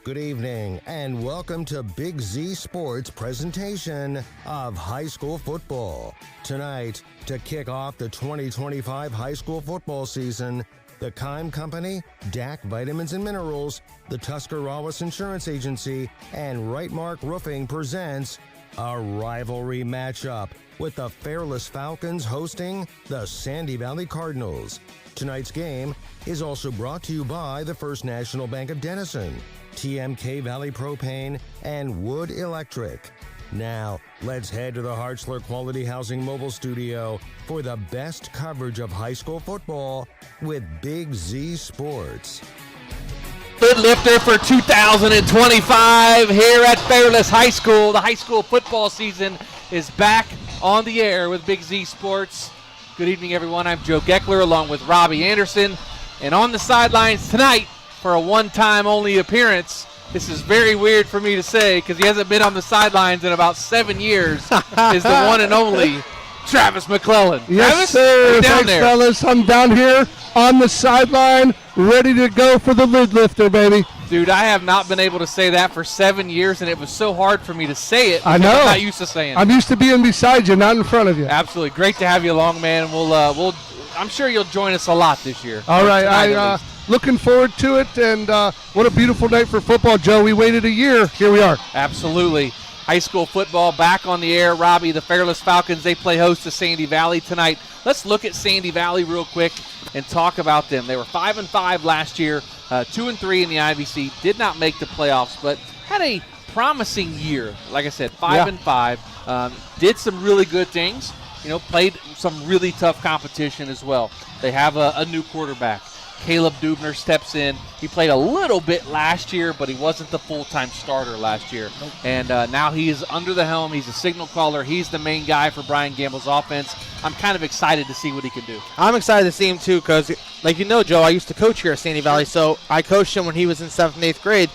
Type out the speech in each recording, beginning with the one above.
Good evening, and welcome to Big Z Sports' presentation of high school football. Tonight, to kick off the 2025 high school football season, the Keim Company, DAC Vitamins and Minerals, the Tuscarawas Insurance Agency, and Rightmark Roofing presents a rivalry matchup with the Fairless Falcons hosting the Sandy Valley Cardinals. Tonight's game is also brought to you by the First National Bank of Denison, TMK Valley Propane, and Wood Electric. Now, let's head to the Hartzler Quality Housing Mobile Studio for the best coverage of high school football with Big Z Sports. Good lifter for 2025 here at Fairless High School. The high school football season is back on the air with Big Z Sports. Good evening, everyone. I'm Joe Geckler along with Robbie Anderson. And on the sidelines tonight for a one-time only appearance, this is very weird for me to say because he hasn't been on the sidelines in about 7 years, is the one and only Travis McClellan. Yes, Travis, sir. down Thanks, there. fellas. I'm down here on the sideline, ready to go for the lid lifter, baby. Dude, I have not been able to say that for 7 years, and it was so hard for me to say it. I know. I'm not used to saying it. I'm used to being beside you, not in front of you. Absolutely. Great to have you along, man. I'm sure you'll join us a lot this year. All right. Tonight, at least. Looking forward to it, and what a beautiful night for football, Joe. We waited a year. Here we are. Absolutely. High school football back on the air. Robbie, the Fairless Falcons, they play host to Sandy Valley tonight. Let's look at Sandy Valley real quick and talk about them. They were 5-5 last year, 2-3 in the IVC. Did not make the playoffs, but had a promising year. Like I said, 5-5. Did some really good things. Played some really tough competition as well. They have a new quarterback. Caleb Dubner steps in. He played a little bit last year, but he wasn't the full-time starter last year. Nope. And now he is under the helm. He's a signal caller. He's the main guy for Brian Gamble's offense. I'm kind of excited to see what he can do. I'm excited to see him, too, because, like you know, Joe, I used to coach here at Sandy Valley, so I coached him when he was in 7th and 8th grade.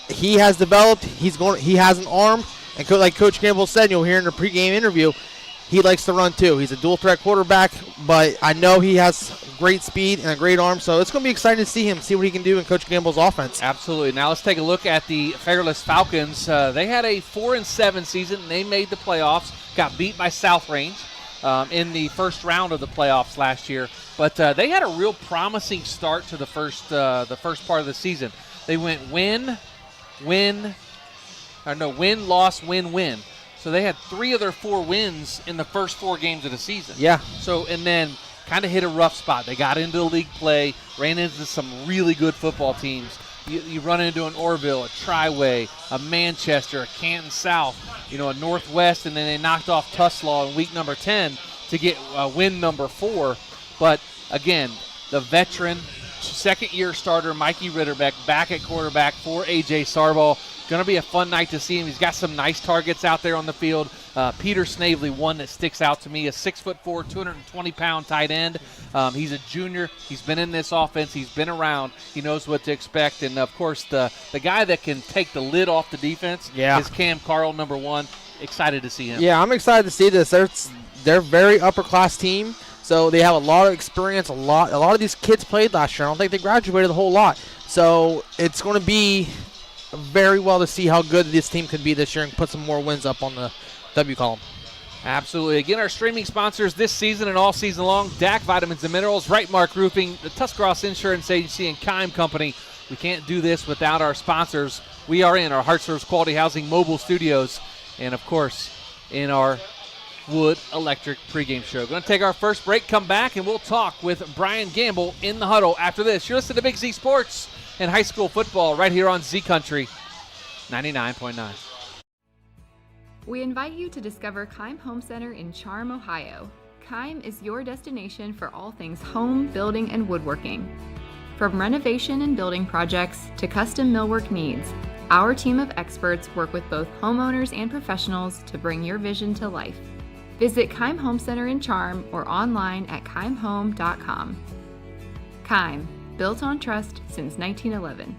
He has developed. He has an arm. And like Coach Gamble said, you'll hear in the pregame interview, he likes to run, too. He's a dual-threat quarterback, but I know he has great speed and a great arm, so it's going to be exciting to see him, see what he can do in Coach Gamble's offense. Absolutely. Now let's take a look at the Fairless Falcons. They had a 4-7 season. They made the playoffs, got beat by South Range in the first round of the playoffs last year, but they had a real promising start to the first part of the season. They went win, loss, win. So they had 3 of their 4 wins in the first 4 games of the season. Yeah. So, and then kind of hit a rough spot. They got into league play, ran into some really good football teams. You run into an Orville, a Triway, a Manchester, a Canton South, a Northwest, and then they knocked off Tuslaw in week number 10 to get win number 4. But, again, the veteran second-year starter, Mikey Ritterbeck, back at quarterback for A.J. Sarbaugh. Going to be a fun night to see him. He's got some nice targets out there on the field. Peter Snavely, one that sticks out to me, a 6'4", 220-pound tight end. He's a junior. He's been in this offense. He's been around. He knows what to expect. And, of course, the guy that can take the lid off the defense is Cam Carl, number 1. Excited to see him. Yeah, I'm excited to see this. They're a very upper-class team, so they have a lot of experience. A lot of these kids played last year. I don't think they graduated a whole lot. So it's going to be very well to see how good this team could be this year and put some more wins up on the W column. Absolutely. Again, our streaming sponsors this season and all season long, DAC Vitamins and Minerals, Rightmark Roofing, the Tuscarawas Insurance Agency, and Keim Company. We can't do this without our sponsors. We are in our Hartzler's Quality Housing mobile studios and, of course, in our Wood Electric pregame show. Going to take our first break, come back, and we'll talk with Brian Gamble in the huddle after this. You're listening to Big Z Sports and high school football right here on Z Country 99.9. We invite you to discover Keim Home Center in Charm, Ohio. Keim is your destination for all things home, building, and woodworking. From renovation and building projects to custom millwork needs, our team of experts work with both homeowners and professionals to bring your vision to life. Visit Keim Home Center in Charm or online at keimhome.com. Keim, built on trust since 1911.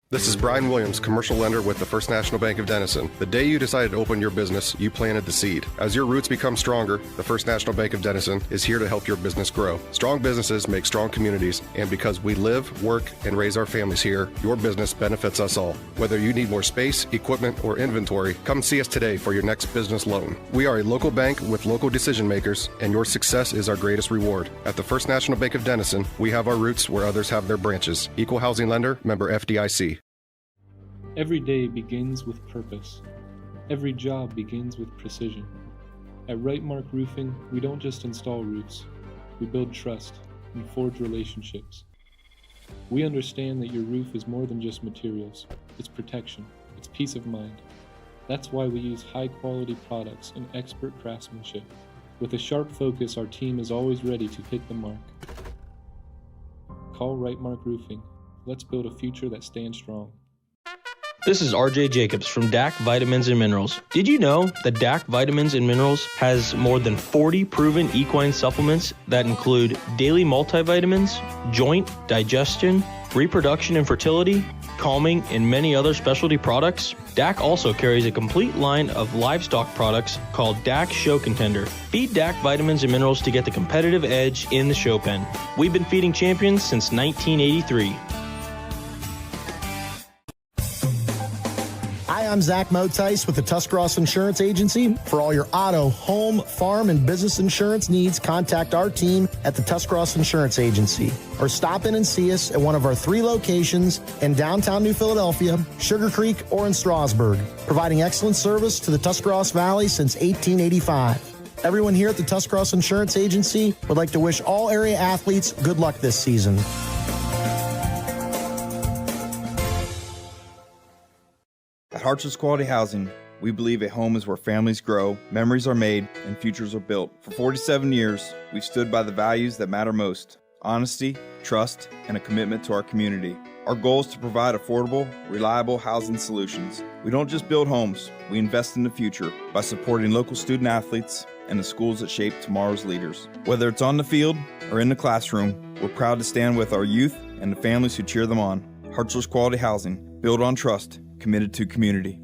This is Brian Williams, commercial lender with the First National Bank of Denison. The day you decided to open your business, you planted the seed. As your roots become stronger, the First National Bank of Denison is here to help your business grow. Strong businesses make strong communities, and because we live, work, and raise our families here, your business benefits us all. Whether you need more space, equipment, or inventory, come see us today for your next business loan. We are a local bank with local decision makers, and your success is our greatest reward. At the First National Bank of Denison, we have our roots where others have their branches. Equal housing lender, member FDIC. Every day begins with purpose. Every job begins with precision. At Right Mark Roofing, we don't just install roofs. We build trust and forge relationships. We understand that your roof is more than just materials. It's protection. It's peace of mind. That's why we use high-quality products and expert craftsmanship. With a sharp focus, our team is always ready to hit the mark. Call Right Mark Roofing. Let's build a future that stands strong. This is RJ Jacobs from DAC Vitamins and Minerals. Did you know that DAC Vitamins and Minerals has more than 40 proven equine supplements that include daily multivitamins, joint, digestion, reproduction and fertility, calming, and many other specialty products? DAC also carries a complete line of livestock products called DAC Show Contender. Feed DAC Vitamins and Minerals to get the competitive edge in the show pen. We've been feeding champions since 1983. I'm Zach Motice with the Tuscarawas Insurance Agency. For all your auto, home, farm, and business insurance needs, contact our team at the Tuscarawas Insurance Agency or stop in and see us at one of our 3 locations in downtown New Philadelphia, Sugar Creek, or in Strasburg, providing excellent service to the Tuscarawas Valley since 1885. Everyone here at the Tuscarawas Insurance Agency would like to wish all area athletes good luck this season. At Hartson's Quality Housing, we believe a home is where families grow, memories are made, and futures are built. For 47 years, we've stood by the values that matter most: honesty, trust, and a commitment to our community. Our goal is to provide affordable, reliable housing solutions. We don't just build homes, we invest in the future by supporting local student athletes and the schools that shape tomorrow's leaders. Whether it's on the field or in the classroom, we're proud to stand with our youth and the families who cheer them on. Hartson's Quality Housing, built on trust, committed to community.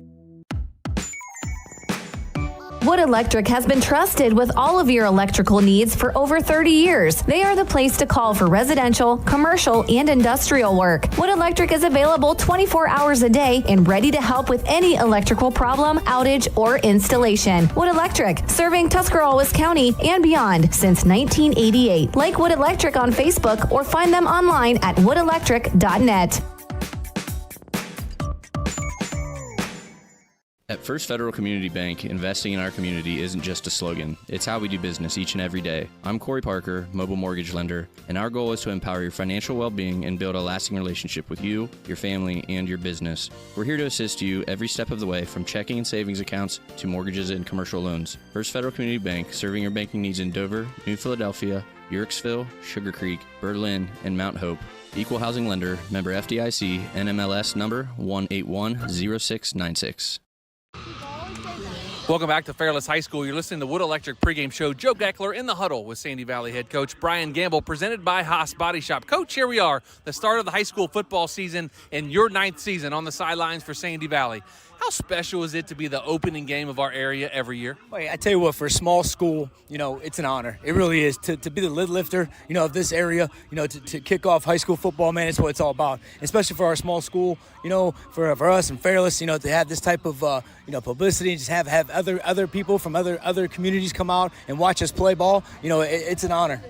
Wood Electric has been trusted with all of your electrical needs for over 30 years. They are the place to call for residential, commercial, and industrial work. Wood Electric is available 24 hours a day and ready to help with any electrical problem, outage, or installation. Wood Electric, serving Tuscarawas County and beyond since 1988. Like Wood Electric on Facebook or find them online at woodelectric.net. At First Federal Community Bank, investing in our community isn't just a slogan. It's how we do business each and every day. I'm Corey Parker, mobile mortgage lender, and our goal is to empower your financial well-being and build a lasting relationship with you, your family, and your business. We're here to assist you every step of the way, from checking and savings accounts to mortgages and commercial loans. First Federal Community Bank, serving your banking needs in Dover, New Philadelphia, Yorksville, Sugar Creek, Berlin, and Mount Hope. Equal housing lender, member FDIC, NMLS number 1810696. Welcome back to Fairless High School. You're listening to Wood Electric pregame show. Joe Geckler in the huddle with Sandy Valley head coach Brian Gamble, presented by Haas Body Shop. Coach, here we are, the start of the high school football season and your 9th season on the sidelines for Sandy Valley. How special is it to be the opening game of our area every year? Well, I tell you what, for a small school, it's an honor. It really is to be the lid lifter, of this area, to kick off high school football, man. It's what it's all about. Especially for our small school, for us and Fairless, to have this type of, publicity and just have other people from other communities come out and watch us play ball. It's an honor.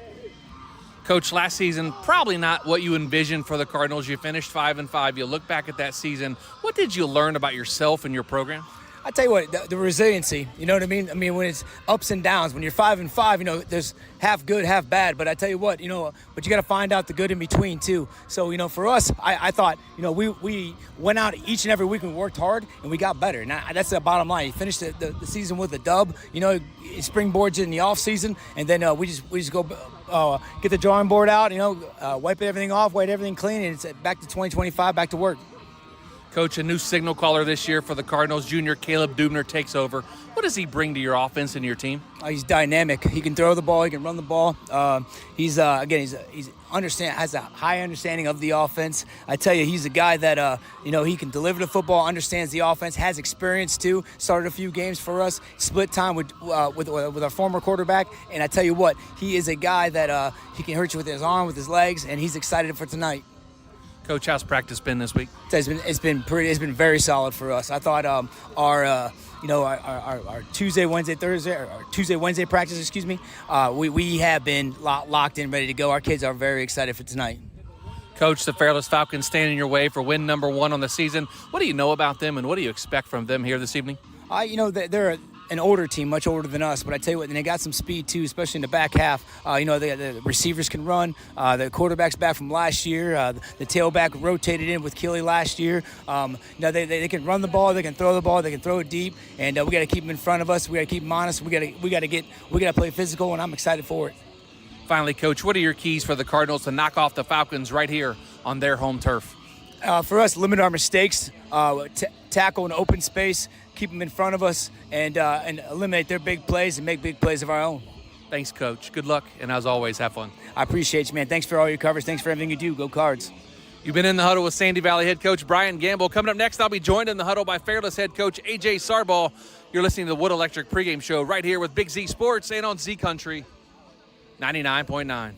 Coach, last season, probably not what you envisioned for the Cardinals. You finished 5-5. You look back at that season. What did you learn about yourself and your program? I tell you what, the resiliency, you know what I mean? I mean, when it's ups and downs, when you're 5-5, there's half good, half bad. But I tell you what, but you got to find out the good in between too. So, for us, I thought, we went out each and every week and we worked hard and we got better. And that's the bottom line. You finished the season with a dub, springboards in the off season, and then we just go get the drawing board out, wipe everything off, wipe everything clean, and it's back to 2025, back to work. Coach, a new signal caller this year for the Cardinals, junior Caleb Dubner, takes over. What does he bring to your offense and your team? He's dynamic. He can throw the ball. He can run the ball. He's has a high understanding of the offense. I tell you, he's a guy that he can deliver the football, understands the offense, has experience too. Started a few games for us, split time with our former quarterback. And I tell you what, he is a guy that he can hurt you with his arm, with his legs, and he's excited for tonight. Coach, how's practice been this week? It's been very solid for us. I thought our Tuesday, Wednesday practice, we have been locked in, ready to go. Our kids are very excited for tonight. Coach, the Fairless Falcons stand in your way for win number 1 on the season. What do you know about them, and what do you expect from them here this evening? They're an older team, much older than us, but I tell you what, and they got some speed too, especially in the back half. The receivers can run. The quarterback's back from last year. The tailback rotated in with Keely last year. They can run the ball, they can throw the ball, they can throw it deep, and we got to keep them in front of us. We got to keep them honest. We got to play physical, and I'm excited for it. Finally, Coach, what are your keys for the Cardinals to knock off the Falcons right here on their home turf? For us, limit our mistakes, tackle in open space, keep them in front of us, and eliminate their big plays and make big plays of our own. Thanks, Coach. Good luck, and as always, have fun. I appreciate you, man. Thanks for all your coverage. Thanks for everything you do. Go Cards. You've been in the huddle with Sandy Valley head coach Brian Gamble. Coming up next, I'll be joined in the huddle by Fairless head coach A.J. Sarball. You're listening to the Wood Electric pregame show right here with Big Z Sports and on Z Country 99.9.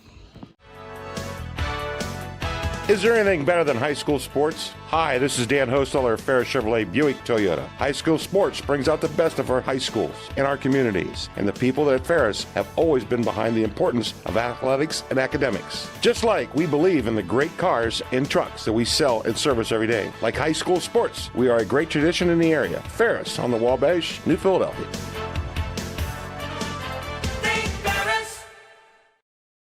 Is there anything better than high school sports? Hi, this is Dan Hosteller of Ferris Chevrolet Buick Toyota. High school sports brings out the best of our high schools and our communities, and the people at Ferris have always been behind the importance of athletics and academics. Just like we believe in the great cars and trucks that we sell and service every day. Like high school sports, we are a great tradition in the area. Ferris on the Wabash, New Philadelphia.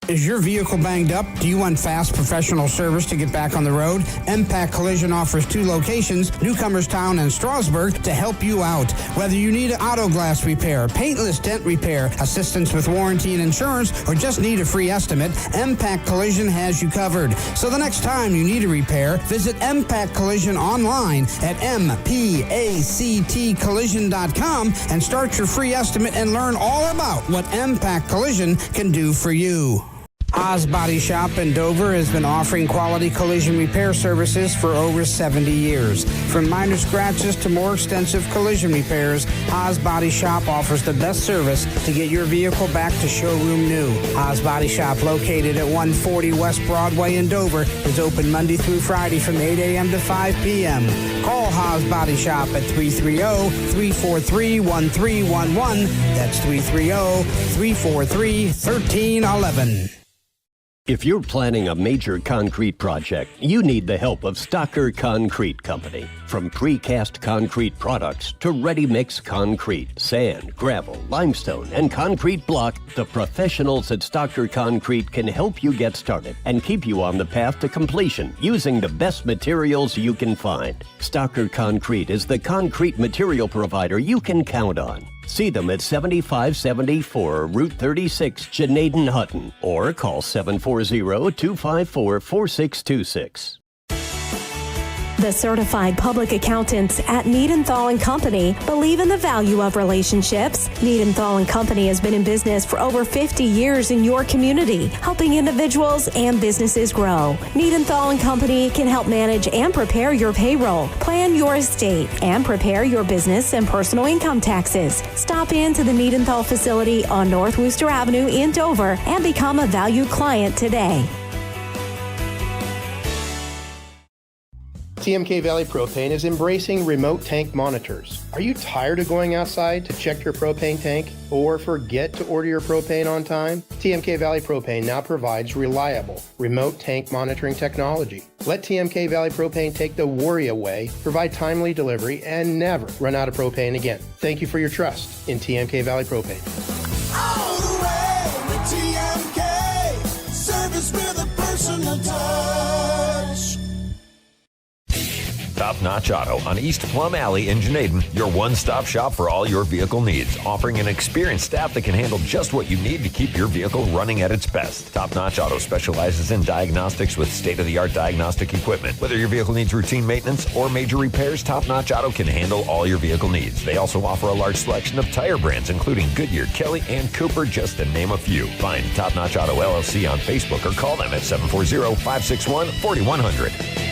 Is your vehicle banged up? Do you want fast professional service to get back on the road? MPAC Collision offers 2 locations, Newcomerstown and Strasburg, to help you out. Whether you need auto glass repair, paintless dent repair, assistance with warranty and insurance, or just need a free estimate, MPAC Collision has you covered. So the next time you need a repair, visit MPAC Collision online at mpactcollision.com and start your free estimate and learn all about what MPAC Collision can do for you. Oz Body Shop in Dover has been offering quality collision repair services for over 70 years. From minor scratches to more extensive collision repairs, Oz Body Shop offers the best service to get your vehicle back to showroom new. Oz Body Shop, located at 140 West Broadway in Dover, is open Monday through Friday from 8 a.m. to 5 p.m. Call Oz Body Shop at 330-343-1311. That's 330-343-1311. If you're planning a major concrete project, you need the help of Stocker Concrete Company. From precast concrete products to ready-mix concrete, sand, gravel, limestone, and concrete block, the professionals at Stocker Concrete can help you get started and keep you on the path to completion using the best materials you can find. Stocker Concrete is the concrete material provider you can count on. See them at 7574 Route 36, Janaden Hutton, or call 740-254-4626. The certified public accountants at Niedenthal & Company believe in the value of relationships. Niedenthal & Company has been in business for over 50 years in your community, helping individuals and businesses grow. Niedenthal & Company can help manage and prepare your payroll, plan your estate, and prepare your business and personal income taxes. Stop into the Niedenthal facility on North Worcester Avenue in Dover and become a valued client today. TMK Valley Propane is embracing remote tank monitors. Are you tired of going outside to check your propane tank or forget to order your propane on time? TMK Valley Propane now provides reliable remote tank monitoring technology. Let TMK Valley Propane take the worry away, provide timely delivery, and never run out of propane again. Thank you for your trust in TMK Valley Propane. All the way with TMK, service with a personal touch. Top Notch Auto on East Plum Alley in Janaden, your one-stop shop for all your vehicle needs, offering an experienced staff that can handle just what you need to keep your vehicle running at its best. Top Notch Auto specializes in diagnostics with state-of-the-art diagnostic equipment. Whether your vehicle needs routine maintenance or major repairs, Top Notch Auto can handle all your vehicle needs. They also offer a large selection of tire brands, including Goodyear, Kelly, and Cooper, just to name a few. Find Top Notch Auto LLC on Facebook or call them at 740-561-4100.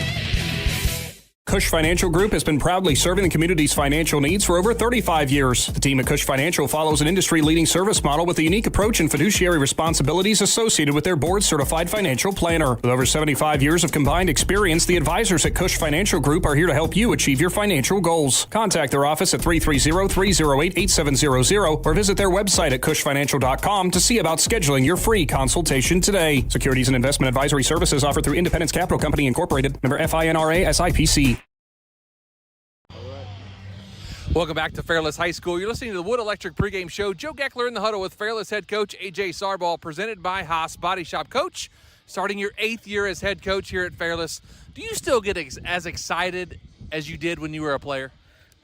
Cush Financial Group has been proudly serving the community's financial needs for over 35 years. The team at Cush Financial follows an industry-leading service model with a unique approach and fiduciary responsibilities associated with their board-certified financial planner. With over 75 years of combined experience, the advisors at Cush Financial Group are here to help you achieve your financial goals. Contact their office at 330-308-8700 or visit their website at cushfinancial.com to see about scheduling your free consultation today. Securities and investment advisory services offered through Independence Capital Company Incorporated, member FINRA SIPC. Welcome back to Fairless High School. You're listening to the Wood Electric pregame show. Joe Geckler in the huddle with Fairless head coach A.J. Sarball, presented by Haas Body Shop. Coach, starting your 8th year as head coach here at Fairless, do you still get as excited as you did when you were a player?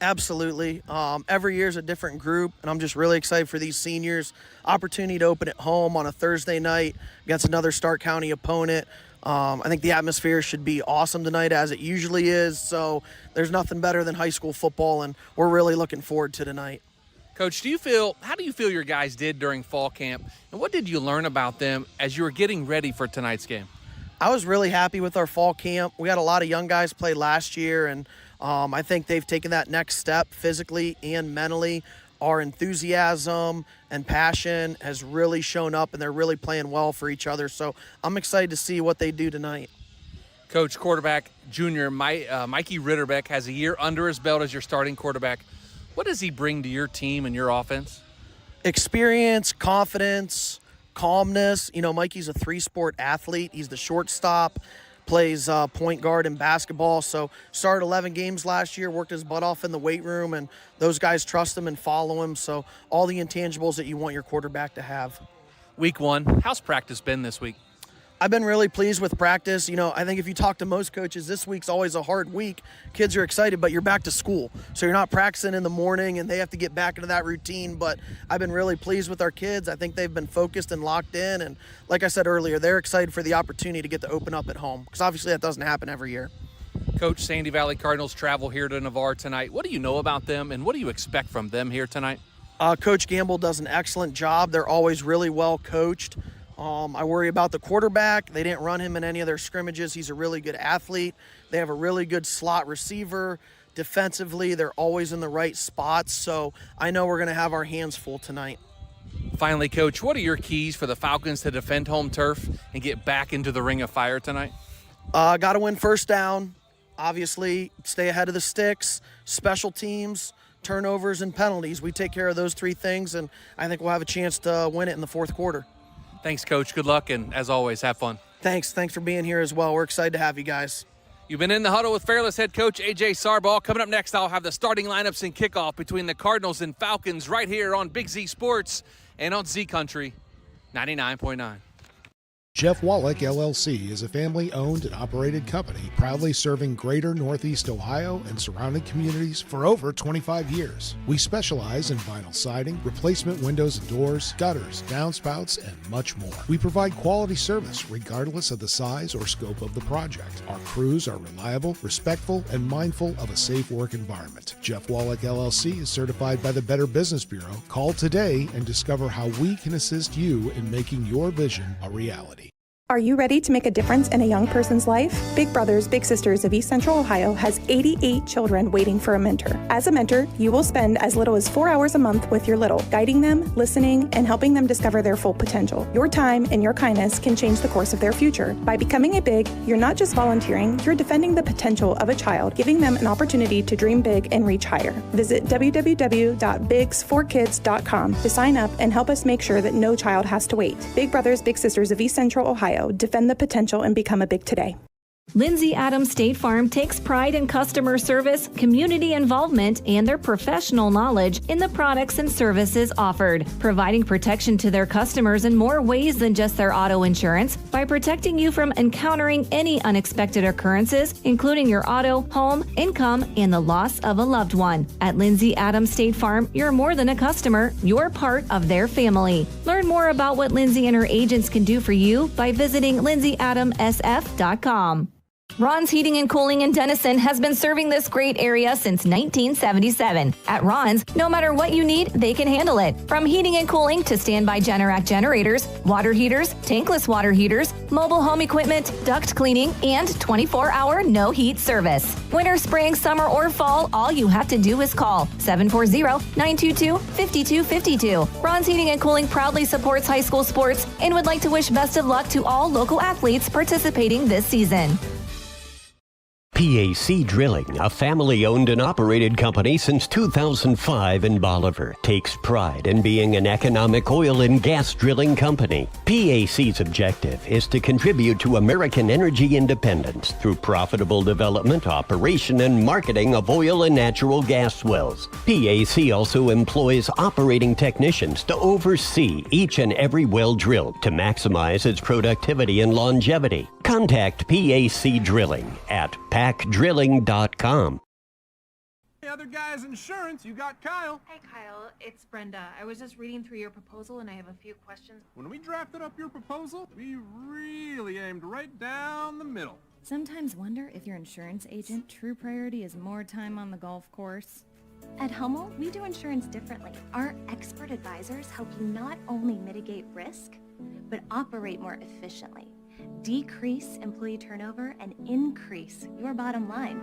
Absolutely. Every year is a different group, and I'm just really excited for these seniors. Opportunity to open at home on a Thursday night against another Stark County opponent. I think the atmosphere should be awesome tonight, as it usually is. So there's nothing better than high school football, and we're really looking forward to tonight. Coach, how do you feel your guys did during fall camp, and what did you learn about them as you were getting ready for tonight's game? I was really happy with our fall camp. We had a lot of young guys play last year, and I think they've taken that next step physically and mentally. Our enthusiasm and passion has really shown up, and they're really playing well for each other. So I'm excited to see what they do tonight. Coach, quarterback junior Mikey Ritterbeck has a year under his belt as your starting quarterback. What does he bring to your team and your offense? Experience, confidence, calmness. You know, Mikey's a 3-sport athlete. He's the shortstop, plays point guard in basketball. So started 11 games last year, worked his butt off in the weight room, and those guys trust him and follow him. So all the intangibles that you want your quarterback to have. Week 1, how's practice been this week? I've been really pleased with practice. You know, I think if you talk to most coaches, this week's always a hard week. Kids are excited, but you're back to school. So you're not practicing in the morning, and they have to get back into that routine. But I've been really pleased with our kids. I think they've been focused and locked in. And like I said earlier, they're excited for the opportunity to get to open up at home, because obviously that doesn't happen every year. Coach, Sandy Valley Cardinals travel here to Navarre tonight. What do you know about them, and what do you expect from them here tonight? Coach Gamble does an excellent job. They're always really well coached. I worry about the quarterback. They didn't run him in any of their scrimmages. He's a really good athlete. They have a really good slot receiver. Defensively, they're always in the right spots. So I know we're going to have our hands full tonight. Finally, Coach, what are your keys for the Falcons to defend home turf and get back into the ring of fire tonight? Got to win first down. Obviously, stay ahead of the sticks, special teams, turnovers, and penalties. We take care of those 3 things, and I think we'll have a chance to win it in the fourth quarter. Thanks, Coach. Good luck, and as always, have fun. Thanks for being here as well. We're excited to have you guys. You've been in the huddle with Fairless head coach A.J. Sarball. Coming up next, I'll have the starting lineups and kickoff between the Cardinals and Falcons right here on Big Z Sports and on Z Country 99.9. Jeff Wallach, LLC, is a family-owned and operated company proudly serving greater Northeast Ohio and surrounding communities for over 25 years. We specialize in vinyl siding, replacement windows and doors, gutters, downspouts, and much more. We provide quality service regardless of the size or scope of the project. Our crews are reliable, respectful, and mindful of a safe work environment. Jeff Wallach, LLC is certified by the Better Business Bureau. Call today and discover how we can assist you in making your vision a reality. Are you ready to make a difference in a young person's life? Big Brothers Big Sisters of East Central Ohio has 88 children waiting for a mentor. As a mentor, you will spend as little as 4 hours a month with your little, guiding them, listening, and helping them discover their full potential. Your time and your kindness can change the course of their future. By becoming a Big, you're not just volunteering, you're defending the potential of a child, giving them an opportunity to dream big and reach higher. Visit www.bigs4kids.com to sign up and help us make sure that no child has to wait. Big Brothers Big Sisters of East Central Ohio. Defend the potential and become a Big today. Lindsay Adams State Farm takes pride in customer service, community involvement, and their professional knowledge in the products and services offered, providing protection to their customers in more ways than just their auto insurance by protecting you from encountering any unexpected occurrences, including your auto, home, income, and the loss of a loved one. At Lindsay Adams State Farm, you're more than a customer, you're part of their family. Learn more about what Lindsay and her agents can do for you by visiting lindsayadamsf.com. Ron's Heating and Cooling in Denison has been serving this great area since 1977. At Ron's, no matter what you need, they can handle it. From heating and cooling to standby Generac generators, water heaters, tankless water heaters, mobile home equipment, duct cleaning, and 24-hour no-heat service. Winter, spring, summer, or fall, all you have to do is call 740-922-5252. Ron's Heating and Cooling proudly supports high school sports and would like to wish best of luck to all local athletes participating this season. PAC Drilling, a family-owned and operated company since 2005 in Bolivar, takes pride in being an economic oil and gas drilling company. PAC's objective is to contribute to American energy independence through profitable development, operation, and marketing of oil and natural gas wells. PAC also employs operating technicians to oversee each and every well drilled to maximize its productivity and longevity. Contact PAC Drilling at pacdrilling.com. Hey, other guys' insurance, you got Kyle. Hey, Kyle, it's Brenda. I was just reading through your proposal and I have a few questions. When we drafted up your proposal, we really aimed right down the middle. Sometimes wonder if your insurance agent true priority is more time on the golf course. At Hummel, we do insurance differently. Our expert advisors help you not only mitigate risk, but operate more efficiently, decrease employee turnover, and increase your bottom line.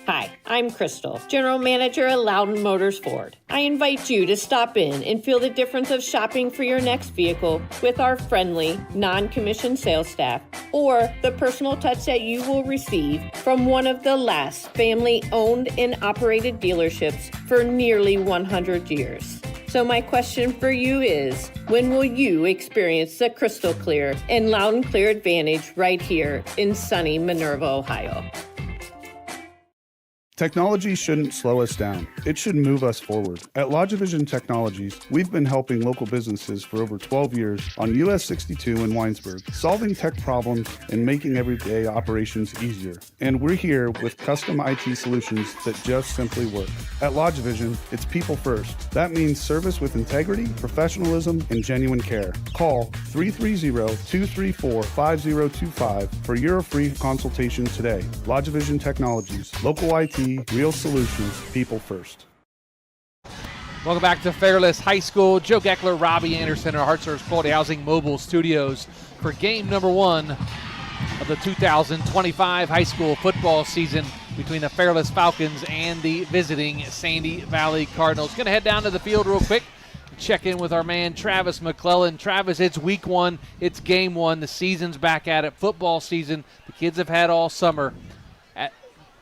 Hi, I'm Crystal, General Manager at Loudon Motors Ford. I invite you to stop in and feel the difference of shopping for your next vehicle with our friendly, non-commissioned sales staff, or the personal touch that you will receive from one of the last family-owned and operated dealerships for nearly 100 years. So my question for you is, when will you experience the crystal clear and loud and clear advantage right here in sunny Minerva, Ohio? Technology shouldn't slow us down. It should move us forward. At Logivision Technologies, we've been helping local businesses for over 12 years on US 62 in Winesburg, solving tech problems and making everyday operations easier. And we're here with custom IT solutions that just simply work. At Logivision, it's people first. That means service with integrity, professionalism, and genuine care. Call 330-234-5025 for your free consultation today. Logivision Technologies, local IT, real solutions, people first. Welcome back to Fairless High School. Joe Geckler, Robbie Anderson, our HeartServe Quality Housing Mobile Studios for game number 1 of the 2025 high school football season between the Fairless Falcons and the visiting Sandy Valley Cardinals. Going to head down to the field real quick, check in with our man Travis McClellan. Travis, it's week 1, it's game 1, the season's back at it, football season. The kids have had all summer.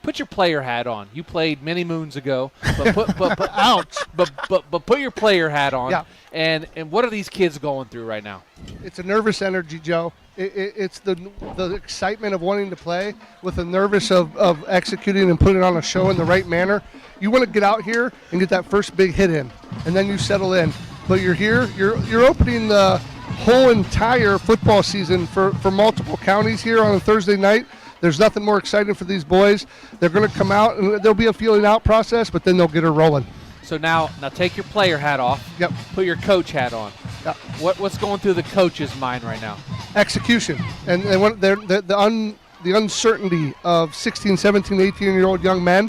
Put your player hat on. You played many moons ago, but ouch! But put your player hat on. Yeah. And what are these kids going through right now? It's a nervous energy, Joe. It's the excitement of wanting to play with the nervous of executing and putting on a show in the right manner. You want to get out here and get that first big hit in, and then you settle in. But you're here. You're opening the whole entire football season for multiple counties here on a Thursday night. There's nothing more exciting for these boys. They're going to come out, and there'll be a feeling out process, but then they'll get her rolling. So now take your player hat off. Yep. Put your coach hat on. Yep. What's going through the coach's mind right now? Execution. And the uncertainty of 16, 17, 18-year-old young men.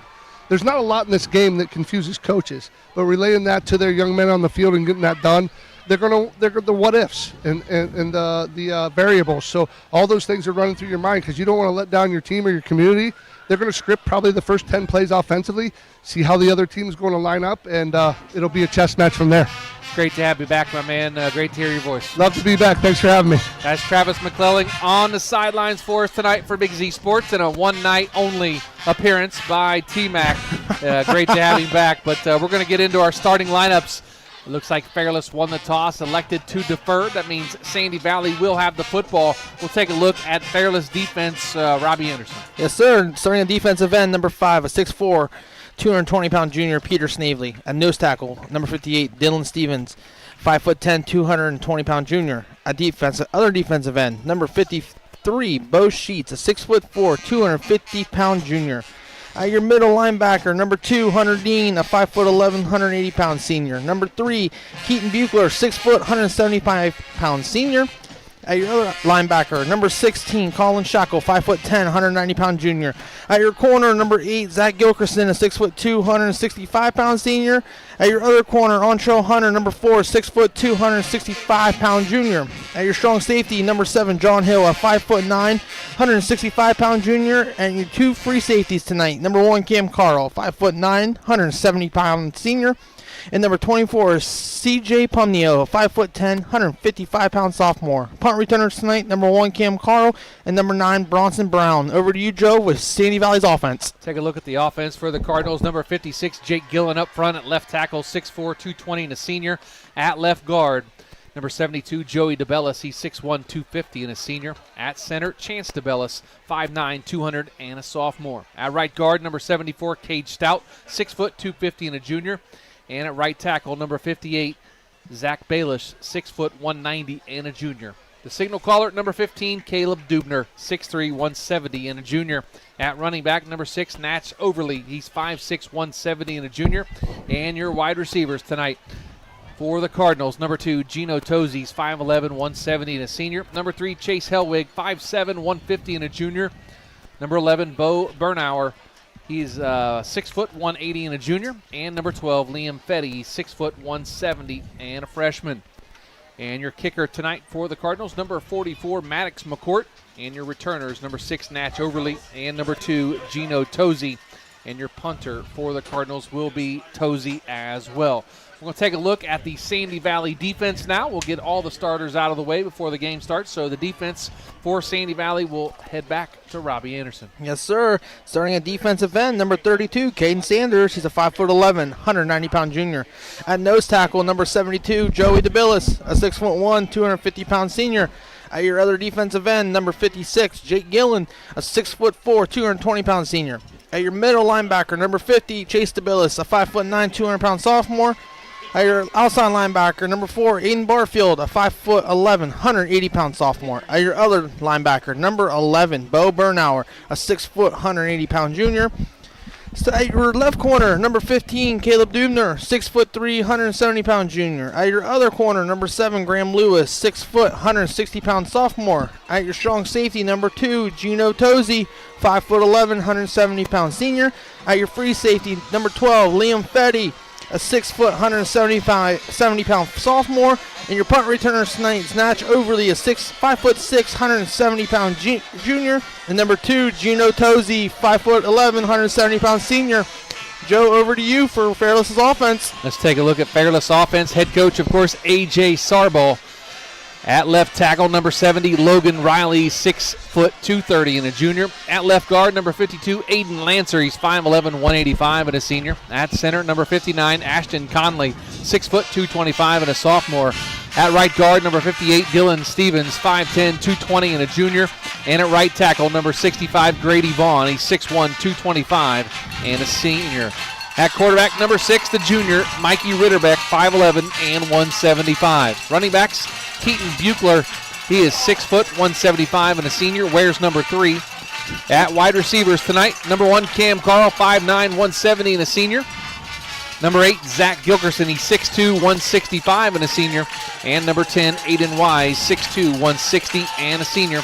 There's not a lot in this game that confuses coaches, but relaying that to their young men on the field and getting that done, they're the what ifs and the variables. So all those things are running through your mind because you don't want to let down your team or your community. They're going to script probably the first 10 plays offensively, see how the other team's going to line up, and it'll be a chess match from there. Great to have you back, my man. Great to hear your voice. Love to be back. Thanks for having me. That's Travis McClellan on the sidelines for us tonight for Big Z Sports and a one-night only appearance by T-Mac. Great to have him back, but we're going to get into our starting lineups It looks like Fairless won the toss, elected to defer. That means Sandy Valley will have the football. We'll take a look at Fairless defense, Robbie Anderson. Yes, sir. Starting at defensive end, number 5, a 6'4", 220-pound junior, Peter Snavely. At nose tackle, number 58, Dylan Stevens, 5'10", 220-pound junior. At other defensive end, number 53, Bo Sheets, a 6'4", 250-pound junior. At your middle linebacker, number 2, Hunter Dean, a 5'11", 180-pound senior. Number 3, Keaton Buechler, 6 foot, 175-pound senior. At your other linebacker, number 16, Colin Shackle, 5'10", 190-pound junior. At your corner, number 8, Zach Gilkerson, a 6'2", 165-pound senior. At your other corner, Ontrell Hunter, number 4, 6'2", 165-pound junior. At your strong safety, number 7, John Hill, a 5'9", 165-pound junior. And your 2 free safeties tonight, number 1, Cam Carl, 5'9", 170-pound senior. And number 24 is C.J. Pumnio, 5'10", 155-pound sophomore. Punt returners tonight, number 1, Cam Carl, and number 9, Bronson Brown. Over to you, Joe, with Sandy Valley's offense. Take a look at the offense for the Cardinals. Number 56, Jake Gillen up front at left tackle, 6'4", 220, and a senior. At left guard, number 72, Joey DeBellis. He's 6'1", 250, and a senior. At center, Chance DeBellis, 5'9", 200, and a sophomore. At right guard, number 74, Cage Stout, 6', 250, and a junior. And at right tackle, number 58, Zach Baelish, 6', 190, and a junior. The signal caller at number 15, Caleb Dubner, 6'3", 170, and a junior. At running back, number 6, Natch Overly. He's 5'6", 170, and a junior. And your wide receivers tonight for the Cardinals, number 2, Gino Tozy. He's 5'11", 170, and a senior. Number 3, Chase Hellwig, 5'7", 150, and a junior. Number 11, Bo Bernauer. He's 6', 180, and a junior. And number 12, Liam Fetty, 6', 170, and a freshman. And your kicker tonight for the Cardinals, number 44, Maddox McCourt. And your returners, number 6, Natch Overly, and number 2, Gino Tozy. And your punter for the Cardinals will be Tozy as well. We're going to take a look at the Sandy Valley defense now. We'll get all the starters out of the way before the game starts. So the defense for Sandy Valley will head back to Robbie Anderson. Yes, sir. Starting at defensive end, number 32, Caden Sanders. He's a 5'11", 190-pound junior. At nose tackle, number 72, Joey DeBillis, a 6'1", 250-pound senior. At your other defensive end, number 56, Jake Gillen, a 6'4", 220-pound senior. At your middle linebacker, number 50, Chase DeBillis, a 5'9", 200-pound sophomore. At your outside linebacker, number 4, Aiden Barfield, a 5'11", 180-pound sophomore. At your other linebacker, number 11, Bo Bernauer, a 6', 180-pound junior. So at your left corner, number 15, Caleb Dubner, 6'3", 170-pound junior. At your other corner, number 7, Graham Lewis, 6', 160-pound sophomore. At your strong safety, number 2, Gino Tozy, 5'11", 170-pound senior. At your free safety, number 12, Liam Fetty, a 6', 170-pound sophomore. And your punt returner tonight is Natch Overly, a 5'6", 170-pound junior. And number 2, Gino Tozy, 5'11", 170-pound senior. Joe, over to you for Fairless's offense. Let's take a look at Fairless offense. Head coach, of course, A.J. Sarball. At left tackle, number 70, Logan Riley, 6', 230, and a junior. At left guard, number 52, Aiden Lancer. He's 5'11", 185, and a senior. At center, number 59, Ashton Conley, 6', 225, and a sophomore. At right guard, number 58, Dylan Stevens, 5'10", 220, and a junior. And at right tackle, number 65, Grady Vaughn. He's 6'1", 225, and a senior. At quarterback, number 6, the junior, Mikey Ritterbeck, 5'11", and 175. Running backs, Keaton Buechler, he is 6', 175, and a senior, wears number 3. At wide receivers tonight, number 1, Cam Carl, 5'9", 170, and a senior. Number 8, Zach Gilkerson, he's 6'2", 165, and a senior. And number 10, Aiden Wise, 6'2", 160, and a senior.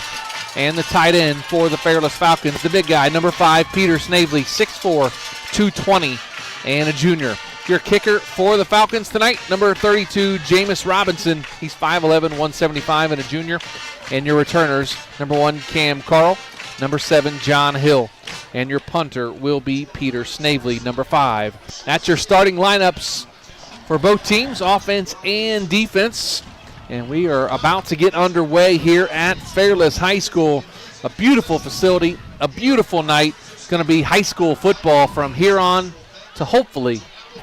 And the tight end for the Fairless Falcons, the big guy, number 5, Peter Snavely, 6'4", 220, and a junior. Your kicker for the Falcons tonight, number 32, Jameis Robinson. He's 5'11", 175, and a junior. And your returners, number 1, Cam Carl, number 7, John Hill. And your punter will be Peter Snavely, number 5. That's your starting lineups for both teams, offense and defense. And we are about to get underway here at Fairless High School. A beautiful facility, a beautiful night. It's going to be high school football from here on to hopefully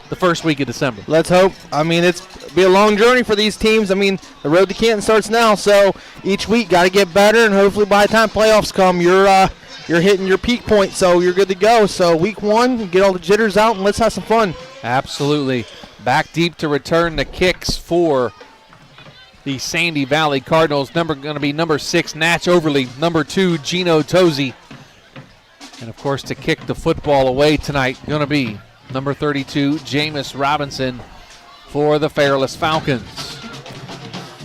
the first week of December. Let's hope. I mean, it's be a long journey for these teams. I mean, the road to Canton starts now, so each week got to get better, and hopefully by the time playoffs come, you're hitting your peak point, so you're good to go. So week 1, get all the jitters out, and let's have some fun. Absolutely. Back deep to return the kicks for the Sandy Valley Cardinals. Going to be number 6, Natch Overly. Number 2, Gino Tozy. And, of course, to kick the football away tonight, going to be number 32, Jameis Robinson for the Fairless Falcons.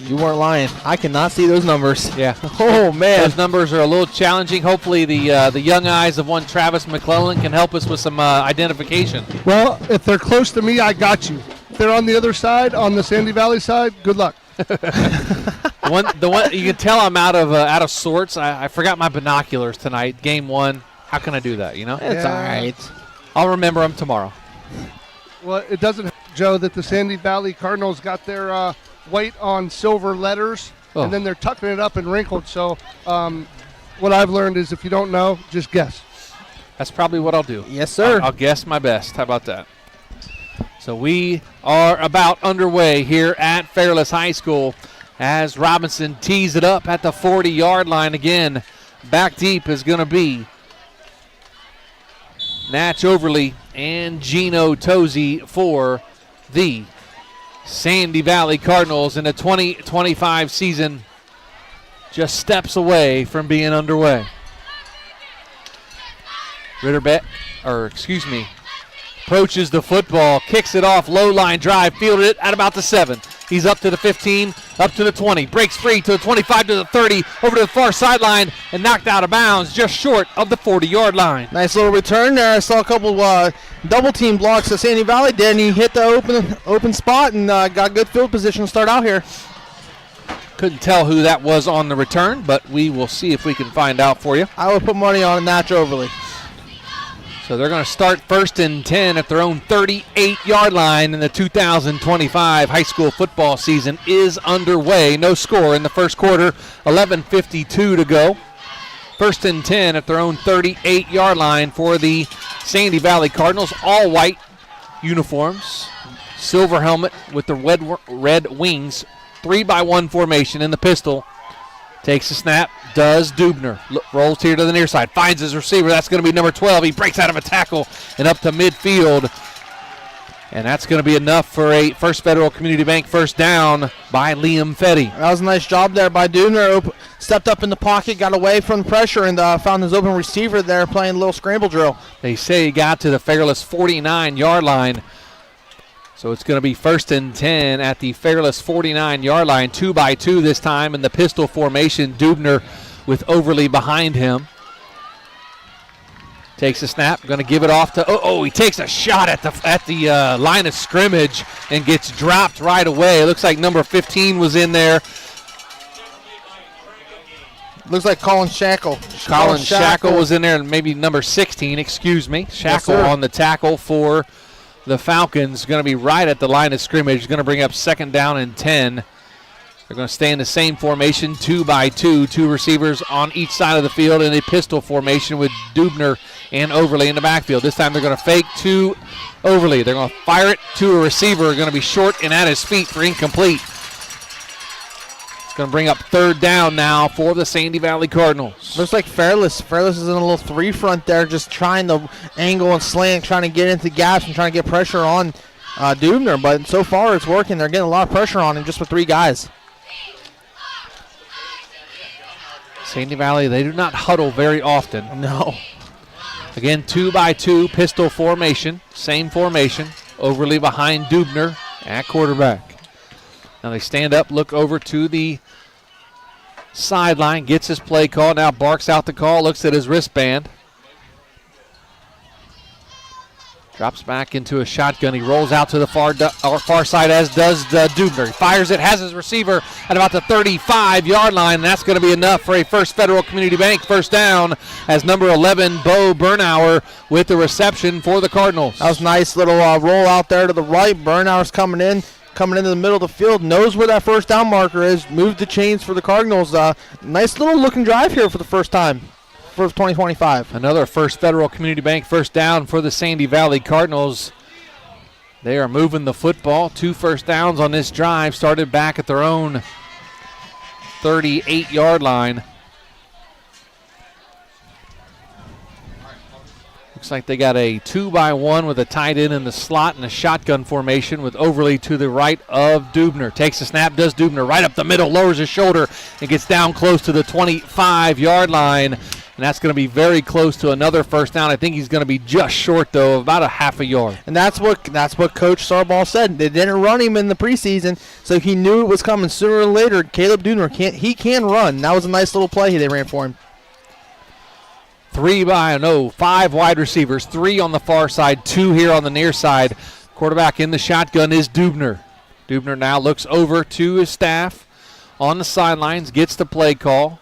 You weren't lying. I cannot see those numbers. Yeah. Oh, man. Those numbers are a little challenging. Hopefully the young eyes of one Travis McClellan can help us with some identification. Well, if they're close to me, I got you. If they're on the other side, on the Sandy Valley side, good luck. The one you can tell I'm out of sorts. I forgot my binoculars tonight. Game 1. How can I do that? You know, it's all right. I'll remember them tomorrow. Well, it doesn't, Joe, that the Sandy Valley Cardinals got their white on silver letters, and then they're tucking it up and wrinkled. So what I've learned is if you don't know, just guess. That's probably what I'll do. Yes, sir. I'll guess my best. How about that? So we are about underway here at Fairless High School as Robinson tees it up at the 40-yard line again. Back deep is going to be Natch Overly and Gino Tozy for the Sandy Valley Cardinals in the 2025 season, just steps away from being underway. Approaches the football, kicks it off, low line drive, fielded it at about the 7. He's up to the 15, up to the 20, breaks free to the 25, to the 30, over to the far sideline, and knocked out of bounds just short of the 40-yard line. Nice little return there. I saw a couple double team blocks that Sandy Valley did, and he hit the open spot and got good field position to start out here. Couldn't tell who that was on the return, but we will see if we can find out for you. I would put money on Natch Overly. So they're going to start 1st and 10 at their own 38-yard line, and the 2025 high school football season is underway. No score in the first quarter, 11:52 to go. 1st and 10 at their own 38-yard line for the Sandy Valley Cardinals. All white uniforms, silver helmet with the red wings, 3-by-1 formation in the pistol. Takes a snap, does Dubner. Rolls here to the near side, finds his receiver. That's going to be number 12. He breaks out of a tackle and up to midfield. And that's going to be enough for a First Federal Community Bank first down by Liam Fetty. That was a nice job there by Dubner. Stepped up in the pocket, got away from the pressure, and found his open receiver there playing a little scramble drill. They say he got to the Fairless 49-yard line. So it's going to be 1st and 10 at the Fairless 49-yard line, 2-by-2 this time in the pistol formation. Dubner with Overly behind him. Takes a snap, going to give it off to, he takes a shot at the line of scrimmage and gets dropped right away. It looks like number 15 was in there. Looks like Colin Shackle. Colin Shackle was in there, and maybe number 16, excuse me. Shackle yes, on the tackle for the Falcons, going to be right at the line of scrimmage, going to bring up 2nd down and 10. They're going to stay in the same formation, 2-by-2, 2 receivers on each side of the field in a pistol formation with Dubner and Overly in the backfield. This time they're going to fake to Overly. They're going to fire it to a receiver, going to be short and at his feet for incomplete. It's going to bring up 3rd down now for the Sandy Valley Cardinals. Looks like Fairless. Fairless is in a little 3 front there, just trying to angle and slant, trying to get into gaps and trying to get pressure on Dubner. But so far it's working. They're getting a lot of pressure on him just with 3 guys. Sandy Valley, they do not huddle very often. No. Again, 2-by-2 pistol formation. Same formation. Overly behind Dubner at quarterback. Now they stand up, look over to the sideline, gets his play call, now barks out the call, looks at his wristband. Drops back into a shotgun. He rolls out to the far side, as does Dubner. He fires it, has his receiver at about the 35-yard line, and that's going to be enough for a First Federal Community Bank first down as number 11, Bo Bernauer, with the reception for the Cardinals. That was a nice little roll out there to the right. Bernauer's coming into the middle of the field, knows where that first down marker is, moved the chains for the Cardinals. Nice little looking drive here for the first time for 2025. Another First Federal Community Bank first down for the Sandy Valley Cardinals. They are moving the football. 2 first downs on this drive, started back at their own 38-yard line. Looks like they got a 2-by-1 with a tight end in the slot and a shotgun formation with Overly to the right of Dubner. Takes a snap, does Dubner right up the middle, lowers his shoulder, and gets down close to the 25-yard line. And that's going to be very close to another first down. I think he's going to be just short, though, of about a half a yard. And that's what Coach Sarbaugh said. They didn't run him in the preseason, so he knew it was coming sooner or later. Caleb Dubner can run. That was a nice little play they ran for him. 5 wide receivers, 3 on the far side, 2 here on the near side. Quarterback in the shotgun is Dubner. Dubner now looks over to his staff on the sidelines, gets the play call,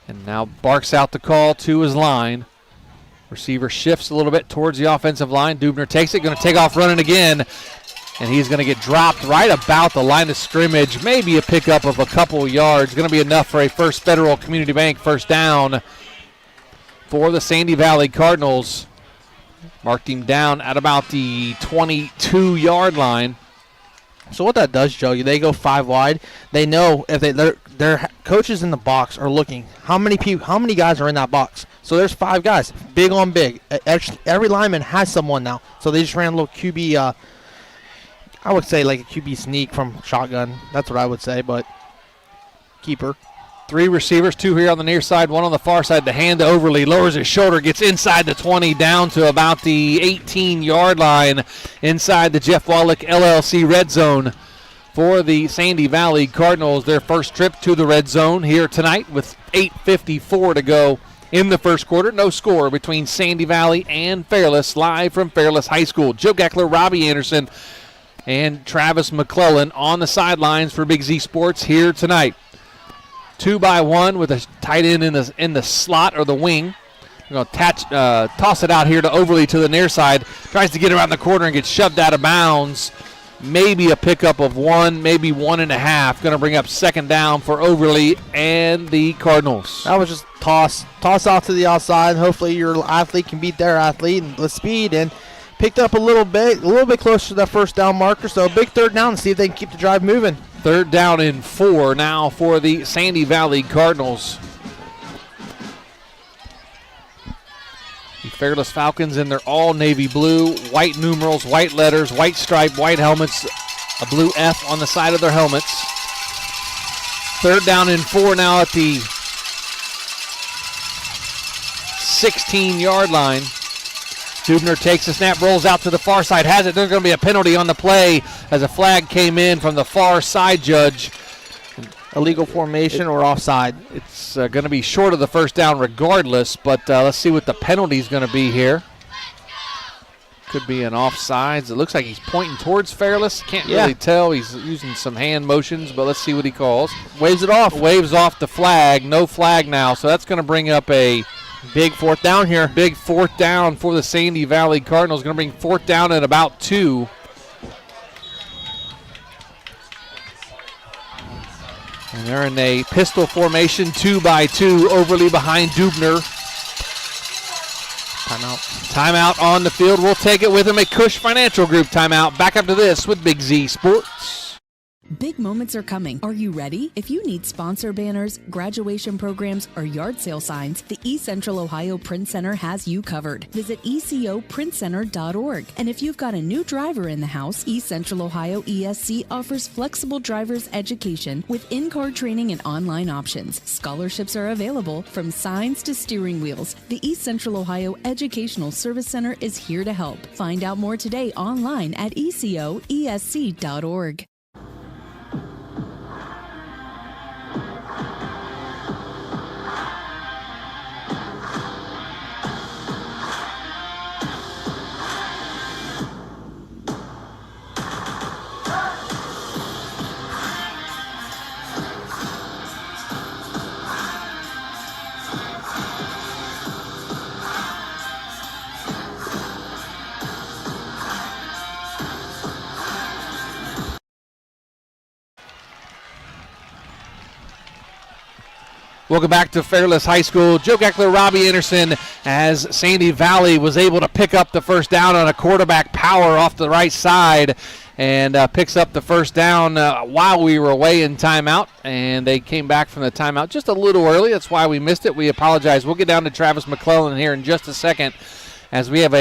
and now barks out the call to his line. Receiver shifts a little bit towards the offensive line. Dubner takes it, going to take off running again, and he's going to get dropped right about the line of scrimmage. Maybe a pickup of a couple yards. Going to be enough for a First Federal Community Bank first down for the Sandy Valley Cardinals. Marked him down at about the 22-yard line. So what that does, Joe, they go 5 wide. They know if their coaches in the box are looking how many guys are in that box. So there's 5 guys, big on big. Every lineman has someone now. So they just ran a little QB. I would say like a QB sneak from shotgun. That's what I would say, but keeper. 3 receivers, 2 here on the near side, 1 on the far side. The hand to Overly, lowers his shoulder, gets inside the 20, down to about the 18-yard line inside the Jeff Wallach LLC red zone for the Sandy Valley Cardinals. Their first trip to the red zone here tonight with 8:54 to go in the first quarter. No score between Sandy Valley and Fairless, live from Fairless High School. Joe Geckler, Robbie Anderson, and Travis McClellan on the sidelines for Big Z Sports here tonight. 2-by-1 with a tight end in the slot or the wing. We're going to toss it out here to Overly to the near side. Tries to get around the corner and gets shoved out of bounds. Maybe a pickup of 1, maybe 1.5. Going to bring up second down for Overly and the Cardinals. That was just toss out to the outside. Hopefully your athlete can beat their athlete and the speed, and picked up a little bit closer to that first down marker. So a big third down to see if they can keep the drive moving. 3rd down and 4 now for the Sandy Valley Cardinals. The Fairless Falcons in their all navy blue, white numerals, white letters, white stripe, white helmets, a blue F on the side of their helmets. 3rd down and 4 now at the 16-yard line. Dubner takes the snap, rolls out to the far side, has it. There's going to be a penalty on the play as a flag came in from the far side judge. Illegal formation or offside. It's going to be short of the first down regardless, but let's see what the penalty is going to be here. Could be an offsides. It looks like he's pointing towards Fairless. Can't really tell. He's using some hand motions, but let's see what he calls. Waves it off. Waves off the flag. No flag now, so that's going to bring up a big 4th down here. Big 4th down for the Sandy Valley Cardinals. Going to bring 4th down at about 2. And they're in a pistol formation, 2-by-2, Overly behind Dubner. Timeout on the field. We'll take it with him. A Cush Financial Group timeout. Back up to this with Big Z Sports. Big moments are coming. Are you ready? If you need sponsor banners, graduation programs, or yard sale signs, the East Central Ohio Print Center has you covered. Visit ecoprintcenter.org. And if you've got a new driver in the house, East Central Ohio ESC offers flexible driver's education with in-car training and online options. Scholarships are available from signs to steering wheels. The East Central Ohio Educational Service Center is here to help. Find out more today online at ecoesc.org. Welcome back to Fairless High School. Joe Geckler, Robbie Anderson, as Sandy Valley was able to pick up the first down on a quarterback power off the right side, and picks up the first down while we were away in timeout, and they came back from the timeout just a little early. That's why we missed it. We apologize. We'll get down to Travis McClellan here in just a second, as we have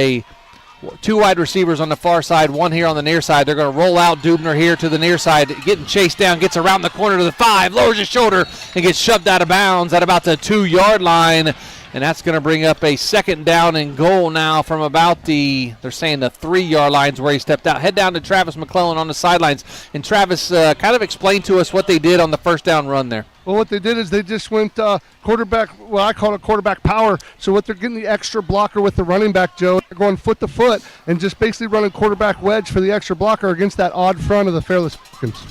two wide receivers on the far side, one here on the near side. They're going to roll out Dubner here to the near side, getting chased down, gets around the corner to the 5, lowers his shoulder, and gets shoved out of bounds at about the 2-yard line. And that's going to bring up a second down and goal now from about they're saying the 3-yard lines where he stepped out. Head down to Travis McClellan on the sidelines. And Travis, kind of explain to us what they did on the first down run there. Well, what they did is they just went quarterback, well, I call it quarterback power. So what they're getting the extra blocker with the running back, Joe, they're going foot to foot and just basically running quarterback wedge for the extra blocker against that odd front of the Fairless Falcons.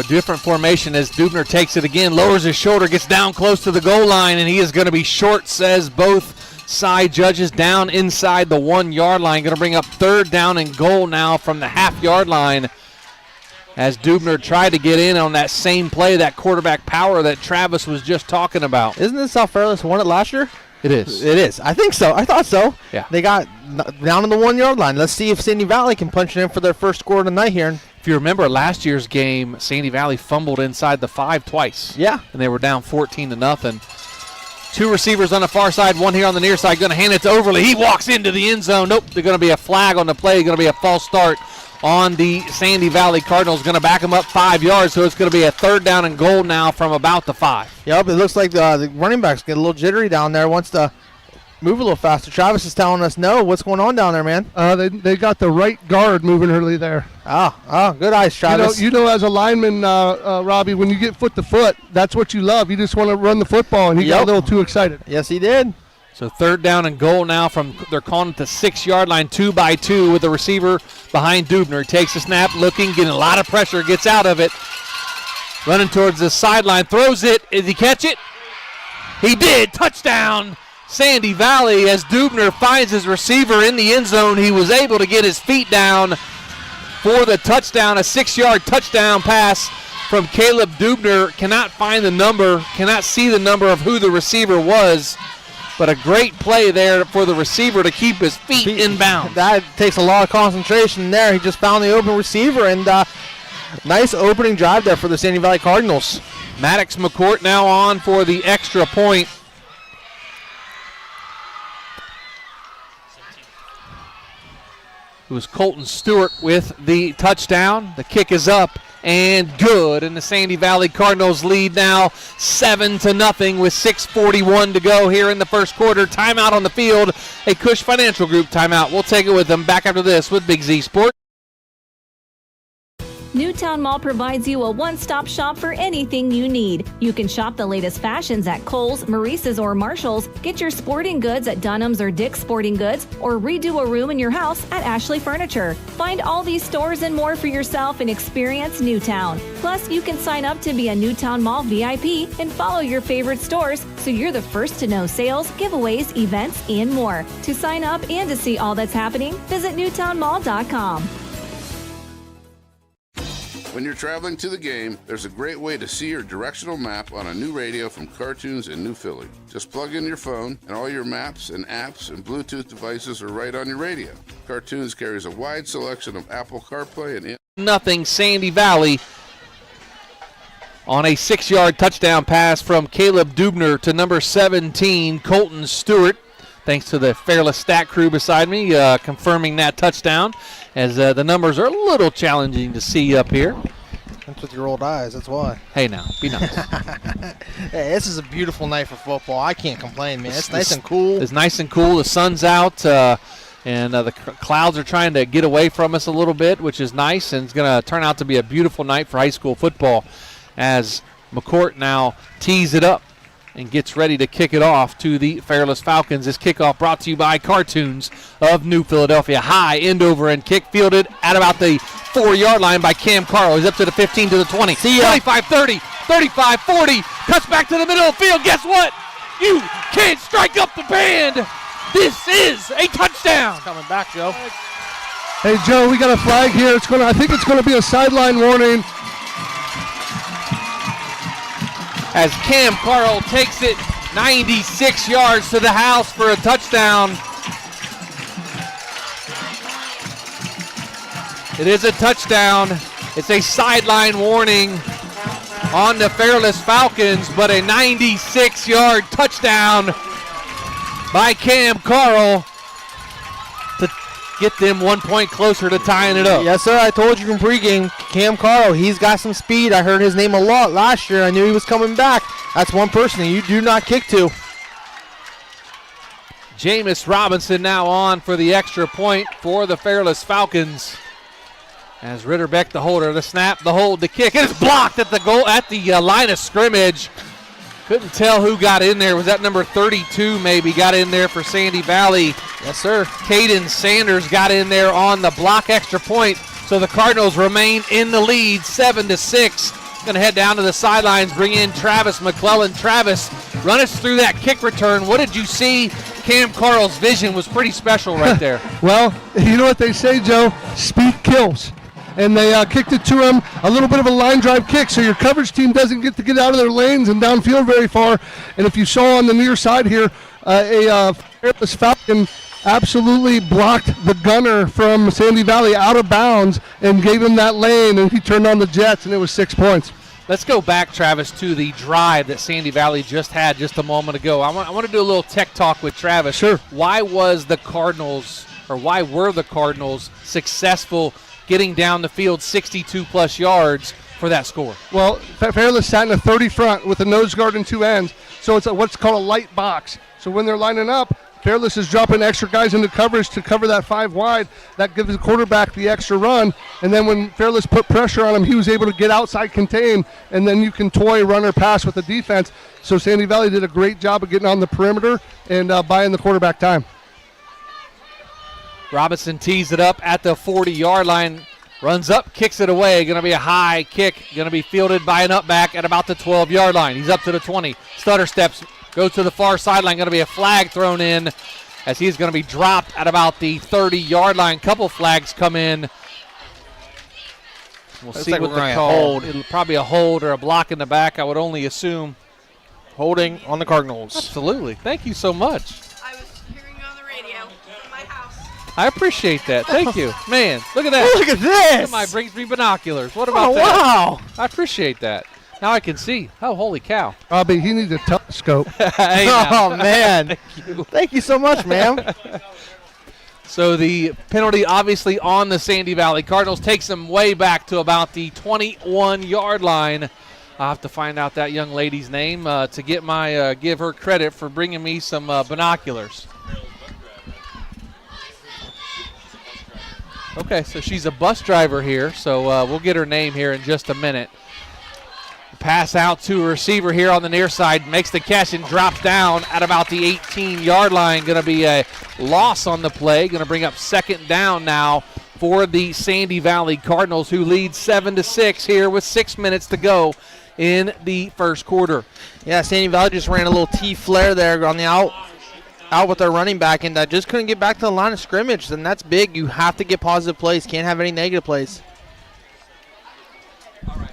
Different formation as Dubner takes it again, lowers his shoulder, gets down close to the goal line, and he is going to be short, says both side judges, down inside the 1-yard line. Going to bring up third down and goal now from the half-yard line as Dubner tried to get in on that same play, that quarterback power that Travis was just talking about. Isn't this how Fairless won it last year? It is. I think so. I thought so. Yeah. They got down on the 1-yard line. Let's see if Sandy Valley can punch it in for their first score tonight here. If you remember last year's game, Sandy Valley fumbled inside the 5 twice. Yeah. And they were down 14-0. Two receivers on the far side, one here on the near side. Going to hand it to Overly. He walks into the end zone. Nope, there's going to be a flag on the play. Going to be a false start on the Sandy Valley Cardinals. Going to back them up 5 yards, so it's going to be a third down and goal now from about the 5. Yep, it looks like the running backs get a little jittery down there. Wants to move a little faster. Travis is telling us no. What's going on down there, man? They got the right guard moving early there. Good eyes, Travis. You know, as a lineman, Robbie, when you get foot to foot, that's what you love. You just want to run the football, and he got a little too excited. Yes, he did. So third down and goal now they're calling it the 6-yard line, 2-by-2 with the receiver behind Dubner. He takes the snap, looking, getting a lot of pressure, gets out of it. Running towards the sideline, throws it. Did he catch it? He did. Touchdown, Sandy Valley, as Dubner finds his receiver in the end zone. He was able to get his feet down for the touchdown, a 6-yard touchdown pass from Caleb Dubner. Cannot find the number, cannot see the number of who the receiver was, but a great play there for the receiver to keep his feet in bounds. That takes a lot of concentration there. He just found the open receiver, and nice opening drive there for the Sandy Valley Cardinals. Maddox McCourt now on for the extra point. It was Colton Stewart with the touchdown. The kick is up and good, and the Sandy Valley Cardinals lead now 7-0 with 6:41 to go here in the first quarter. Timeout on the field, a Cush Financial Group timeout. We'll take it with them back after this with Big Z Sports. Newtown Mall provides you a one-stop shop for anything you need. You can shop the latest fashions at Kohl's, Maurice's, or Marshall's, get your sporting goods at Dunham's or Dick's Sporting Goods, or redo a room in your house at Ashley Furniture. Find all these stores and more for yourself and experience Newtown. Plus, you can sign up to be a Newtown Mall VIP and follow your favorite stores so you're the first to know sales, giveaways, events, and more. To sign up and to see all that's happening, visit newtownmall.com. When you're traveling to the game, there's a great way to see your directional map on a new radio from Cartoons in New Philly. Just plug in your phone, and all your maps and apps and Bluetooth devices are right on your radio. Cartoons carries a wide selection of Apple CarPlay and Nothing Sandy Valley on a 6-yard touchdown pass from Caleb Dubner to number 17, Colton Stewart. Thanks to the Fairless stat crew beside me confirming that touchdown, as the numbers are a little challenging to see up here. That's with your old eyes, that's why. Hey now, be nice. Hey, this is a beautiful night for football. I can't complain, man. It's nice and cool. It's nice and cool. The sun's out, and the clouds are trying to get away from us a little bit, which is nice, and it's going to turn out to be a beautiful night for high school football as McCourt now tees it up and gets ready to kick it off to the Fairless Falcons. This kickoff brought to you by Cartoons of New Philadelphia. High end over and kick fielded at about the 4-yard line by Cam Carl. He's up to the 15 to the 20. 25-30, 35-40. Cuts back to the middle of the field. Guess what? You can't strike up the band. This is a touchdown. It's coming back, Joe. Hey, Joe, we got a flag here. I think it's going to be a sideline warning. as Cam Carl takes it 96 yards to the house for a touchdown. It is a touchdown. It's a sideline warning on the Fairless Falcons, but a 96-yard touchdown by Cam Carl to get them 1 point closer to tying it up. Yes, sir. I told you from pregame, Cam Carl, he's got some speed. I heard his name a lot last year. I knew he was coming back. That's one person that you do not kick to. Jameis Robinson now on for the extra point for the Fairless Falcons. As Ritterbeck, the holder, the snap, the hold, the kick. It is blocked at the goal at the line of scrimmage. Couldn't tell who got in there. Was that number 32 maybe got in there for Sandy Valley? Yes, sir. Caden Sanders got in there on the block extra point. So the Cardinals remain in the lead, 7-6. Going to head down to the sidelines, bring in Travis McClellan. Travis, run us through that kick return. What did you see? Cam Carl's vision was pretty special right there. Well, you know what they say, Joe? Speed kills. And they kicked it to him, a little bit of a line drive kick, so your coverage team doesn't get to get out of their lanes and downfield very far. And if you saw on the near side here, a Fairless Falcon absolutely blocked the gunner from Sandy Valley out of bounds and gave him that lane, and he turned on the Jets, and it was 6 points. Let's go back, Travis, to the drive that Sandy Valley just had just a moment ago. I want to do a little tech talk with Travis. Sure. Why were the Cardinals successful getting down the field 62-plus yards for that score? Well, Fairless sat in a 30 front with a nose guard and two ends, so it's what's called a light box. So when they're lining up, Fairless is dropping extra guys into coverage to cover that 5 wide. That gives the quarterback the extra run. And then when Fairless put pressure on him, he was able to get outside contain, and then you can toy, run, or pass with the defense. So Sandy Valley did a great job of getting on the perimeter and buying the quarterback time. Robinson tees it up at the 40-yard line, runs up, kicks it away. Going to be a high kick, going to be fielded by an up-back at about the 12-yard line. He's up to the 20. Stutter steps, goes to the far sideline. Going to be a flag thrown in as he's going to be dropped at about the 30-yard line. Couple flags come in. We'll see what the call. It'll probably a hold or a block in the back, I would only assume. Holding on the Cardinals. Absolutely. Thank you so much. I was hearing you on the radio in my house. I appreciate that. Thank you. Man, look at that. Look at this. Somebody brings me binoculars. What about that? Wow. I appreciate that. Now I can see. Oh, holy cow. Robbie, he needs a telescope. Hey, oh, man. Thank you so much, ma'am. So the penalty obviously on the Sandy Valley Cardinals takes them way back to about the 21-yard line. I'll have to find out that young lady's name to get my give her credit for bringing me some binoculars. Okay, so she's a bus driver here, so we'll get her name here in just a minute. Pass out to a receiver here on the near side, makes the catch and drops down at about the 18-yard line. Going to be a loss on the play. Going to bring up second down now for the Sandy Valley Cardinals, who lead 7-6 here with 6 minutes to go in the first quarter. Yeah, Sandy Valley just ran a little T-flare there on the out with their running back, and just couldn't get back to the line of scrimmage. And that's big. You have to get positive plays. Can't have any negative plays. All right.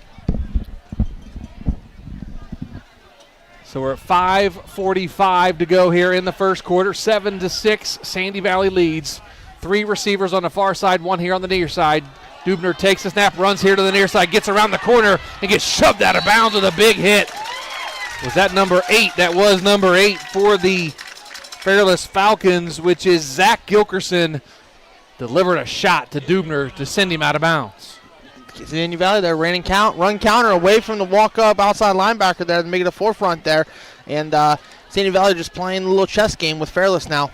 So we're at 5:45 to go here in the first quarter. 7-6, Sandy Valley leads. 3 receivers on the far side, 1 here on the near side. Dubner takes the snap, runs here to the near side, gets around the corner, and gets shoved out of bounds with a big hit. Was that number 8? That was number 8 for the Fairless Falcons, which is Zach Gilkerson. Delivered a shot to Dubner to send him out of bounds. Sandy Valley there run counter away from the walk-up outside linebacker there to make it a forefront there. And Sandy Valley just playing a little chess game with Fairless now.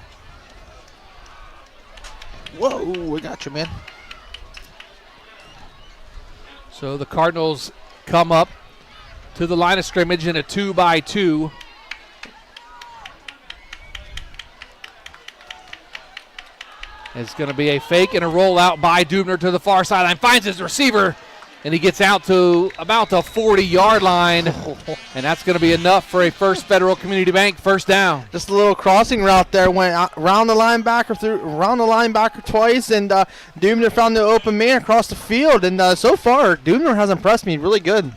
Whoa, we got you, man. So the Cardinals come up to the line of scrimmage in a 2-by-2. It's going to be a fake and a rollout by Dubner to the far sideline. Finds his receiver, and he gets out to about the 40-yard line. And that's going to be enough for a First Federal Community Bank first down. Just a little crossing route there. Went around the linebacker twice, and Dubner found the open man across the field. And so far, Dubner has impressed me really good.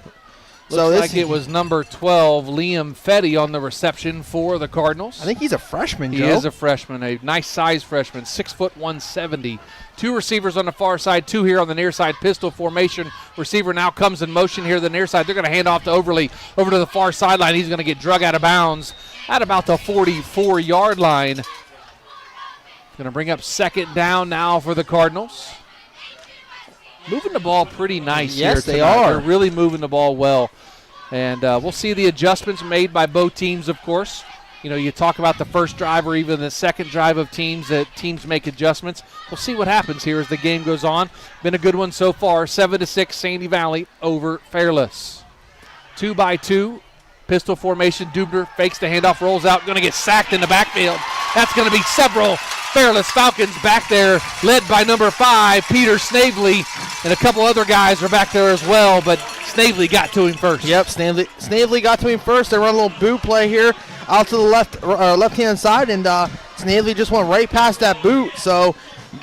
Looks like it was number 12, Liam Fetty, on the reception for the Cardinals. I think he's a freshman, He Joe. is a freshman, a nice size freshman, 6', 170. 2 receivers on the far side, 2 here on the near side, pistol formation. Receiver now comes in motion here to the near side. They're going to hand off to Overly over to the far sideline. He's going to get drug out of bounds at about the 44-yard line. Going to bring up second down now for the Cardinals. Moving the ball pretty nice here Yes, they tonight. are. They're really moving the ball well. And we'll see the adjustments made by both teams, of course. You know, you talk about the first drive or even the second drive of teams, that teams make adjustments. We'll see what happens here as the game goes on. Been a good one so far. 7-6, Sandy Valley over Fairless. 2-by-2, pistol formation. Dubner fakes the handoff, rolls out, going to get sacked in the backfield. That's going to be several Fairless Falcons back there, led by number 5, Peter Snavely, and a couple other guys are back there as well, but Snavely got to him first. Yep, Snavely got to him first. They run a little boot play here out to the left-hand side, and Snavely just went right past that boot, so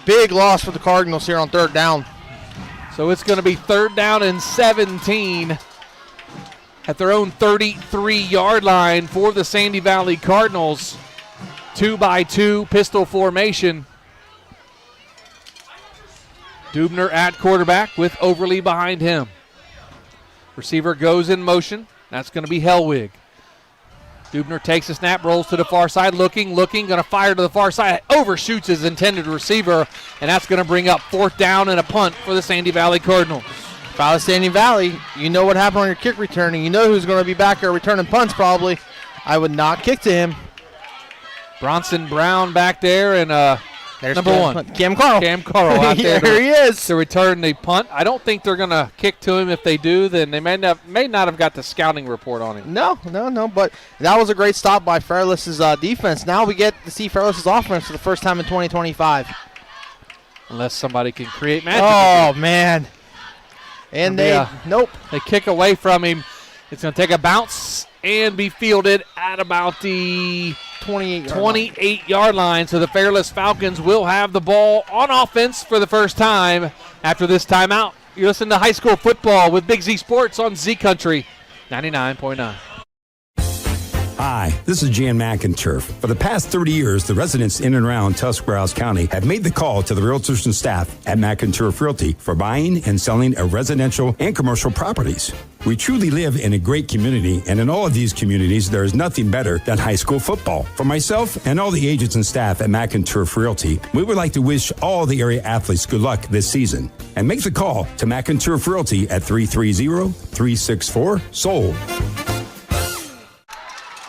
big loss for the Cardinals here on third down. So it's going to be 3rd down and 17 at their own 33-yard line for the Sandy Valley Cardinals. 2-by-2 pistol formation. Dubner at quarterback with Overly behind him. Receiver goes in motion. That's going to be Hellwig. Dubner takes a snap, rolls to the far side, looking, going to fire to the far side, overshoots his intended receiver, and that's going to bring up 4th down and a punt for the Sandy Valley Cardinals. If I was Sandy Valley, you know what happened on your kick returning. You know who's going to be back there returning punts probably. I would not kick to him. Bronson Brown back there, and there's number 1. Cam Carl. Cam Carl out there. Here he is. To return the punt. I don't think they're going to kick to him. If they do, then they may not have got the scouting report on him. No, but that was a great stop by Fairless's defense. Now we get to see Fairless's offense for the first time in 2025. Unless somebody can create magic. Oh, man. And nope. They kick away from him. It's going to take a bounce and be fielded at about the 28-yard line. So the Fairless Falcons will have the ball on offense for the first time after this timeout. You listen to high school football with Big Z Sports on Z Country 99.9. Hi, this is Jan McInturf. For the past 30 years, the residents in and around Tuscarawas County have made the call to the realtors and staff at McInturf Realty for buying and selling of residential and commercial properties. We truly live in a great community, and in all of these communities, there is nothing better than high school football. For myself and all the agents and staff at McInturf Realty, we would like to wish all the area athletes good luck this season. And make the call to McInturf Realty at 330-364-SOLD.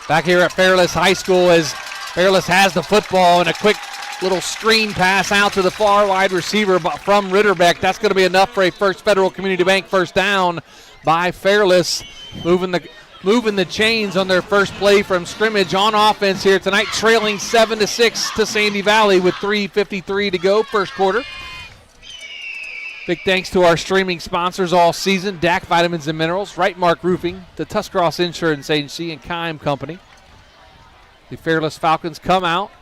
Back here at Fairless High School as Fairless has the football and a quick little screen pass out to the far wide receiver from Ritterbeck. That's going to be enough for a First Federal Community Bank first down by Fairless, moving the chains on their first play from scrimmage on offense here tonight, trailing 7-6 to Sandy Valley with 3:53 to go, first quarter. Big thanks to our streaming sponsors all season, DAC Vitamins and Minerals, Right Mark Roofing, the Tuscarawas Insurance Agency, and Kime Company. The Fairless Falcons come out.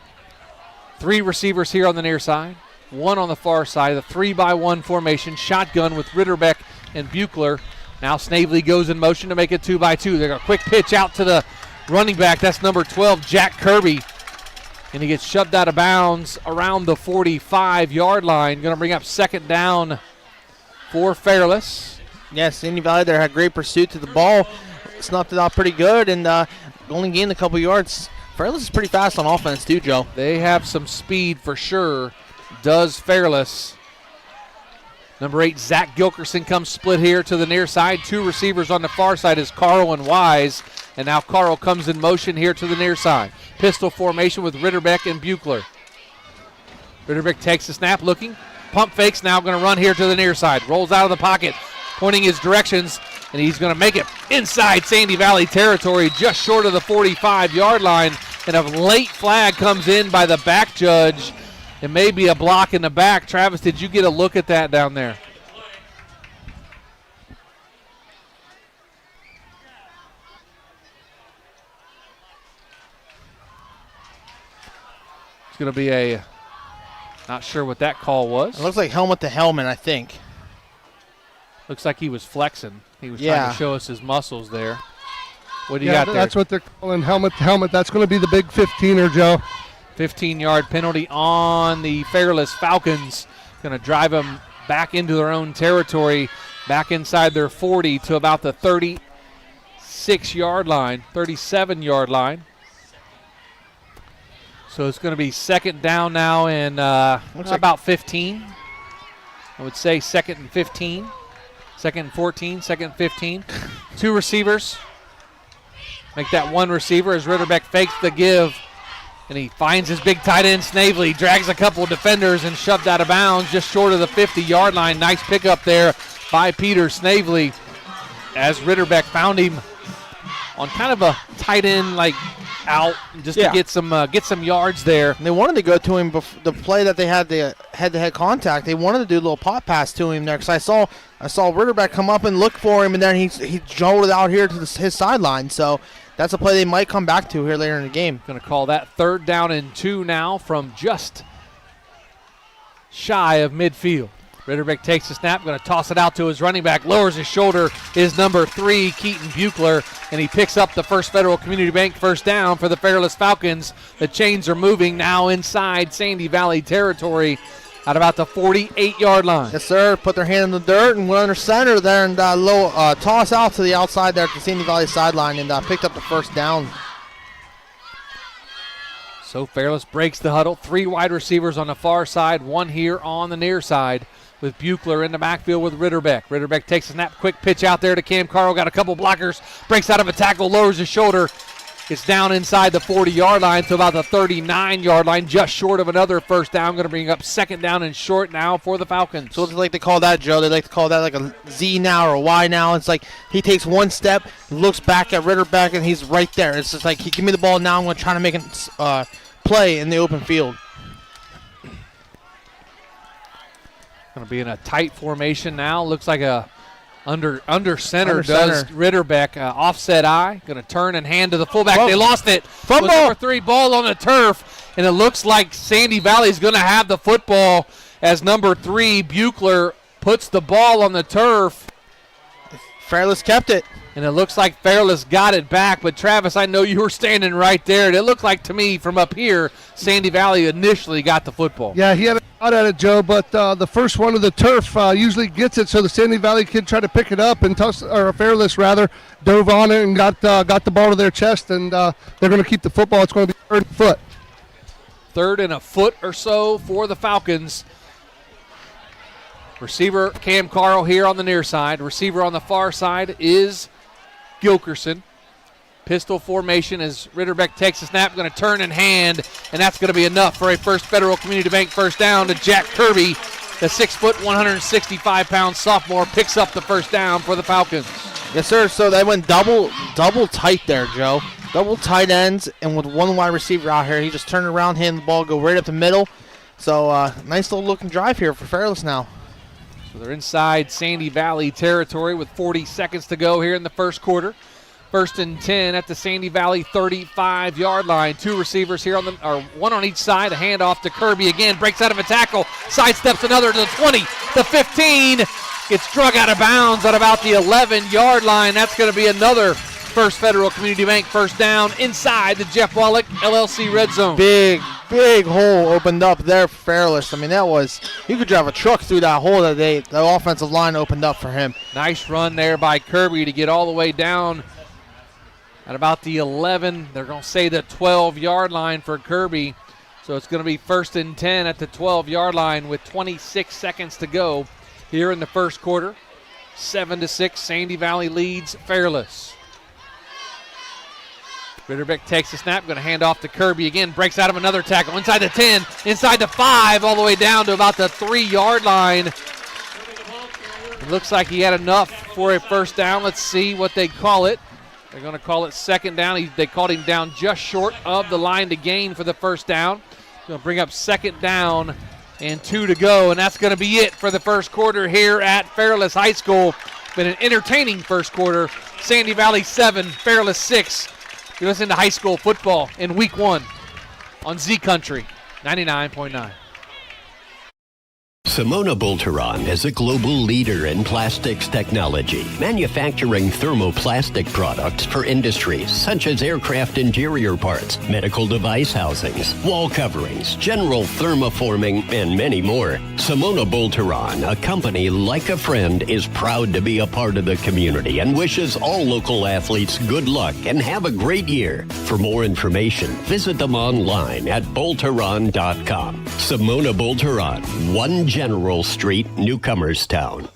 3 receivers here on the near side, 1 on the far side, a 3-by-1 formation, shotgun with Ritterbeck and Buechler. Now Snavely goes in motion to make it 2-by-2. They got a quick pitch out to the running back. That's number 12, Jack Kirby. And he gets shoved out of bounds around the 45-yard line. Going to bring up second down for Fairless. Yes, Sandy Valley there had great pursuit to the ball. Snuffed it out pretty good and only gained a couple yards. Fairless is pretty fast on offense too, Joe. They have some speed for sure, does Fairless. Number 8, Zach Gilkerson comes split here to the near side. 2 receivers on the far side is Carl and Wise. And now Carl comes in motion here to the near side. Pistol formation with Ritterbeck and Buechler. Ritterbeck takes the snap, looking. Pump fakes, now going to run here to the near side. Rolls out of the pocket, pointing his directions, and he's going to make it inside Sandy Valley territory, just short of the 45-yard line. And a late flag comes in by the back judge. It may be a block in the back. Travis, did you get a look at that down there? It's going to be a, not sure what that call was. It looks like helmet to helmet, I think. Looks like he was flexing. He was trying to show us his muscles there. What do you got there? That's what they're calling helmet to helmet. That's going to be the big 15er, Joe. 15-yard penalty on the Fairless Falcons. Going to drive them back into their own territory, back inside their 40 to about the 36-yard line, 37-yard line. So it's going to be second down now and about 15. I would say second and 15. Second and 14, second and 15. Two receivers. Make that one receiver as Ritterbeck fakes the give. And he finds his big tight end, Snavely, drags a couple of defenders and shoved out of bounds just short of the 50-yard line. Nice pickup there by Peter Snavely as Ritterbeck found him on kind of a tight end out just to get some yards there. And they wanted to go to him the play that they had the head-to-head contact. They wanted to do a little pop pass to him there because I saw Ritterbeck come up and look for him, and then he jolted out here to his sideline. So that's a play they might come back to here later in the game. Going to call that 3rd down and 2 now from just shy of midfield. Ritterbeck takes the snap, going to toss it out to his running back, lowers his shoulder, is number 3, Keaton Buechler, and he picks up the First Federal Community Bank first down for the Fairless Falcons. The chains are moving now inside Sandy Valley territory at about the 48-yard line. Yes, sir. Put their hand in the dirt and went under center there and toss out to the outside there at the Sandy Valley sideline and picked up the first down. So Fairless breaks the huddle. 3 wide receivers on the far side, 1 here on the near side with Buechler in the backfield with Ritterbeck. Ritterbeck takes a snap, quick pitch out there to Cam Carl. Got a couple blockers, breaks out of a tackle, lowers his shoulder. It's down inside the 40-yard line to about the 39-yard line, just short of another first down. Going to bring up second down and short now for the Falcons. So they like to call that, Joe. They like to call that like a Z now or a Y now. It's like he takes one step, looks back at Ritterbeck, and he's right there. It's just like, give me the ball now. I'm going to try to make a play in the open field. Going to be in a tight formation now. Looks like a under center does Ritterbeck. Offset eye. Going to turn and hand to the fullback. Whoa. They lost it. Fumble. Number 3 ball on the turf. And it looks like Sandy Valley is going to have the football as number 3, Buechler, puts the ball on the turf. Fairless kept it. And it looks like Fairless got it back. But, Travis, I know you were standing right there. And it looked like to me from up here, Sandy Valley initially got the football. Yeah, he had a shot at it, Joe, but the first one of the turf usually gets it. So the Sandy Valley kid tried to pick it up, and Fairless, rather, dove on it and got the ball to their chest. And they're going to keep the football. It's going to be 3rd foot. 3rd and a foot or so for the Falcons. Receiver Cam Carl here on the near side. Receiver on the far side is Gilkerson. Pistol formation as Ritterbeck takes the snap, going to turn and hand, and that's going to be enough for a First Federal Community Bank first down to Jack Kirby. The 6', 165-pound sophomore picks up the first down for the Falcons. Yes, sir. So they went double tight there, Joe. Double tight ends, and with 1 wide receiver out here, he just turned around, handed the ball, go right up the middle. So nice little looking drive here for Fairless now. So they're inside Sandy Valley territory with 40 seconds to go here in the first quarter. 1st and 10 at the Sandy Valley 35-yard line. 2 receivers here, 1 on each side. A handoff to Kirby again. Breaks out of a tackle. Sidesteps another to the 20, the 15. Gets drug out of bounds at about the 11-yard line. That's going to be another First Federal Community Bank first down inside the Jeff Wallach LLC red zone. Big hole opened up there for Fairless. I mean, you could drive a truck through that hole that the offensive line opened up for him. Nice run there by Kirby to get all the way down at about the 11. They're going to say the 12-yard line for Kirby. So it's going to be 1st and 10 at the 12-yard line with 26 seconds to go here in the first quarter. 7-6, Sandy Valley leads Fairless. Ritterbeck takes the snap, going to hand off to Kirby again, breaks out of another tackle, inside the 10, inside the 5, all the way down to about the 3-yard line. It looks like he had enough for a first down. Let's see what they call it. They're going to call it second down. They called him down just short of the line to gain for the first down. Going to bring up second down and 2 to go, and that's going to be it for the first quarter here at Fairless High School. Been an entertaining first quarter. Sandy Valley 7, Fairless 6. You're listening to high school football in week 1 on Z Country 99.9. Simona Bolteron is a global leader in plastics technology, manufacturing thermoplastic products for industries such as aircraft interior parts, medical device housings, wall coverings, general thermoforming, and many more. Simona Bolteron, a company like a friend, is proud to be a part of the community and wishes all local athletes good luck and have a great year. For more information, visit them online at bolteron.com. Simona Bolteron, 1 General Street, Newcomerstown.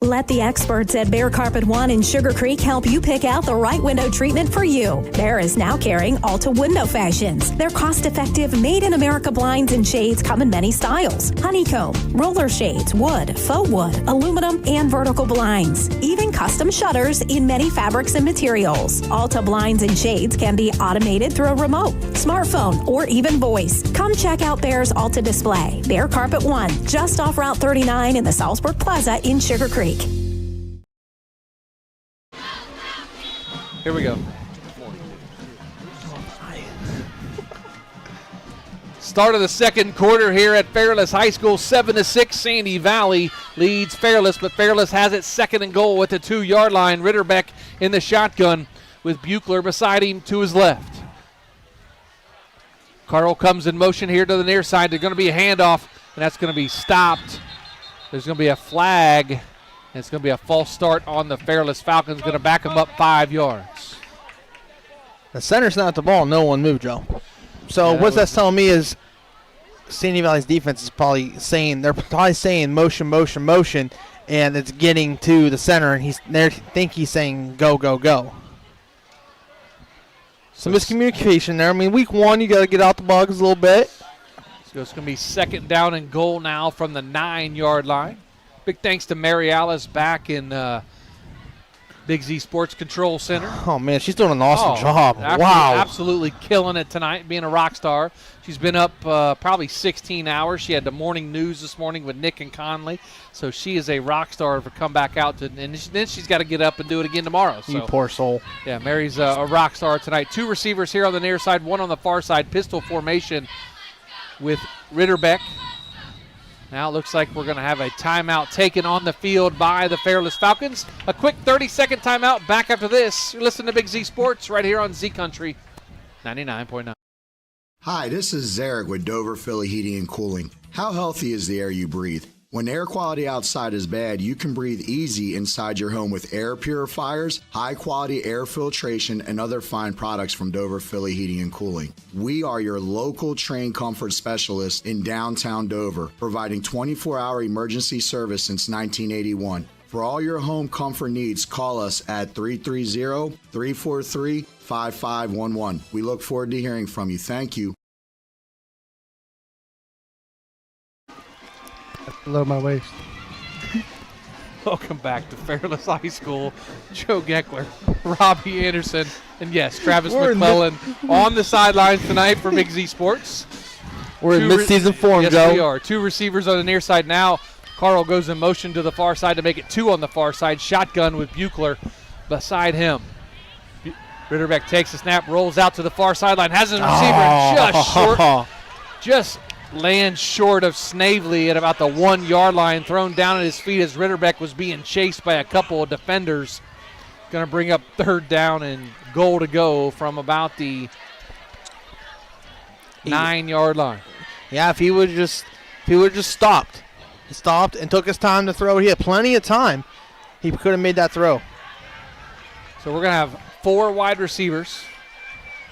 Let the experts at Bear Carpet One in Sugar Creek help you pick out the right window treatment for you. Bear is now carrying Alta Window Fashions. Their cost-effective, made-in-America blinds and shades come in many styles. Honeycomb, roller shades, wood, faux wood, aluminum, and vertical blinds. Even custom shutters in many fabrics and materials. Alta blinds and shades can be automated through a remote, smartphone, or even voice. Come check out Bear's Alta display. Bear Carpet One, just off Route 39 in the Salzburg Plaza in Sugar Creek. Here we go. Start of the second quarter here at Fairless High School, 7-6. Sandy Valley leads Fairless, but Fairless has it 2nd and goal at the 2-yard line. Ritterbeck in the shotgun with Buechler beside him to his left. Carl comes in motion here to the near side. There's going to be a handoff, and that's going to be stopped. There's going to be a flag, and it's going to be a false start on the Fairless Falcons. Going to back them up 5 yards. The center's not at the ball. No one moved, Joe. So what that's telling me is Sandy Valley's defense is probably saying, they're probably saying motion, motion, motion, and it's getting to the center, and he's saying go, go, go. Some miscommunication there. I mean, week 1, you got to get out the bugs a little bit. So it's going to be 2nd down and goal now from the 9-yard line. Big thanks to Mary Alice back in Big Z Sports Control Center. Oh, man, she's doing an awesome job. Wow. Absolutely killing it tonight, being a rock star. She's been up probably 16 hours. She had the morning news this morning with Nick and Conley. So she is a rock star for come back out. And then she's got to get up and do it again tomorrow. So, you poor soul. Yeah, Mary's a rock star tonight. 2 receivers here on the near side, 1 on the far side. Pistol formation with Ritterbeck. Now it looks like we're going to have a timeout taken on the field by the Fairless Falcons. A quick 30-second timeout. Back after this. You're listening to Big Z Sports right here on Z Country 99.9. Hi, this is Zarek with Dover Philly Heating and Cooling. How healthy is the air you breathe? When air quality outside is bad, you can breathe easy inside your home with air purifiers, high-quality air filtration, and other fine products from Dover Philly Heating and Cooling. We are your local trained comfort specialists in downtown Dover, providing 24-hour emergency service since 1981. For all your home comfort needs, call us at 330-343-5511. We look forward to hearing from you. Thank you. Below my waist. Welcome back to Fairless High School. Joe Geckler, Robbie Anderson, and yes, Travis McClellan on the sidelines tonight for Big Z Sports. We're in mid-season form, yes, Joe. We are. 2 receivers on the near side now. Carl goes in motion to the far side to make it 2 on the far side. Shotgun with Buechler beside him. Ritterbeck takes the snap, rolls out to the far sideline, has his receiver just short. Just lands short of Snavely at about the 1-yard line, thrown down at his feet as Ritterbeck was being chased by a couple of defenders. Going to bring up 3rd down and goal to go from about the 9-yard line. Yeah, if he would just stopped. He stopped and took his time to throw. He had plenty of time. He could have made that throw. So we're going to have 4 wide receivers.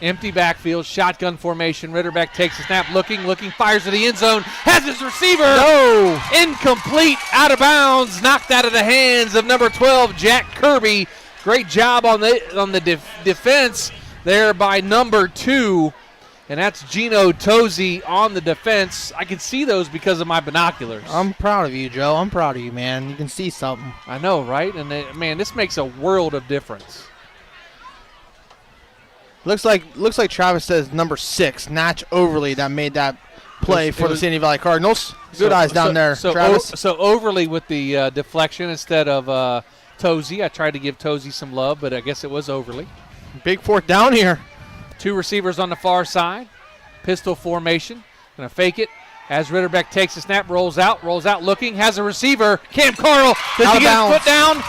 Empty backfield, shotgun formation. Ritterbeck takes the snap, looking, fires to the end zone, has his receiver. No! Incomplete, out of bounds, knocked out of the hands of number 12, Jack Kirby. Great job on the defense there by number 2, and that's Gino Tosi on the defense. I can see those because of my binoculars. I'm proud of you, Joe. I'm proud of you, man. You can see something. I know, right? And, man, this makes a world of difference. Looks like Travis says number 6, Natch Overly, that made that play for the Sandy Valley Cardinals. Good eyes down there, Travis. So Overly with the deflection instead of Tosi. I tried to give Tosi some love, but I guess it was Overly. Big 4th down here. 2 receivers on the far side. Pistol formation. Going to fake it. As Ritterbeck takes the snap, rolls out looking, has a receiver. Cam Carl, does he get his foot down?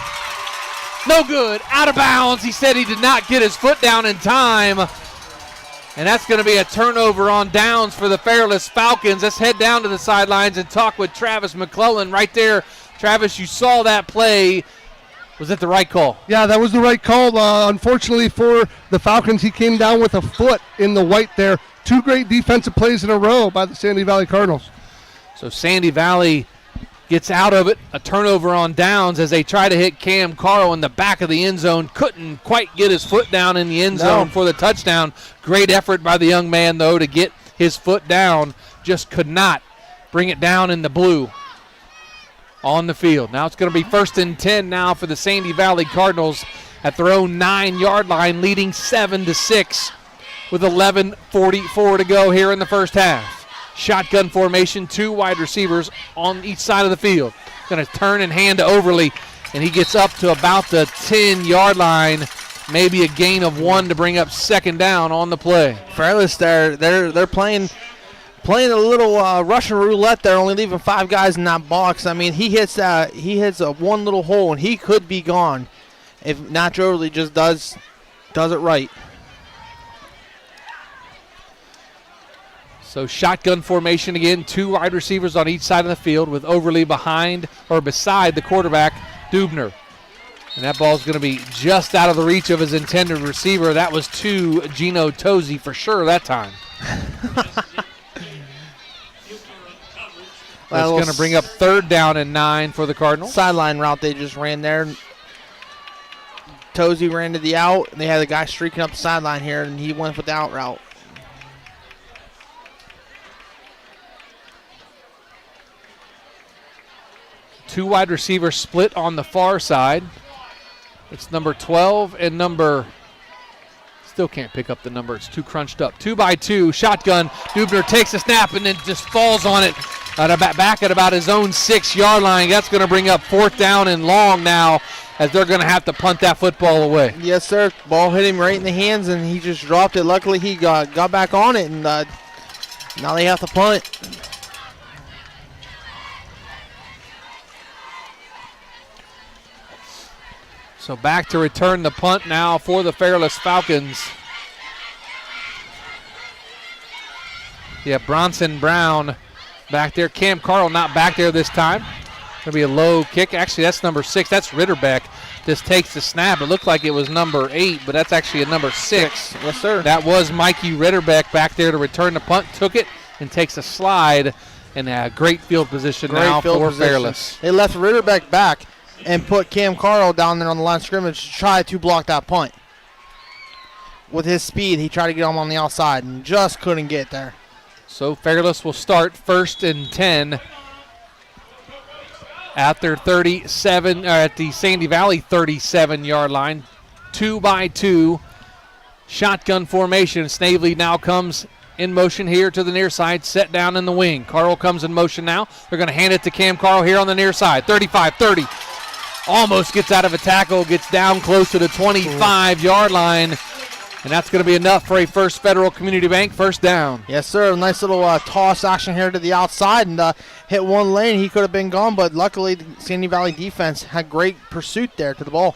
No good, out of bounds. He said he did not get his foot down in time. And that's going to be a turnover on downs for the Fairless Falcons. Let's head down to the sidelines and talk with Travis McClellan right there. Travis, you saw that play. Was it the right call? Yeah, that was the right call. Unfortunately for the Falcons, he came down with a foot in the white there. 2 great defensive plays in a row by the Sandy Valley Cardinals. So Sandy Valley gets out of it. A turnover on downs as they try to hit Cam Carl in the back of the end zone. Couldn't quite get his foot down in the end zone for the touchdown. Great effort by the young man, though, to get his foot down. Just could not bring it down in the blue on the field. Now it's going to be 1st and 10 now for the Sandy Valley Cardinals at their own 9-yard line, leading 7-6 with 11:44 to go here in the first half. Shotgun formation, 2 wide receivers on each side of the field. Going to turn and hand to Overly, and he gets up to about the 10-yard line, maybe a gain of 1 to bring up 2nd down on the play. Fairless, they're playing a little Russian roulette there, only leaving 5 guys in that box. I mean, he hits a one little hole, and he could be gone if Nacho Overly just does it right. So shotgun formation again, 2 wide receivers on each side of the field with Overly behind or beside the quarterback, Dubner. And that ball's going to be just out of the reach of his intended receiver. That was to Gino Tozy for sure that time. That's going to bring up 3rd down and 9 for the Cardinals. Sideline route they just ran there. Tozy ran to the out, and they had a guy streaking up the sideline here, and he went with the out route. Two wide receivers split on the far side. It's number 12 and still can't pick up the number. It's too crunched up. 2x2, shotgun. Dubner takes a snap and then just falls on it back at about his own 6-yard line. That's going to bring up 4th down and long now as they're going to have to punt that football away. Yes, sir. Ball hit him right in the hands, and he just dropped it. Luckily, he got back on it, and now they have to punt. So back to return the punt now for the Fairless Falcons. Yeah, Bronson Brown back there. Cam Carl not back there this time. Going to be a low kick. Actually, that's number 6. That's Ritterbeck. Just takes the snap. It looked like it was number 8, but that's actually a number 6. Yes, sir. That was Mikey Ritterbeck back there to return the punt. Took it and takes a slide. And a great field position for Fairless. They left Ritterbeck back and put Cam Carl down there on the line of scrimmage to try to block that punt. With his speed, he tried to get him on the outside and just couldn't get there. So Fairless will start 1st and 10 at their 37, at the Sandy Valley 37-yard line. 2x2 shotgun formation. Snavely now comes in motion here to the near side, set down in the wing. Carl comes in motion now. They're going to hand it to Cam Carl here on the near side. 35-30. Almost gets out of a tackle, gets down close to the 25-yard line. And that's going to be enough for a First Federal Community Bank 1st down. Yes, sir. Nice little toss action here to the outside and hit one lane. He could have been gone, but luckily the Sandy Valley defense had great pursuit there to the ball.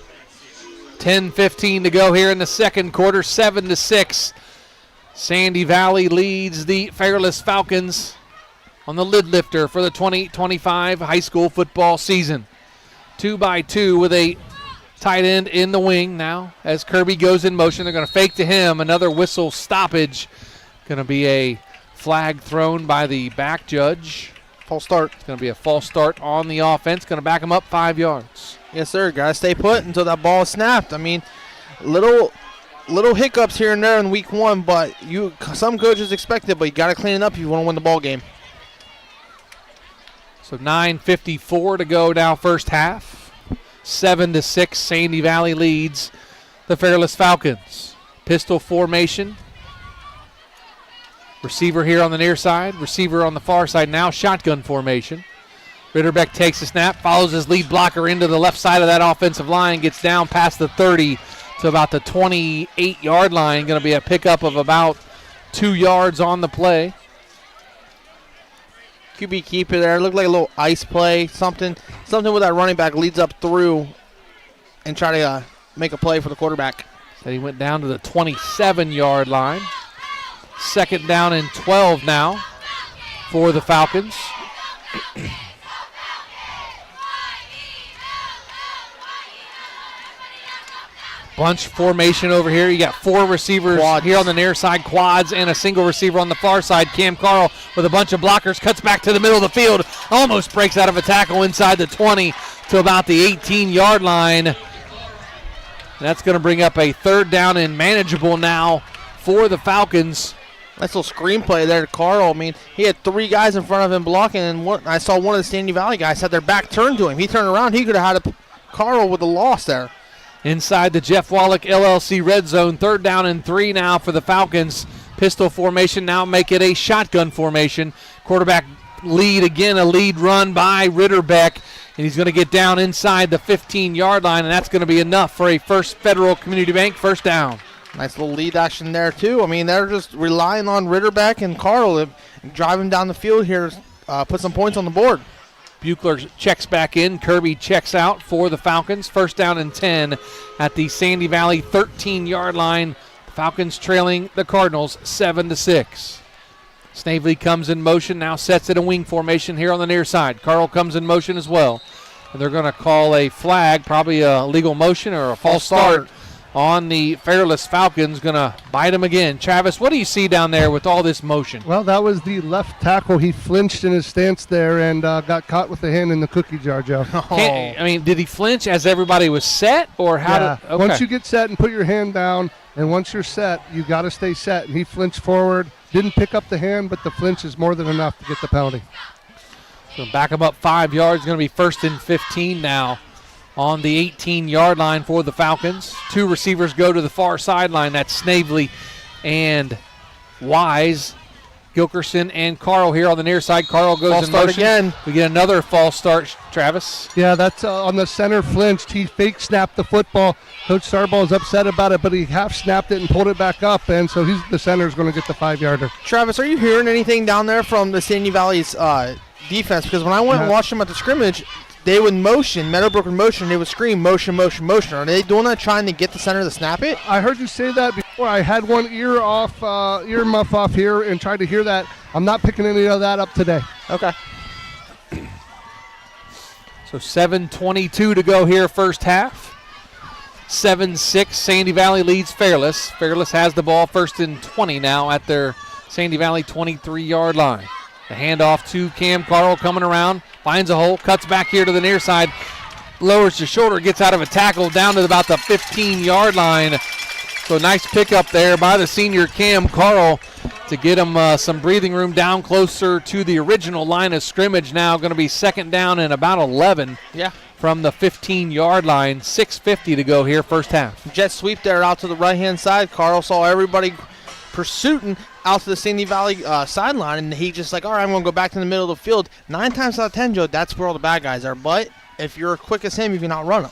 10:15 to go here in the second quarter, 7-6. Sandy Valley leads the Fairless Falcons on the lid lifter for the 2025 high school football season. 2x2 with a tight end in the wing now as Kirby goes in motion. They're going to fake to him. Another whistle stoppage. Going to be a flag thrown by the back judge. False start. It's going to be a false start on the offense. Going to back him up 5 yards. Yes, sir. Got to stay put until that ball is snapped. I mean, little hiccups here and there in week 1, but some coaches expect it, but you got to clean it up if you want to win the ball game. So 9:54 to go now first half. 7-6, Sandy Valley leads the Fairless Falcons. Pistol formation. Receiver here on the near side. Receiver on the far side now. Shotgun formation. Ritterbeck takes the snap, follows his lead blocker into the left side of that offensive line, gets down past the 30 to about the 28-yard line. Going to be a pickup of about 2 yards on the play. QB keeper there. It looked like a little ice play, something with that running back leads up through and try to make a play for the quarterback. So he went down to the 27-yard line. 2nd down and 12 now for the Falcons. Bunch formation over here. You got 4 receivers here on the near side, quads, and a single receiver on the far side. Cam Carl with a bunch of blockers, cuts back to the middle of the field, almost breaks out of a tackle inside the 20 to about the 18-yard line. That's going to bring up a 3rd down and manageable now for the Falcons. Nice little screenplay there to Carl. I mean, he had 3 guys in front of him blocking, and I saw one of the Sandy Valley guys had their back turned to him. He turned around. He could have had Carl with a loss there. Inside the Jeff Wallach LLC red zone, 3rd down and 3 now for the Falcons. Pistol formation, now make it a shotgun formation. Quarterback lead again, a lead run by Ritterbeck, and he's going to get down inside the 15-yard line, and that's going to be enough for a First Federal Community Bank first down. Nice little lead action there, too. I mean, they're just relying on Ritterbeck and Carl to drive him down the field here, put some points on the board. Buechler checks back in. Kirby checks out for the Falcons. 1st down and 10 at the Sandy Valley 13-yard line. The Falcons trailing the Cardinals 7-6. Snavely comes in motion, now sets it a wing formation here on the near side. Carl comes in motion as well. And they're going to call a flag, probably a legal motion or a false start on the Fairless Falcons. Going to bite him again. Travis, what do you see down there with all this motion? Well, that was the left tackle. He flinched in his stance there and got caught with the hand in the cookie jar, Joe. I mean, did he flinch as everybody was set, or how did? Okay. Once you get set and put your hand down, and once you're set, you got to stay set. And he flinched forward, didn't pick up the hand, but the flinch is more than enough to get the penalty. So back him up 5 yards. Going to be 1st and 15 now on the 18-yard line for the Falcons. 2 receivers go to the far sideline. That's Snavely and Wise. Gilkerson and Carl here on the near side. Carl goes in motion. Again. We get another false start, Travis. Yeah, that's on the center flinched. He fake snapped the football. Coach Starball is upset about it, but he half snapped it and pulled it back up, and so the center is going to get the 5-yarder. Travis, are you hearing anything down there from the Sandy Valley's defense? Because when I went and watched them at the scrimmage, they would motion, Meadowbrook would motion, they would scream motion, motion, motion. Are they doing that trying to get the center to snap it? I heard you say that before. I had one ear muff off here and tried to hear that. I'm not picking any of that up today. Okay. So 7:22 to go here first half. 7-6, Sandy Valley leads Fairless. Fairless has the ball 1st and 20 now at their Sandy Valley 23-yard line. The handoff to Cam Carl coming around, finds a hole, cuts back here to the near side, lowers his shoulder, gets out of a tackle down to about the 15-yard line. So nice pickup there by the senior Cam Carl to get him some breathing room down closer to the original line of scrimmage now. Going to be 2nd down and about 11 from the 15-yard line. 6:50 to go here first half. Jet sweep there out to the right-hand side. Carl saw everybody pursuing out to the Sandy Valley sideline, and he just like, all right, I'm going to go back to the middle of the field. 9 times out of 10, Joe, that's where all the bad guys are. But if you're quick as him, you can outrun him.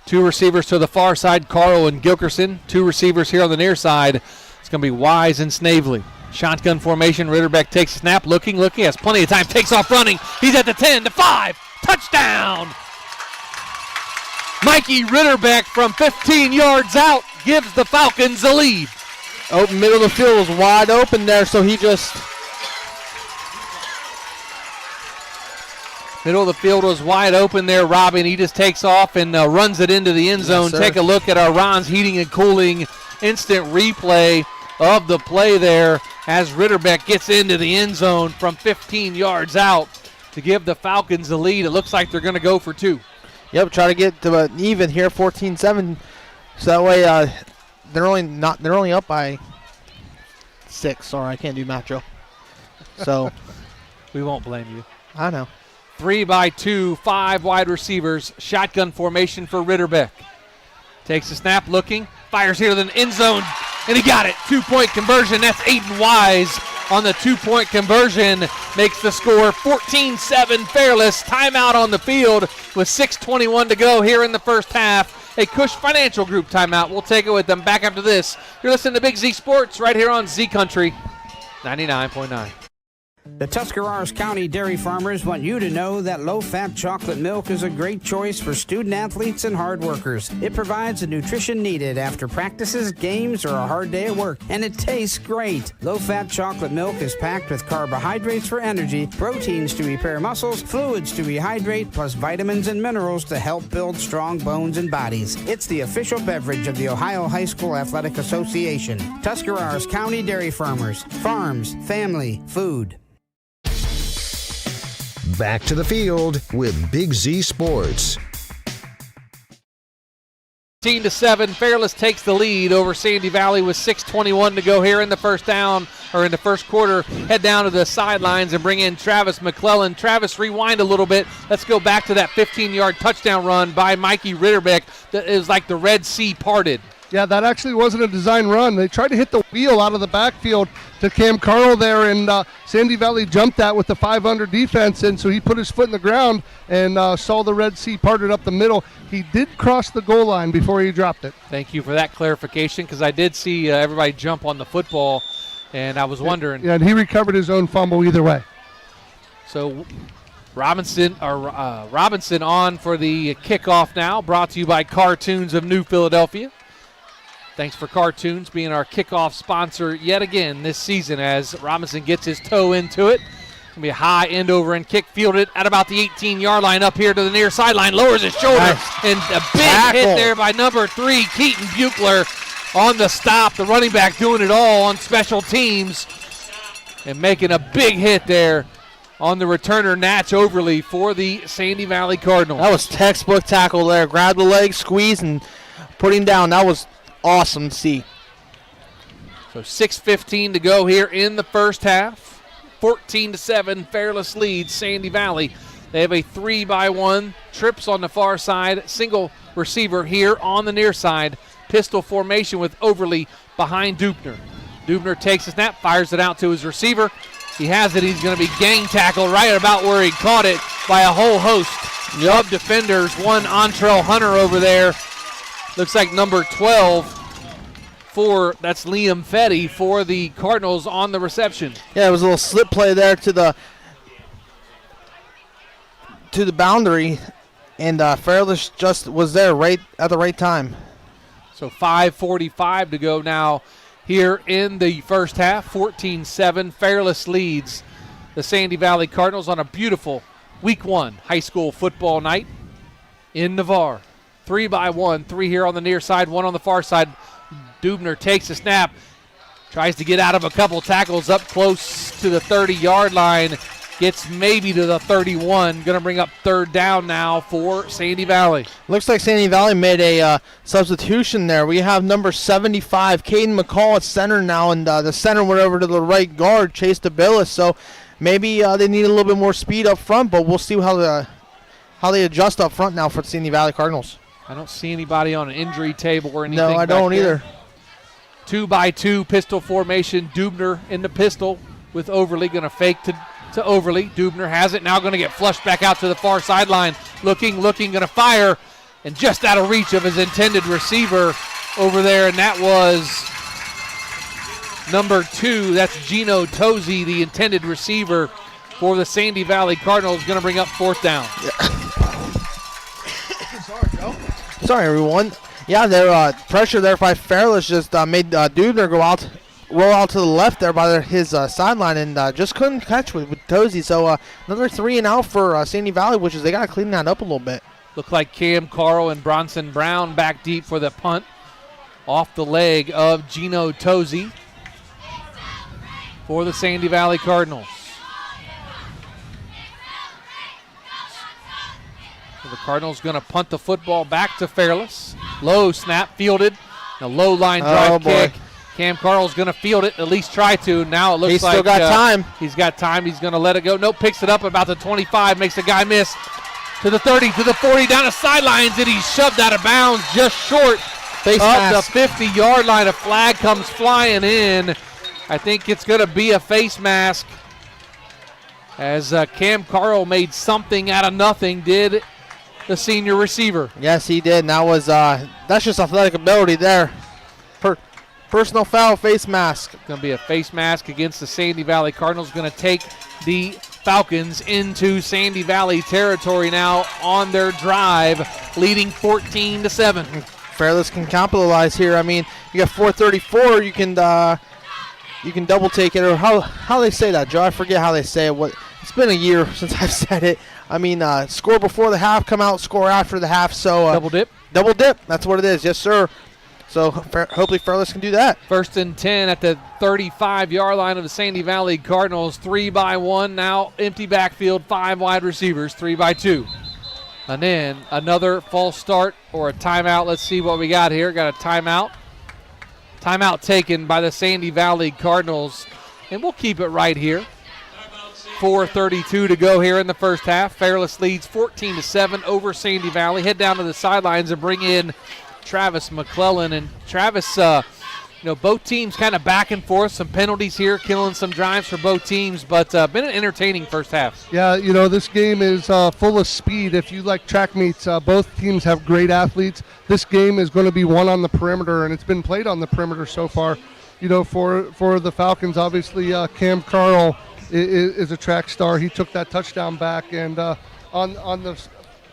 2 receivers to the far side, Carl and Gilkerson. 2 receivers here on the near side. It's going to be Wise and Snavely. Shotgun formation. Ritterbeck takes a snap, looking, has plenty of time, takes off running. He's at the 10, the 5, touchdown! Mikey Ritterbeck from 15 yards out gives the Falcons a lead. Open middle of the field was wide open there, so he just... Middle of the field was wide open there, Robbie, and he just takes off and runs it into the end zone. Yes, take a look at our Ron's Heating and Cooling instant replay of the play there as Ritterbeck gets into the end zone from 15 yards out to give the Falcons the lead. It looks like they're going to go for 2. Yep, try to get to an even here, 14-7. So that way they're only up by 6. Sorry, I can't do math, Joe. So we won't blame you. I know. 3 by 2, 5 wide receivers. Shotgun formation for Ritterbeck. Takes a snap, looking, fires here to the end zone, and he got it. 2-point conversion. That's Aiden Wise on the 2-point conversion. Makes the score 14-7 Fairless. Timeout on the field with 6:21 to go here in the first half. A Cush Financial Group timeout. We'll take it with them back after this. You're listening to Big Z Sports right here on Z Country 99.9. The Tuscarawas County dairy farmers want you to know that low-fat chocolate milk is a great choice for student athletes and hard workers. It provides the nutrition needed after practices, games, or a hard day at work, and it tastes great. Low-fat chocolate milk is packed with carbohydrates for energy, proteins to repair muscles, fluids to rehydrate, plus vitamins and minerals to help build strong bones and bodies. It's the official beverage of the Ohio High School Athletic Association. Tuscarawas County Dairy Farmers. Farms, family, food. Back to the field with Big Z Sports. 15-7, Fairless takes the lead over Sandy Valley with 6:21 to go here in the first quarter. Head down to the sidelines and bring in Travis McClellan. Travis, rewind a little bit. Let's go back to that 15-yard touchdown run by Mikey Ritterbeck that is like the Red Sea parted. Yeah, that actually wasn't a design run. They tried to hit the wheel out of the backfield to Cam Carl there, and Sandy Valley jumped that with the 5 under defense, and so he put his foot in the ground and saw the Red Sea parted up the middle. He did cross the goal line before he dropped it. Thank you for that clarification, because I did see everybody jump on the football, and I was wondering. Yeah, and he recovered his own fumble either way. So Robinson on for the kickoff now, brought to you by Cartoons of New Philadelphia. Thanks for Cartoons being our kickoff sponsor yet again this season as Robinson gets his toe into it. Going to be a high end over and kick fielded at about the 18-yard line up here to the near sideline. Lowers his shoulder and a big hit there by number 3, Keaton Buechler on the stop. The running back doing it all on special teams and making a big hit there on the returner, Natch Overly, for the Sandy Valley Cardinals. That was textbook tackle there. Grab the leg, squeeze, and put him down. That was awesome to see. So 6:15 to go here in the first half. 14-7, Fairless leads Sandy Valley. They have a 3-by-1, trips on the far side, single receiver here on the near side. Pistol formation with Overly behind Dubner. Dubner takes a snap, fires it out to his receiver. He has it. He's going to be gang tackled right about where he caught it by a whole host of defenders. One Antrell Hunter over there. Looks like number 12 that's Liam Fetty for the Cardinals on the reception. Yeah, it was a little slip play there to the boundary, and Fairless just was there right at the right time. So 5:45 to go now here in the first half. 14-7, Fairless leads the Sandy Valley Cardinals on a beautiful Week 1 high school football night in Navarre. 3-by-1, 3 here on the near side, 1 on the far side. Dubner takes a snap, tries to get out of a couple tackles up close to the 30-yard line, gets maybe to the 31. Going to bring up third down now for Sandy Valley. Looks like Sandy Valley made a substitution there. We have number 75, Caden McCall at center now, and the center went over to the right guard, Chase DeBillis. So maybe they need a little bit more speed up front, but we'll see how they adjust up front now for the Sandy Valley Cardinals. I don't see anybody on an injury table or anything. No, I don't either. 2-by-2 pistol formation. Dubner in the pistol with Overly. Going to fake to Overly. Dubner has it. Now going to get flushed back out to the far sideline. Looking, going to fire. And just out of reach of his intended receiver over there. And that was number 2. That's Gino Tozy, the intended receiver for the Sandy Valley Cardinals. Going to bring up fourth down. Sorry, everyone. Yeah, their pressure there by Fairless just made Dubner roll out to the left there by his sideline and just couldn't catch with Tozy. So another 3 and out for Sandy Valley, which is they got to clean that up a little bit. Look like Cam Carl and Bronson Brown back deep for the punt off the leg of Gino Tozy for the Sandy Valley Cardinals. So the Cardinals going to punt the football back to Fairless. Low snap fielded. A low line drive kick. Cam Carl's going to field it, at least try to. Now it looks like he's still got time. He's got time. He's going to let it go. Nope, picks it up about the 25, makes the guy miss. To the 30, to the 40, down the sidelines, and he's shoved out of bounds just short of the 50-yard line. A flag comes flying in. I think it's going to be a face mask as Cam Carl made something out of nothing, did the senior receiver. Yes, he did. And that was that's just athletic ability there. Personal foul, face mask. Going to be a face mask against the Sandy Valley Cardinals. Going to take the Falcons into Sandy Valley territory now on their drive, leading 14-7. Fairless can capitalize here. I mean, you got 4:34. You can double take it, or how they say that, Joe. I forget how they say it. It's been a year since I've said it. I mean, score before the half, come out, score after the half. So double dip. Double dip. That's what it is. Yes, sir. So hopefully Fairless can do that. 1st and 10 at the 35-yard line of the Sandy Valley Cardinals. 3-by-1 now. Empty backfield. 5 wide receivers. 3-by-2. And then another false start or a timeout. Let's see what we got here. Got a timeout. Timeout taken by the Sandy Valley Cardinals. And we'll keep it right here. 4:32 to go here in the first half. Fairless leads 14-7 over Sandy Valley. Head down to the sidelines and bring in Travis McClellan. And Travis, both teams kind of back and forth. Some penalties here, killing some drives for both teams, but been an entertaining first half. Yeah, this game is full of speed. If you like track meets, both teams have great athletes. This game is going to be one on the perimeter, and it's been played on the perimeter so far. For the Falcons, obviously Cam Carl is a track star. He took that touchdown back, and on the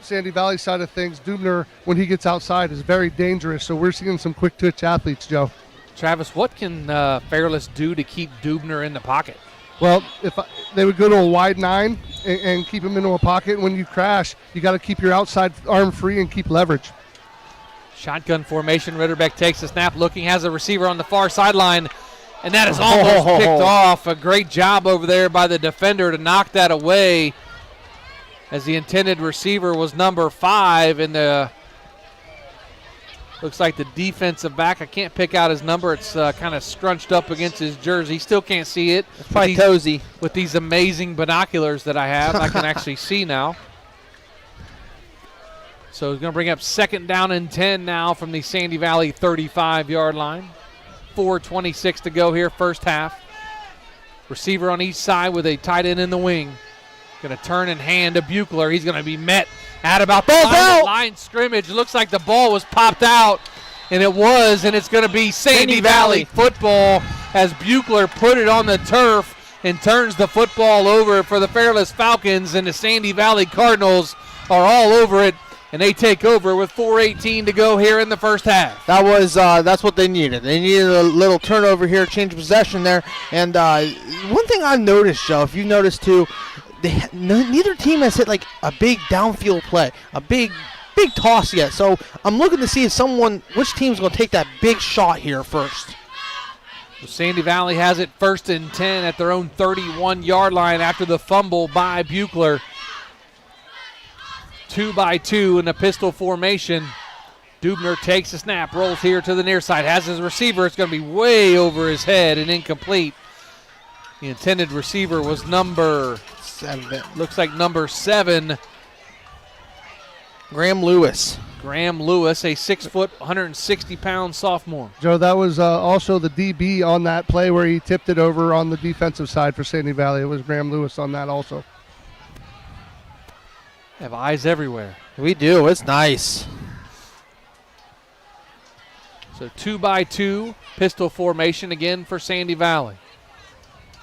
Sandy Valley side of things, Dubner, when he gets outside, is very dangerous. So we're seeing some quick twitch athletes, Joe. Travis, what can Fairless do to keep Dubner in the pocket? Well, they would go to a wide 9 and keep him into a pocket. When you crash, you got to keep your outside arm free and keep leverage. Shotgun formation. Ritterbeck takes the snap, looking, has a receiver on the far sideline, and that is almost picked off. A great job over there by the defender to knock that away, as the intended receiver was number 5 in the. Looks like the defensive back. I can't pick out his number. It's kind of scrunched up against his jersey. Still can't see it. It's probably Tozy. With these amazing binoculars that I have, I can actually see now. So he's going to bring up 2nd down and 10 now from the Sandy Valley 35-yard line. 4:26 to go here, first half. Receiver on each side with a tight end in the wing. Going to turn and hand to Buechler. He's going to be met at about the line scrimmage. Looks like the ball was popped out, and it was, and it's going to be Sandy Valley football as Buechler put it on the turf and turns the football over for the Fairless Falcons, and the Sandy Valley Cardinals are all over it, and they take over with 4:18 to go here in the first half. That's what they needed. They needed a little turnover here, change of possession there. And one thing I've noticed, Joe, if you noticed too, neither team has hit like a big downfield play, a big toss yet. So I'm looking to see which team's going to take that big shot here first. So Sandy Valley has it 1st and 10 at their own 31-yard line after the fumble by Buechler. 2-by-2 in the pistol formation. Dubner takes the snap, rolls here to the near side, has his receiver. It's going to be way over his head and incomplete. The intended receiver was number 7. Looks like number 7. Graham Lewis. Graham Lewis, a 6-foot, 160-pound sophomore. Joe, that was also the DB on that play where he tipped it over on the defensive side for Sandy Valley. It was Graham Lewis on that also. Have eyes everywhere. We do. It's nice. So 2-by-2 pistol formation again for Sandy Valley.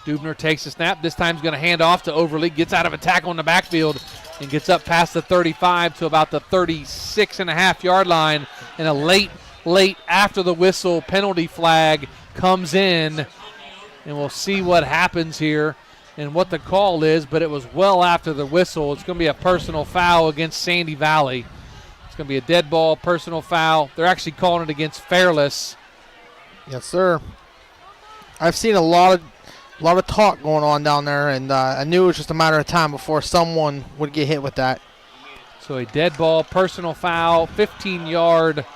Dubner takes the snap. This time he's going to hand off to Overly. Gets out of a tackle in the backfield and gets up past the 35 to about the 36.5-yard line. And a late after the whistle penalty flag comes in. And we'll see what happens here and what the call is, but it was well after the whistle. It's going to be a personal foul against Sandy Valley. It's going to be a dead ball, personal foul. They're actually calling it against Fairless. Yes, sir. I've seen a lot of talk going on down there, and I knew it was just a matter of time before someone would get hit with that. So a dead ball, personal foul, 15-yard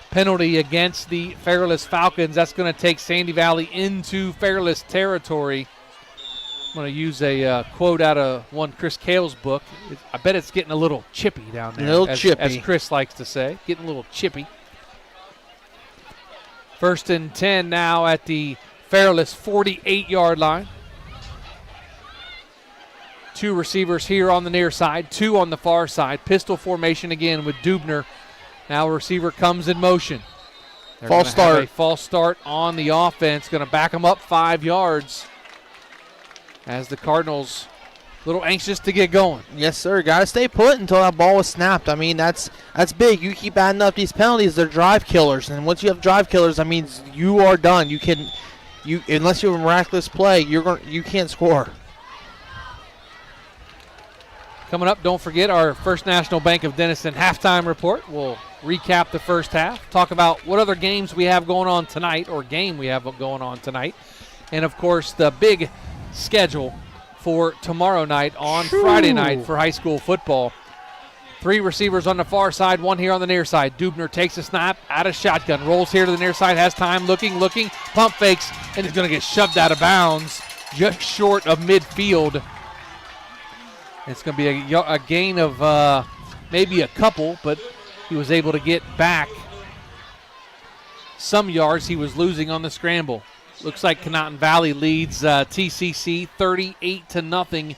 penalty against the Fairless Falcons. That's going to take Sandy Valley into Fairless territory. I'm going to use a quote out of one Chris Cale's book. I bet it's getting a little chippy down there. A little chippy. As Chris likes to say. Getting a little chippy. 1st and 10 now at the Fairless 48-yard line. 2 receivers here on the near side, 2 on the far side. Pistol formation again with Dubner. Now a receiver comes in motion. False start. A false start on the offense. Going to back them up 5 yards. as the Cardinals a little anxious to get going. Yes, sir. Got to stay put until that ball was snapped. I mean, that's big. You keep adding up these penalties, they're drive killers. And once you have drive killers, that means you are done. Unless you have a miraculous play, you can't score. Coming up, don't forget our First National Bank of Denison halftime report. We'll recap the first half, talk about what other games we have going on tonight, or game we have going on tonight, and, of course, the big schedule for tomorrow night on Friday night for high school football. 3 receivers on the far side, 1 here on the near side. Dubner takes a snap out of shotgun, rolls here to the near side, has time, looking, pump fakes, and is going to get shoved out of bounds just short of midfield. It's going to be a gain of maybe a couple, but he was able to get back some yards he was losing on the scramble. Looks like Conotton Valley leads TCC 38-0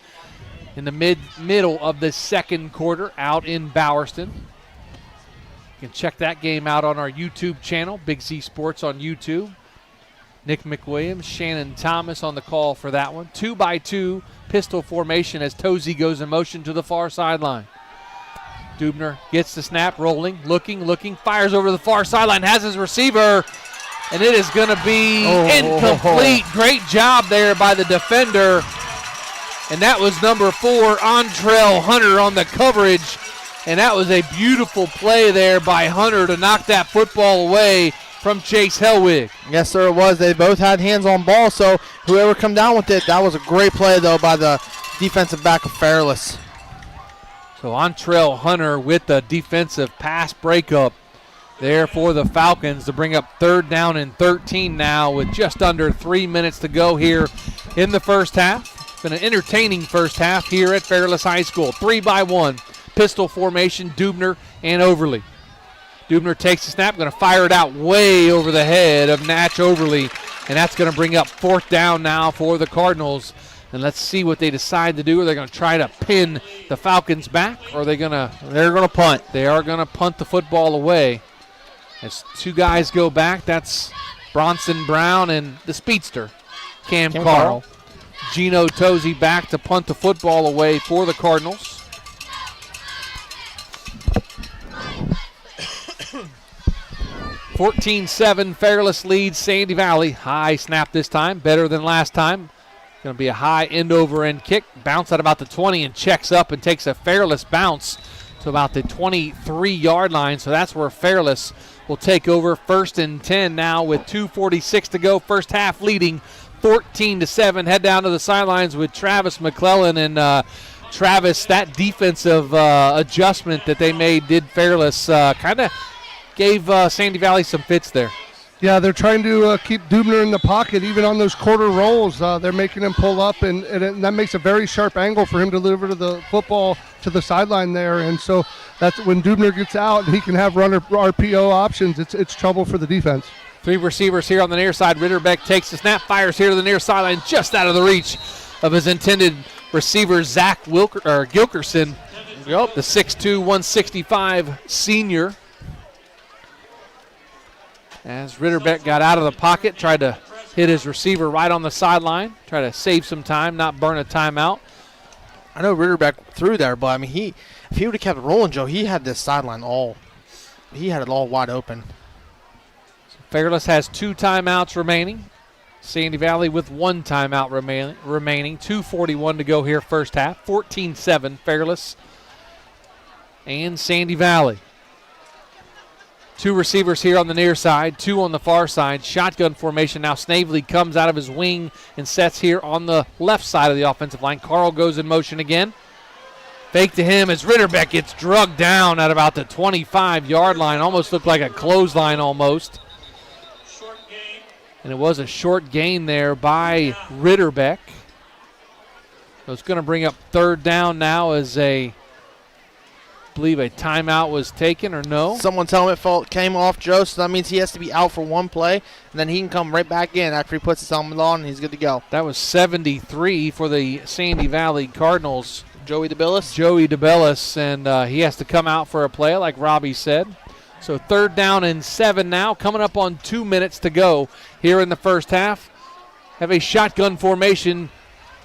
in the middle of the second quarter out in Bowerston. You can check that game out on our YouTube channel, Big Z Sports on YouTube. Nick McWilliams, Shannon Thomas on the call for that one. 2-by-2 pistol formation as Tozy goes in motion to the far sideline. Dubner gets the snap, rolling, looking, fires over the far sideline, has his receiver, and it is going to be incomplete. Great job there by the defender, and that was number 4, Antrell Hunter on the coverage, and that was a beautiful play there by Hunter to knock that football away from Chase Hellwig. Yes, sir, it was. They both had hands on ball, so whoever come down with it, that was a great play, though, by the defensive back of Fairless. So Antrell Hunter with the defensive pass breakup there for the Falcons to bring up 3rd down and 13 now with just under 3 minutes to go here in the first half. It's been an entertaining first half here at Fairless High School. 3-by-1, pistol formation, Dubner and Overly. Dubner takes the snap, going to fire it out way over the head of Natch Overly, and that's going to bring up 4th down now for the Cardinals. And let's see what they decide to do. Are they going to try to pin the Falcons back, or are they going to? They're going to punt. They are going to punt the football away. As 2 guys go back, that's Bronson Brown and the speedster, Cam Carl. Gino Tozy back to punt the football away for the Cardinals. (14-7) Fairless leads Sandy Valley. High snap this time, better than last time. Going to be a high end-over-end kick. Bounce at about the 20 and checks up and takes a Fairless bounce to about the 23-yard line. So that's where Fairless will take over. 1st and 10 now with 2:46 to go. First half leading 14-7. Head down to the sidelines with Travis McClellan. And Travis, that defensive adjustment that they made did Fairless kind of gave Sandy Valley some fits there. Yeah, they're trying to keep Dubner in the pocket, even on those quarter rolls. They're making him pull up, and that makes a very sharp angle for him to deliver to the football to the sideline there. And so that's when Dubner gets out and he can have runner RPO options. It's trouble for the defense. 3 receivers here on the near side. Ritterbeck takes the snap, fires here to the near sideline, just out of the reach of his intended receiver, Zach Gilkerson, the 6'2", 165 senior. As Ritterbeck got out of the pocket, tried to hit his receiver right on the sideline, try to save some time, not burn a timeout. I know Ritterbeck threw there, but I mean, if he would have kept rolling, Joe, he had this sideline he had it all wide open. Fairless has 2 timeouts remaining. Sandy Valley with 1 timeout remaining. 2:41 to go here first half. 14-7 Fairless and Sandy Valley. 2 receivers here on the near side, 2 on the far side. Shotgun formation now. Snavely comes out of his wing and sets here on the left side of the offensive line. Carl goes in motion again. Fake to him as Ritterbeck gets drugged down at about the 25-yard line. Almost looked like a clothesline almost. And it was a short gain there by Ritterbeck. So it's going to bring up 3rd down now as I believe a timeout was taken, or no? Someone's helmet came off, Joe, so that means he has to be out for 1 play, and then he can come right back in after he puts his helmet on, and he's good to go. That was 73 for the Sandy Valley Cardinals. Joey DeBellis? Joey DeBellis, and he has to come out for a play, like Robbie said. So 3rd down and 7 now, coming up on 2 minutes to go here in the first half. Have a shotgun formation.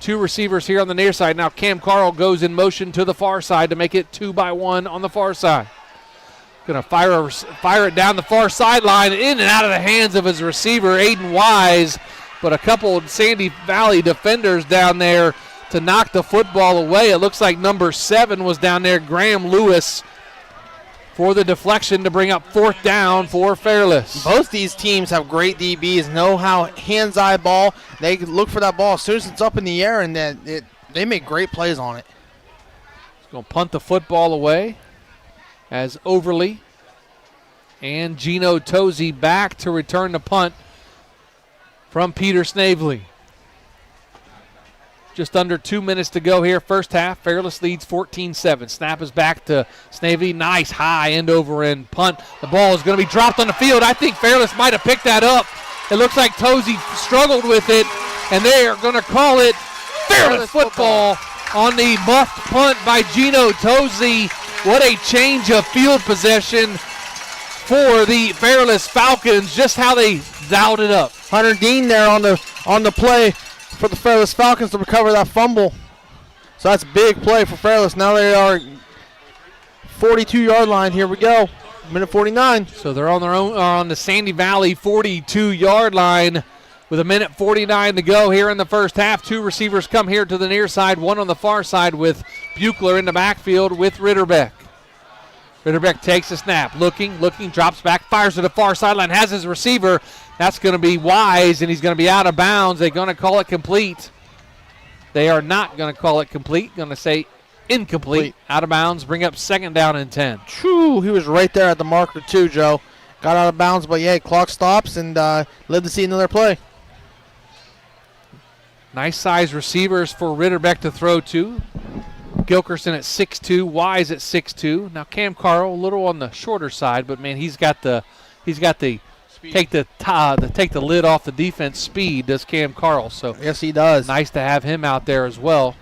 Two receivers here on the near side. Now Cam Carl goes in motion to the far side to make it 2-by-1 on the far side. Going to fire it down the far sideline, in and out of the hands of his receiver, Aiden Wise. But a couple of Sandy Valley defenders down there to knock the football away. It looks like number 7 was down there, Graham Lewis, for the deflection to bring up 4th down for Fairless. Both these teams have great DBs, know how hands-eye ball. They look for that ball as soon as it's up in the air, and then they make great plays on it. He's going to punt the football away as Overly and Gino Tozy back to return the punt from Peter Snavely. Just under 2 minutes to go here, first half. Fairless leads 14-7. Snap is back to Snavely. Nice high end-over-end punt. The ball is going to be dropped on the field. I think Fairless might have picked that up. It looks like Tozy struggled with it, and they are going to call it Fairless football on the muffed punt by Gino Tozy. What a change of field possession for the Fairless Falcons. Just how they dialed it up. Hunter Dean there on the play for the Fairless Falcons to recover that fumble. So that's a big play for Fairless. Now they are 42-yard line. Here we go. Minute 49. So they're on their own, on the Sandy Valley 42-yard line with a minute 49 to go here in the first half. Two receivers come here to the near side, one on the far side with Buechler in the backfield with Ritterbeck. Ritterbeck takes a snap, looking, drops back, fires to the far sideline, has his receiver. That's going to be Wise, and he's going to be out of bounds. They're going to call it complete. They are not going to call it complete. Going to say incomplete. Out of bounds. Bring up 2nd down and 10. True. He was right there at the marker too, Joe. Got out of bounds, but yeah, clock stops and live to see another play. Nice size receivers for Ritterbeck to throw to. Gilkerson at 6'2", Wise at 6'2". Now Cam Carl a little on the shorter side, but man, he's got the take the lid off the defense speed, does Cam Carl. So yes, he does. Nice to have him out there as well.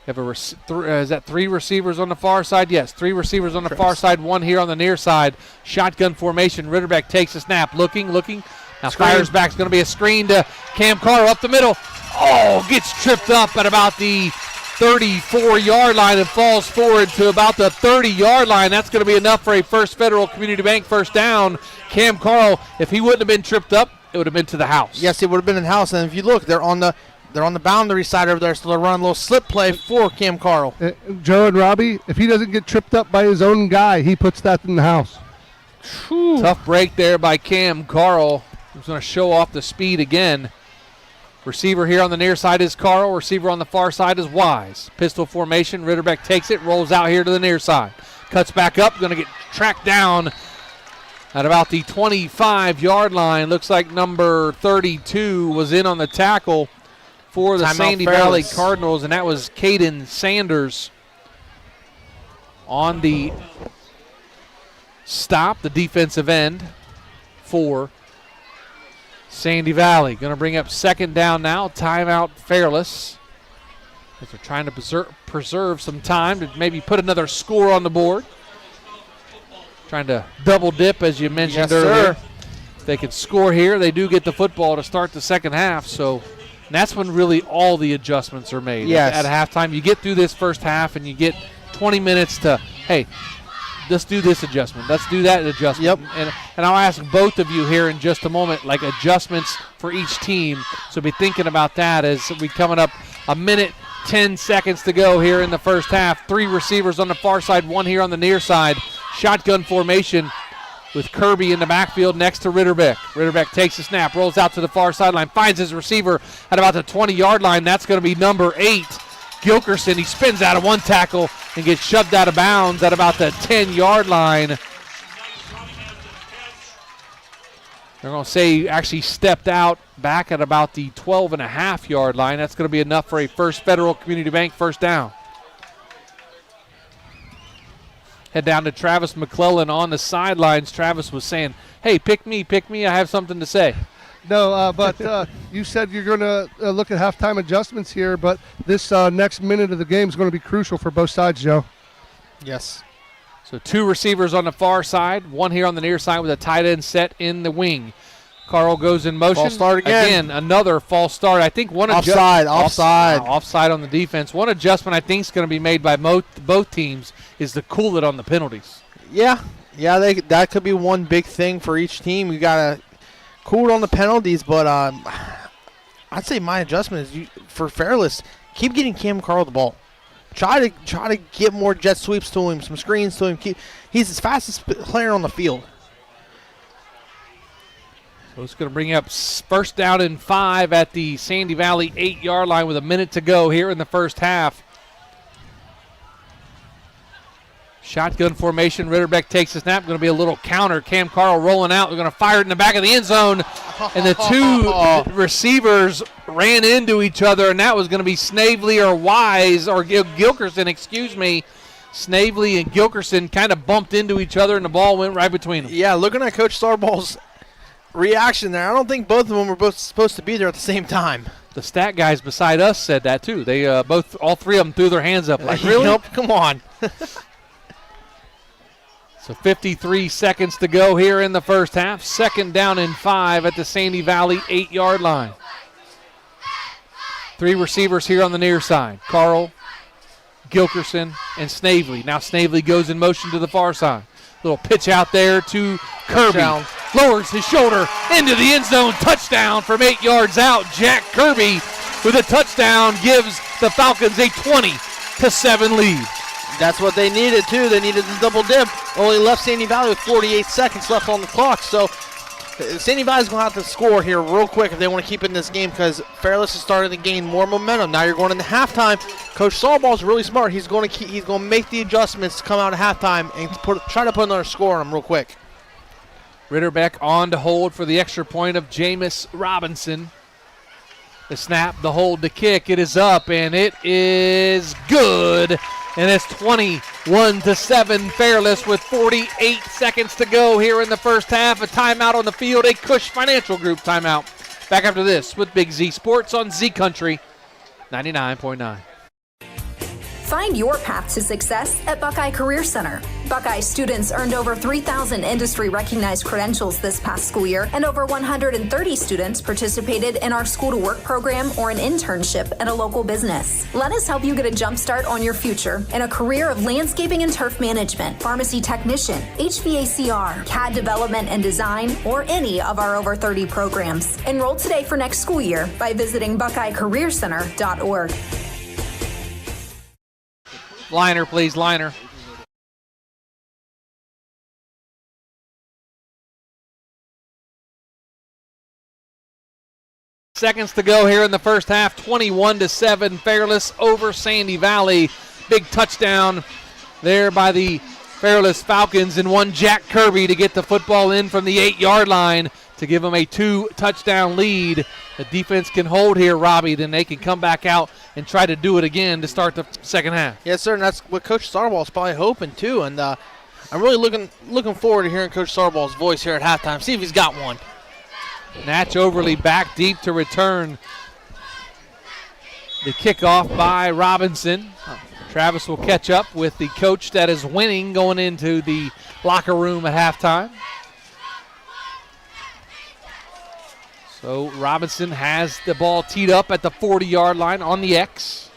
Have is that 3 receivers on the far side? Yes, 3 receivers on the far side, 1 here on the near side. Shotgun formation. Ritterbeck takes a snap, looking. Now fires back. It's going to be a screen to Cam Carl up the middle. Oh, gets tripped up at about the 34-yard line and falls forward to about the 30-yard line. That's going to be enough for a First Federal Community Bank first down. Cam Carl, if he wouldn't have been tripped up, it would have been to the house. Yes, it would have been in the house. And if you look, they're on the boundary side over there, so they're running a little slip play for Cam Carl. Joe and Robbie, if he doesn't get tripped up by his own guy, he puts that in the house. Whew. Tough break there by Cam Carl. He's going to show off the speed again. Receiver here on the near side is Carl. Receiver on the far side is Wise. Pistol formation. Ritterbeck takes it, rolls out here to the near side. Cuts back up, going to get tracked down at about the 25-yard line. Looks like number 32 was in on the tackle for the Sandy Valley Cardinals, and that was Caden Sanders on the stop, the defensive end for Sandy Valley. Going to bring up 2nd down now. Timeout Fairless. As they're trying to preserve some time to maybe put another score on the board. Trying to double dip, as you mentioned earlier. Sir. If they can score here, they do get the football to start the second half. So that's when really all the adjustments are made. Yes. At halftime, you get through this first half and you get 20 minutes to, hey, let's do this adjustment. Let's do that adjustment. Yep. And I'll ask both of you here in just a moment, like adjustments for each team. So be thinking about that as we coming up a minute, 10 seconds to go here in the first half. 3 receivers on the far side, 1 here on the near side. Shotgun formation with Kirby in the backfield next to Ritterbeck. Ritterbeck takes the snap, rolls out to the far sideline, finds his receiver at about the 20-yard line. That's going to be number 8, Gilkerson. He spins out of one tackle and gets shoved out of bounds at about the 10-yard line. They're going to say he actually stepped out back at about the 12.5-yard line. That's going to be enough for a First Federal Community Bank first down. Head down to Travis McClellan on the sidelines. Travis was saying, hey, pick me, I have something to say. No, but you said you're going to look at halftime adjustments here, but this next minute of the game is going to be crucial for both sides, Joe. Yes. So 2 receivers on the far side, 1 here on the near side with a tight end set in the wing. Carl goes in motion. False start again. Another false start. I think one offside on the defense. One adjustment I think is going to be made by both teams is to cool it on the penalties. Yeah, that could be one big thing for each team. You got to cool it on the penalties, but I'd say my adjustment is for Fairless, keep getting Cam Carl the ball. Try to get more jet sweeps to him, some screens to him. He's the fastest player on the field. So it's going to bring up first down and 5 at the Sandy Valley 8-yard line with a minute to go here in the first half. Shotgun formation. Ritterbeck takes the snap. Going to be a little counter. Cam Carl rolling out. They're going to fire it in the back of the end zone. And the two receivers ran into each other, and that was going to be Snavely or Wise, or Gilkerson, excuse me. Snavely and Gilkerson kind of bumped into each other, and the ball went right between them. Yeah, looking at Coach Starball's reaction there, I don't think both of them were both supposed to be there at the same time. The stat guys beside us said that, too. They all three of them threw their hands up like, really? Nope, come on. So 53 seconds to go here in the first half. Second down and 5 at the Sandy Valley 8-yard line. 3 receivers here on the near side. Carl, Gilkerson, and Snavely. Now Snavely goes in motion to the far side. Little pitch out there to Kirby. Touchdown. Lowers his shoulder into the end zone. Touchdown from 8 yards out. Jack Kirby with a touchdown gives the Falcons a 20-7 lead. That's what they needed, too. They needed the double dip. Only left Sandy Valley with 48 seconds left on the clock. So Sandy Valley's going to have to score here real quick if they want to keep it in this game, because Fairless is starting to gain more momentum. Now you're going into halftime. Coach Sawball's really smart. He's going to make the adjustments to come out at halftime and try to put another score on them real quick. Ritterbeck on to hold for the extra point of Jameis Robinson. The snap, the hold, the kick. It is up, and it is good. And it's 21-7 Fairless with 48 seconds to go here in the first half. A timeout on the field, a Cush Financial Group timeout. Back after this with Big Z Sports on Z Country 99.9. Find your path to success at Buckeye Career Center. Buckeye students earned over 3,000 industry-recognized credentials this past school year, and over 130 students participated in our School to Work program or an internship at a local business. Let us help you get a jump start on your future in a career of landscaping and turf management, pharmacy technician, HVACR, CAD development and design, or any of our over 30 programs. Enroll today for next school year by visiting BuckeyeCareerCenter.org. Liner, please, liner. Seconds to go here in the first half. 21-7 Fairless over Sandy Valley. Big touchdown there by the Fairless Falcons, and one Jack Kirby to get the football in from the 8-yard line to give them a 2-touchdown lead. The defense can hold here, Robbie, then they can come back out and try to do it again to start the second half. Yes, sir, and that's what Coach Starball's probably hoping, too. And I'm really looking forward to hearing Coach Starball's voice here at halftime. See if he's got one. Natch Overly back deep to return the kickoff by Robinson. Travis will catch up with the coach that is winning going into the locker room at halftime. So Robinson has the ball teed up at the 40-yard line on the X.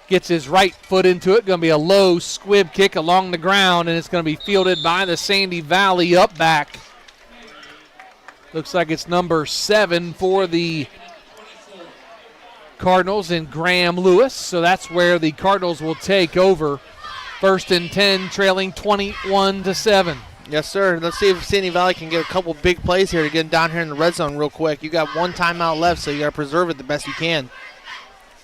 Gets his right foot into it. Going to be a low squib kick along the ground, and it's going to be fielded by the Sandy Valley up back. Looks like it's number 7 for the Cardinals and Graham Lewis. So that's where the Cardinals will take over. 1st and 10, trailing 21-7. Yes, sir. Let's see if Sandy Valley can get a couple big plays here to get down here in the red zone real quick. You got one timeout left, so you got to preserve it the best you can.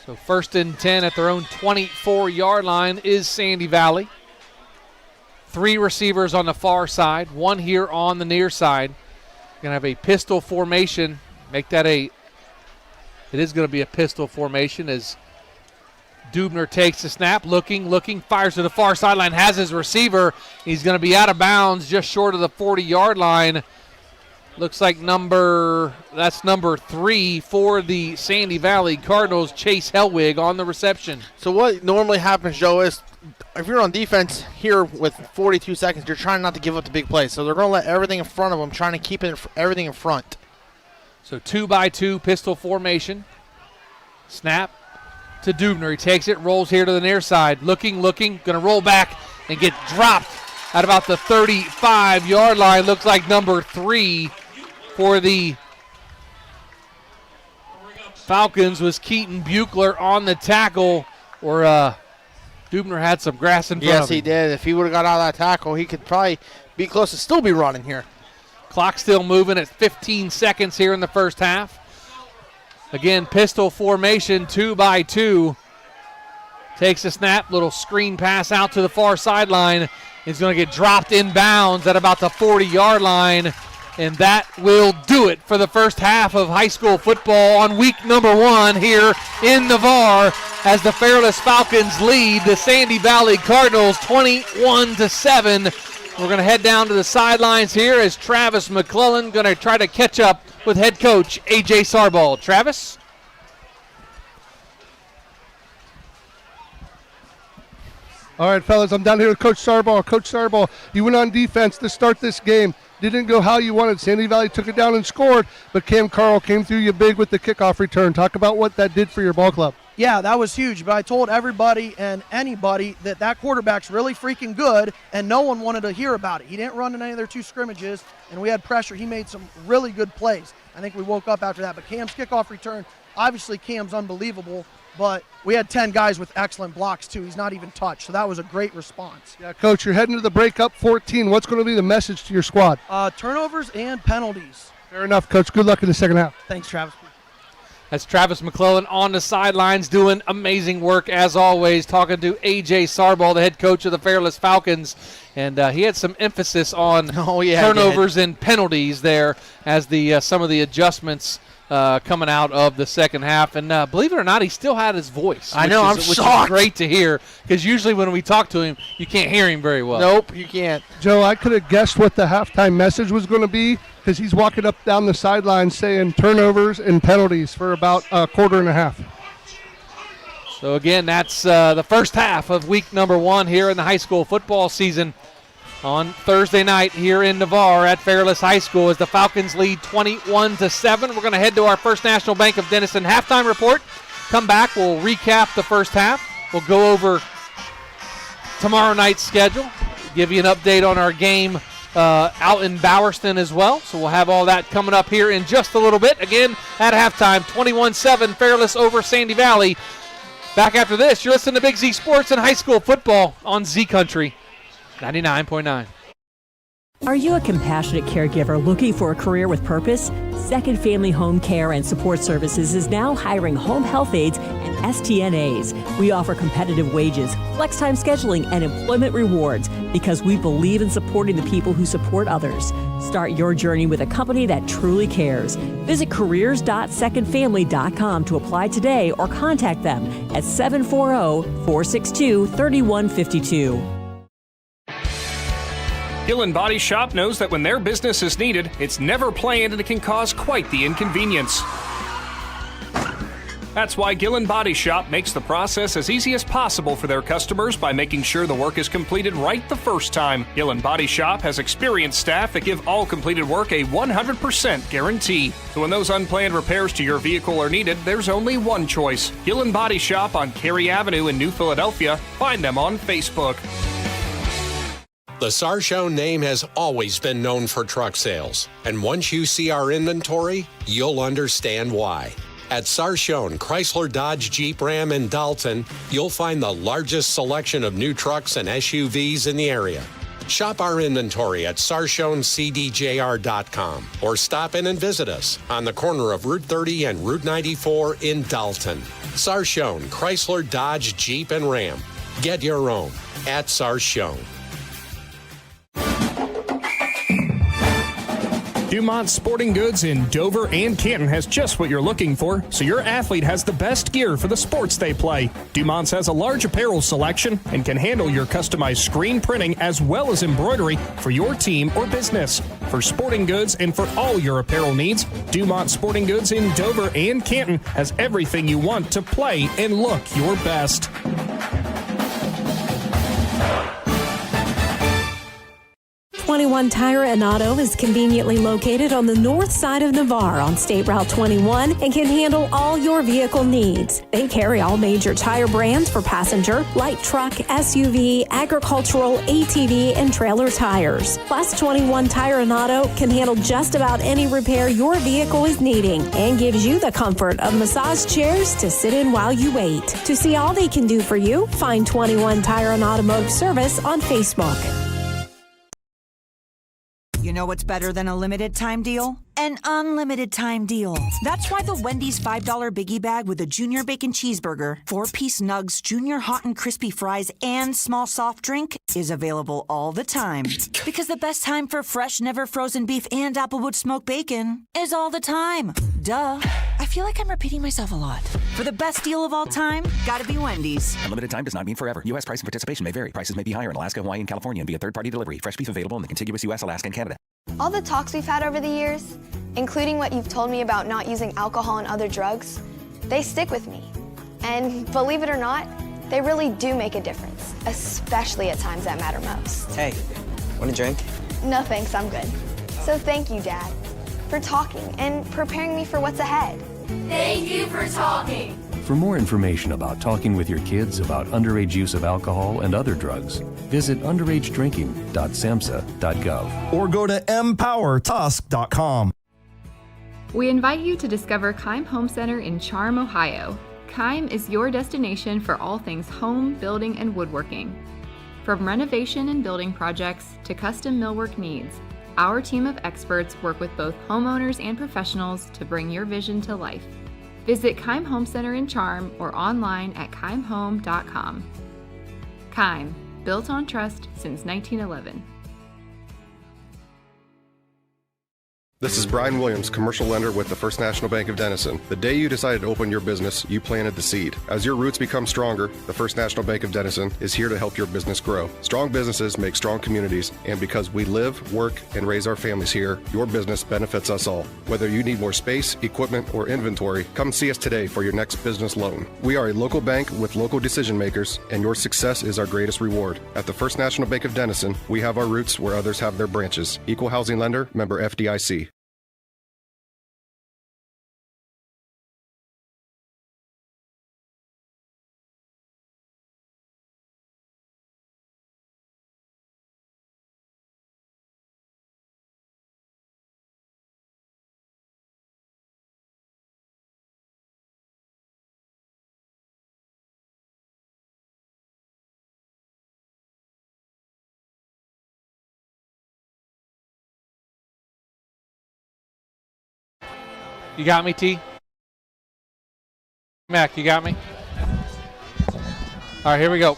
So 1st and 10 at their own 24-yard line is Sandy Valley. 3 receivers on the far side, 1 here on the near side. Going to have a pistol formation. It is going to be a pistol formation as Dubner takes the snap, looking, fires to the far sideline, has his receiver. He's going to be out of bounds just short of the 40-yard line. Looks like that's number 3 for the Sandy Valley Cardinals, Chase Hellwig on the reception. So what normally happens, Joe, is if you're on defense here with 42 seconds, you're trying not to give up the big plays. So they're going to let everything in front of them, trying to keep everything in front. So 2-by-2 pistol formation. Snap to Dubner. He takes it, rolls here to the near side. Looking, going to roll back and get dropped at about the 35-yard line. Looks like number 3 for the Falcons was Keaton Buechler on the tackle, or Dubner had some grass in front of him. Yes, he did. If he would have got out of that tackle, he could probably be close to still be running here. Clock still moving at 15 seconds here in the first half. Again, pistol formation, 2-by-2. Takes a snap, little screen pass out to the far sideline. He's going to get dropped in bounds at about the 40-yard line. And that will do it for the first half of high school football on week number 1 here in Navarre as the Fairless Falcons lead the Sandy Valley Cardinals 21-7. We're going to head down to the sidelines here as Travis McClellan going to try to catch up with head coach A.J. Sarball. Travis? All right, fellas, I'm down here with Coach Sarball. Coach Sarball, you went on defense to start this game. Didn't go how you wanted. Sandy Valley took it down and scored, but Cam Carl came through you big with the kickoff return. Talk about what that did for your ball club. Yeah, that was huge, but I told everybody and anybody that quarterback's really freaking good, and no one wanted to hear about it. He didn't run in any of their 2 scrimmages, and we had pressure. He made some really good plays. I think we woke up after that, but Cam's kickoff return, obviously Cam's unbelievable, but we had 10 guys with excellent blocks, too. He's not even touched, so that was a great response. Yeah, Coach, you're heading to the break up 14. What's going to be the message to your squad? Turnovers and penalties. Fair enough, Coach. Good luck in the second half. Thanks, Travis. That's Travis McClellan on the sidelines doing amazing work, as always, talking to A.J. Sarball, the head coach of the Fairless Falcons. And he had some emphasis on turnovers and penalties there as some of the adjustments coming out of the second half. And believe it or not, he still had his voice. I know, I'm which shocked. is great to hear, because usually when we talk to him, you can't hear him very well. Nope, you can't. Joe, I could have guessed what the halftime message was going to be, because he's walking up down the sideline saying turnovers and penalties for about a quarter and a half. So, again, that's the first half of week number 1 here in the high school football season on Thursday night here in Navarre at Fairless High School as the Falcons lead 21-7. We're going to head to our First National Bank of Denison halftime report. Come back, we'll recap the first half. We'll go over tomorrow night's schedule, give you an update on our game out in Bowerston as well. So we'll have all that coming up here in just a little bit. Again, at halftime, 21-7, Fairless over Sandy Valley. Back after this, you're listening to Big Z Sports and High School Football on Z Country 99.9. Are you a compassionate caregiver looking for a career with purpose? Second Family Home Care and Support Services is now hiring home health aides and STNAs. We offer competitive wages, flex time scheduling, and employment rewards because we believe in supporting the people who support others. Start your journey with a company that truly cares. Visit careers.secondfamily.com to apply today or contact them at 740-462-3152. Gillen Body Shop knows that when their business is needed, it's never planned and it can cause quite the inconvenience. That's why Gillen Body Shop makes the process as easy as possible for their customers by making sure the work is completed right the first time. Gillen Body Shop has experienced staff that give all completed work a 100% guarantee. So when those unplanned repairs to your vehicle are needed, there's only one choice. Gillen Body Shop on Cary Avenue in New Philadelphia. Find them on Facebook. The Sarchone name has always been known for truck sales, and once you see our inventory, you'll understand why. At Sarchone Chrysler Dodge Jeep Ram in Dalton, you'll find the largest selection of new trucks and SUVs in the area. Shop our inventory at sarchonecdjr.com or stop in and visit us on the corner of Route 30 and Route 94 in Dalton. Sarchone Chrysler Dodge Jeep and Ram. Get your own at Sarchone. Dumont Sporting Goods in Dover and Canton has just what you're looking for, so your athlete has the best gear for the sports they play. Dumont's has a large apparel selection and can handle your customized screen printing as well as embroidery for your team or business. For sporting goods and for all your apparel needs, Dumont Sporting Goods in Dover and Canton has everything you want to play and look your best. .21 Tire and Auto is conveniently located on the north side of Navarre on State Route 21 and can handle all your vehicle needs. They carry all major tire brands for passenger, light truck, SUV, agricultural, ATV, and trailer tires. Plus, 21 Tire and Auto can handle just about any repair your vehicle is needing and gives you the comfort of massage chairs to sit in while you wait. To see all they can do for you, find 21 Tire and Automotive Service on Facebook. You know what's better than a limited time deal? An unlimited time deal. That's why the Wendy's $5 Biggie Bag with a Junior Bacon Cheeseburger, 4-piece nugs, Junior Hot and Crispy Fries, and small soft drink is available all the time. Because the best time for fresh, never frozen beef and Applewood smoked bacon is all the time. Duh. I feel like I'm repeating myself a lot. For the best deal of all time, gotta be Wendy's. Unlimited time does not mean forever. U.S. price and participation may vary. Prices may be higher in Alaska, Hawaii, and California and via third-party delivery. Fresh beef available in the contiguous U.S., Alaska, and Canada. All the talks we've had over the years, including what you've told me about not using alcohol and other drugs, they stick with me. And believe it or not, they really do make a difference, especially at times that matter most. Hey, want a drink? No thanks, I'm good. So thank you, Dad, for talking and preparing me for what's ahead. Thank you for talking. For more information about talking with your kids about underage use of alcohol and other drugs, visit underagedrinking.samhsa.gov or go to empowertusk.com. We invite you to discover Keim Home Center in Charm, Ohio. Keim is your destination for all things home, building, and woodworking. From renovation and building projects to custom millwork needs, our team of experts work with both homeowners and professionals to bring your vision to life. Visit Keim Home Center in Charm or online at keimhome.com. Keim, built on trust since 1911. This is Brian Williams, commercial lender with the First National Bank of Denison. The day you decided to open your business, you planted the seed. As your roots become stronger, the First National Bank of Denison is here to help your business grow. Strong businesses make strong communities, and because we live, work, and raise our families here, your business benefits us all. Whether you need more space, equipment, or inventory, come see us today for your next business loan. We are a local bank with local decision makers, and your success is our greatest reward. At the First National Bank of Denison, we have our roots where others have their branches. Equal housing lender, member FDIC. You got me, T? Mac, you got me? All right, here we go.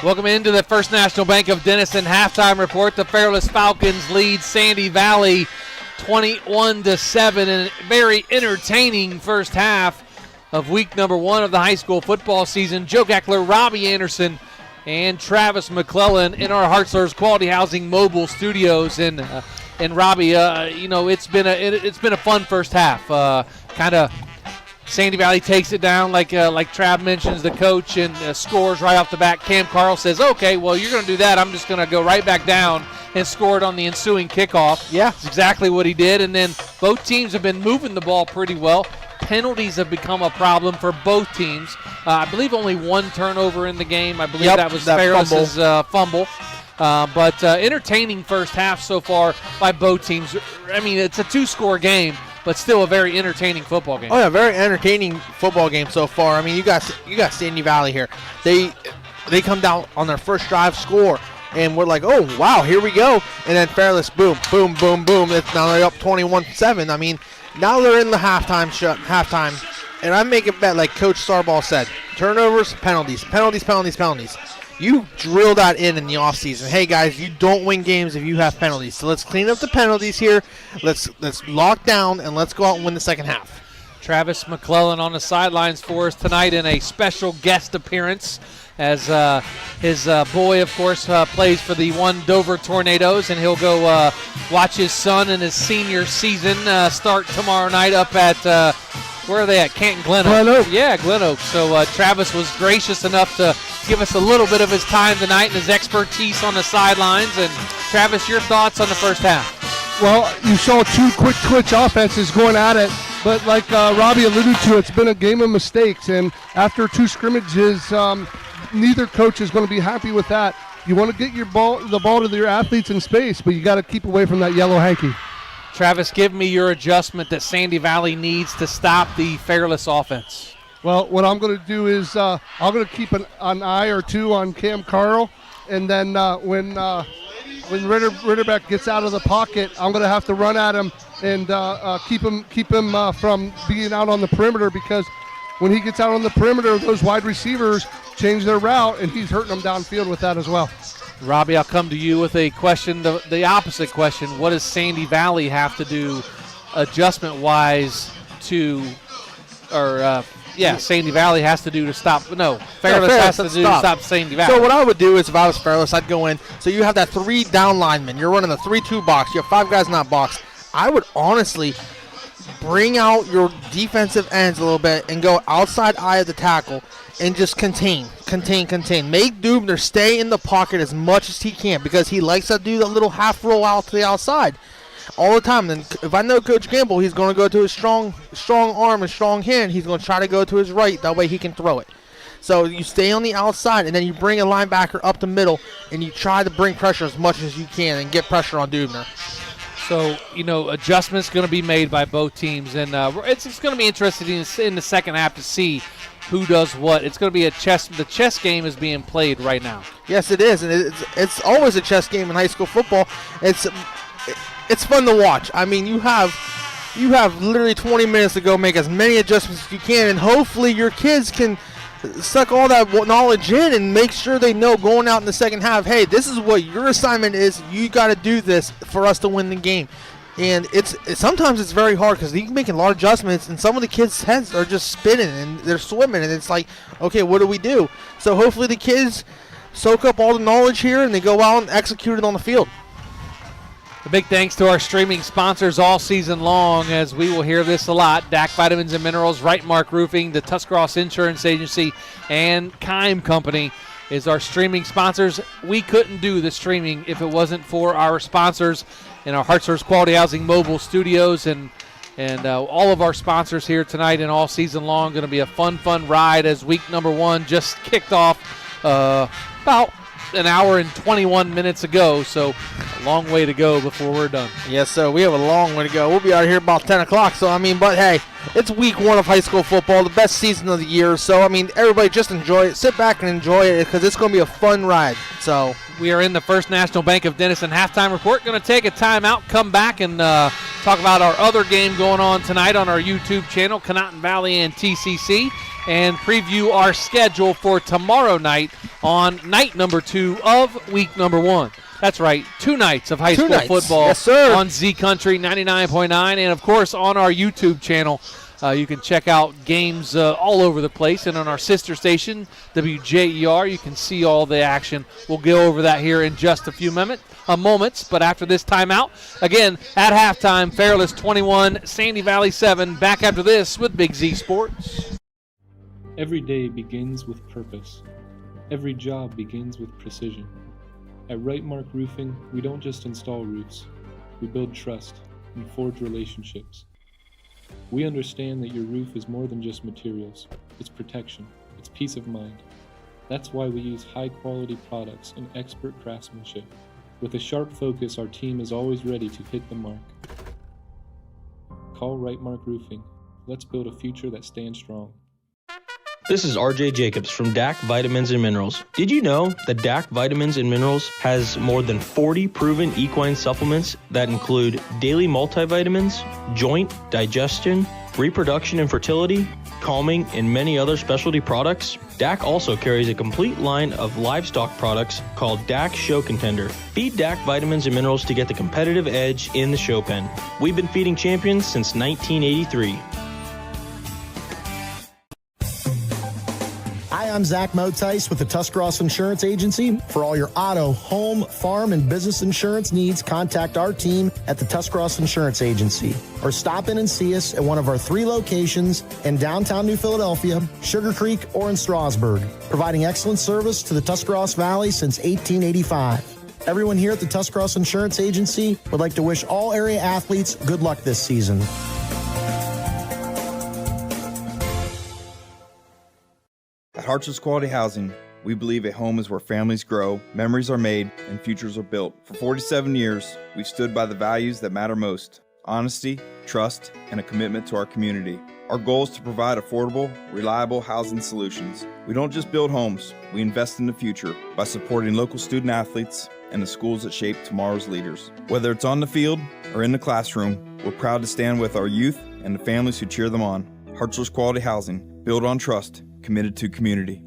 Welcome into the First National Bank of Denison halftime report. The Fairless Falcons lead Sandy Valley 21-7 in a very entertaining first half of week number 1 of the high school football season. Joe Gackler, Robbie Anderson, and Travis McClellan in our Hartzler's Quality Housing mobile studios. And Robbie, you know, it's been a fun first half. Kind of Sandy Valley takes it down like Trav mentions, the coach, and scores right off the bat. Cam Carl says, okay, well, you're going to do that. I'm just going to go right back down, and scored on the ensuing kickoff. Yeah, that's exactly what he did. And then both teams have been moving the ball pretty well. Penalties have become a problem for both teams. I believe only one turnover in the game. I believe that was Fairless's fumble. But entertaining first half so far by both teams. I mean, it's a 2-score game, but still a very entertaining football game. Oh yeah, very entertaining football game so far. I mean, you got Sandy Valley here. They come down on their first drive, score. And we're like, oh, wow, here we go. And then Fairless, boom, boom, boom, boom. It's now they're up 21-7. I mean, now they're in the halftime. And I make a bet, like Coach Starball said, turnovers, penalties, penalties, penalties, penalties. You drill that in the offseason. Hey, guys, you don't win games if you have penalties. So let's clean up the penalties here. Let's lock down, and let's go out and win the second half. Travis McClellan on the sidelines for us tonight in a special guest appearance as his boy, of course, plays for the Dover Tornadoes, and he'll go watch his son in his senior season start tomorrow night up at where are they at? Canton Glen Oak. Yeah, Glen Oak. So Travis was gracious enough to give us a little bit of his time tonight and his expertise on the sidelines. And Travis, your thoughts on the first half? Well, you saw two quick twitch offenses going at it, but like Robbie alluded to, it's been a game of mistakes. And after two scrimmages, neither coach is going to be happy with that. You want to get the ball to your athletes in space, but you got to keep away from that yellow hanky. Travis, give me your adjustment that Sandy Valley needs to stop the Fairless offense. Well, what I'm going to do is I'm going to keep an eye or two on Cam Carl, and then when Ritterbeck gets out of the pocket, I'm going to have to run at him and keep him from being out on the perimeter, because when he gets out on the perimeter, those wide receivers change their route, and he's hurting them downfield with that as well. Robbie, I'll come to you with a question, the opposite question. What does Sandy Valley have to do adjustment-wise Sandy Valley has to do to stop. Fairless has to do to stop Sandy Valley. So what I would do is, if I was Fairless, I'd go in. So you have that 3 down linemen. You're running the 3-2 box. You have 5 guys in that box. I would honestly bring out your defensive ends a little bit and go outside eye of the tackle and just contain. Make Dubner stay in the pocket as much as he can, because he likes to do the little half roll out to the outside all the time. Then if I know Coach Gamble, he's going to go to his strong arm and strong hand. He's going to try to go to his right. That way he can throw it. So you stay on the outside, and then you bring a linebacker up the middle, and you try to bring pressure as much as you can and get pressure on Dubner. So, adjustments going to be made by both teams, and it's going to be interesting in the second half to see who does what. It's going to be the chess game is being played right now. Yes, it is, and it's always a chess game in high school football. It's fun to watch. I mean, you have literally 20 minutes to go make as many adjustments as you can, and hopefully your kids can suck all that knowledge in and make sure they know going out in the second half, hey, this is what your assignment is. You got to do this for us to win the game. And sometimes it's very hard, because you can make a lot of adjustments, and some of the kids' heads are just spinning and they're swimming, and it's like, okay, what do we do? So hopefully the kids soak up all the knowledge here and they go out and execute it on the field. A big thanks to our streaming sponsors all season long, as we will hear this a lot. DAC Vitamins and Minerals, Right Mark Roofing, the Tuscarawas Insurance Agency, and Kime Company is our streaming sponsors. We couldn't do the streaming if it wasn't for our sponsors in our Hartshorst Quality Housing Mobile Studios, and all of our sponsors here tonight and all season long. Going to be a fun ride, as week number 1 just kicked off about an hour and 21 minutes ago, so a long way to go before we're done. Yes, sir. We have a long way to go. We'll be out of here about 10 o'clock, but hey, it's week 1 of high school football, the best season of the year, so, everybody just enjoy it. Sit back and enjoy it, because it's going to be a fun ride. So we are in the First National Bank of Denison halftime report. Going to take a timeout, come back, and talk about our other game going on tonight on our YouTube channel, Conotton Valley and TCC, and preview our schedule for tomorrow night on night number 2 of week number 1. That's right, 2 nights of high school football. Yes, sir. On Z Country 99.9, and of course on our YouTube channel. You can check out games all over the place, and on our sister station, WJER, you can see all the action. We'll go over that here in just a few moments, but after this timeout, again, at halftime, Fairless 21, Sandy Valley 7. Back after this with Big Z Sports. Every day begins with purpose. Every job begins with precision. At Right Mark Roofing, we don't just install roofs. We build trust and forge relationships. We understand that your roof is more than just materials. It's protection. It's peace of mind. That's why we use high-quality products and expert craftsmanship. With a sharp focus, our team is always ready to hit the mark. Call Right Mark Roofing. Let's build a future that stands strong. This is RJ Jacobs from DAC Vitamins and Minerals. Did you know that DAC Vitamins and Minerals has more than 40 proven equine supplements that include daily multivitamins, joint, digestion, reproduction and fertility, calming, and many other specialty products? DAC also carries a complete line of livestock products called DAC Show Contender. Feed DAC Vitamins and Minerals to get the competitive edge in the show pen. We've been feeding champions since 1983. Hi, I'm Zach Motice with the Tuscarawas Insurance Agency. For all your auto, home, farm, and business insurance needs, contact our team at the Tuscarawas Insurance Agency or stop in and see us at one of our 3 locations in downtown New Philadelphia, Sugar Creek, or in Strasburg, providing excellent service to the Tuscarawas Valley since 1885. Everyone here at the Tuscarawas Insurance Agency would like to wish all area athletes good luck this season. At Hartsfield's Quality Housing, we believe a home is where families grow, memories are made, and futures are built. For 47 years, we've stood by the values that matter most: honesty, trust, and a commitment to our community. Our goal is to provide affordable, reliable housing solutions. We don't just build homes, we invest in the future by supporting local student athletes and the schools that shape tomorrow's leaders. Whether it's on the field or in the classroom, we're proud to stand with our youth and the families who cheer them on. Hartsfield's Quality Housing, built on trust, committed to community.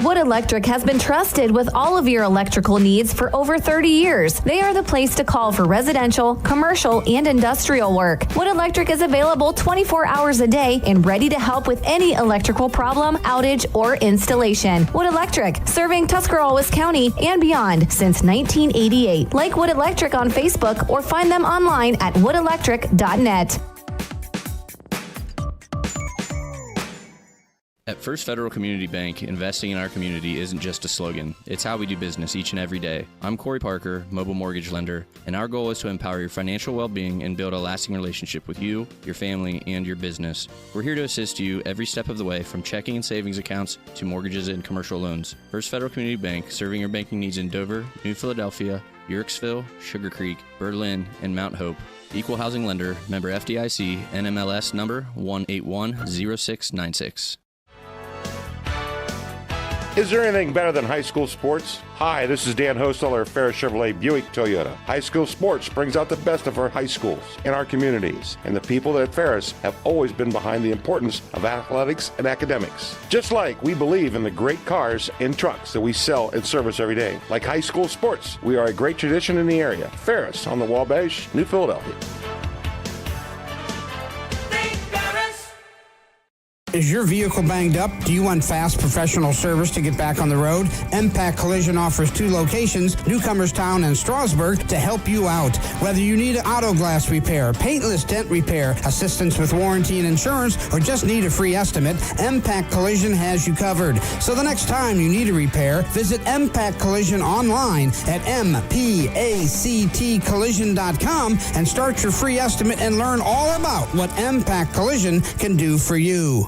Wood Electric has been trusted with all of your electrical needs for over 30 years. They are the place to call for residential, commercial, and industrial work. Wood Electric is available 24 hours a day and ready to help with any electrical problem, outage, or installation. Wood Electric, serving Tuscarawas County and beyond since 1988. Like Wood Electric on Facebook or find them online at woodelectric.net. At First Federal Community Bank, investing in our community isn't just a slogan. It's how we do business each and every day. I'm Corey Parker, mobile mortgage lender, and our goal is to empower your financial well-being and build a lasting relationship with you, your family, and your business. We're here to assist you every step of the way, from checking and savings accounts to mortgages and commercial loans. First Federal Community Bank, serving your banking needs in Dover, New Philadelphia, Yorksville, Sugar Creek, Berlin, and Mount Hope. Equal housing lender, member FDIC, NMLS number 1810696. Is there anything better than high school sports? Hi, this is Dan Hosteller of Ferris Chevrolet Buick Toyota. High school sports brings out the best of our high schools and our communities, and the people at Ferris have always been behind the importance of athletics and academics. Just like we believe in the great cars and trucks that we sell and service every day. Like high school sports, we are a great tradition in the area. Ferris on the Wabash, New Philadelphia. Is your vehicle banged up? Do you want fast professional service to get back on the road? Impact Collision offers 2 locations, Newcomerstown and Strasburg, to help you out. Whether you need auto glass repair, paintless dent repair, assistance with warranty and insurance, or just need a free estimate, Impact Collision has you covered. So the next time you need a repair, visit Impact Collision online at mpactcollision.com and start your free estimate and learn all about what Impact Collision can do for you.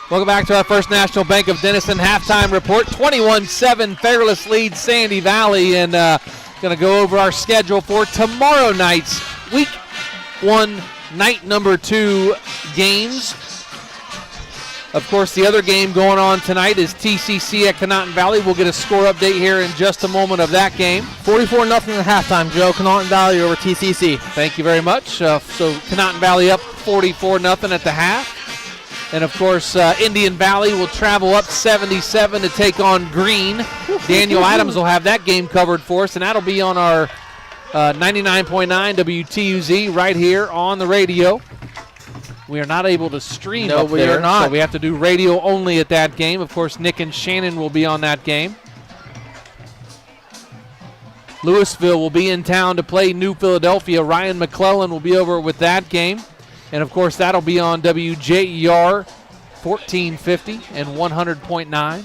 Welcome back to our First National Bank of Denison halftime report. 21-7 Fairless leads Sandy Valley, and going to go over our schedule for tomorrow night's Week 1, Night number 2 games. Of course, the other game going on tonight is TCC at Conotton Valley. We'll get a score update here in just a moment of that game. 44-0 at halftime, Joe. Conotton Valley over TCC. Thank you very much. So Conotton Valley up 44-0 at the half. And, of course, Indian Valley will travel up 77 to take on Green. Daniel Adams will have that game covered for us, and that'll be on our 99.9 WTUZ right here on the radio. We are not able to stream up there. No, we are not. So we have to do radio only at that game. Of course, Nick and Shannon will be on that game. Louisville will be in town to play New Philadelphia. Ryan McClellan will be over with that game. And, of course, that'll be on WJER 1450 and 100.9.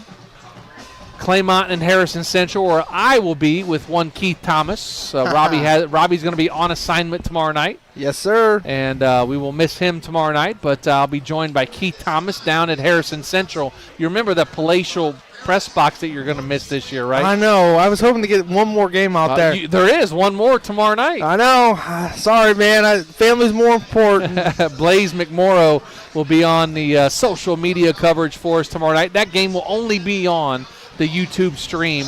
Claymont and Harrison Central, where I will be with one Keith Thomas. Robbie's going to be on assignment tomorrow night. Yes, sir. And we will miss him tomorrow night, but I'll be joined by Keith Thomas down at Harrison Central. You remember the palatial press box that you're going to miss this year, right? I know. I was hoping to get one more game out there. There is one more tomorrow night. I know. Sorry, man. Family's more important. Blaze McMorrow will be on the social media coverage for us tomorrow night. That game will only be on the YouTube stream.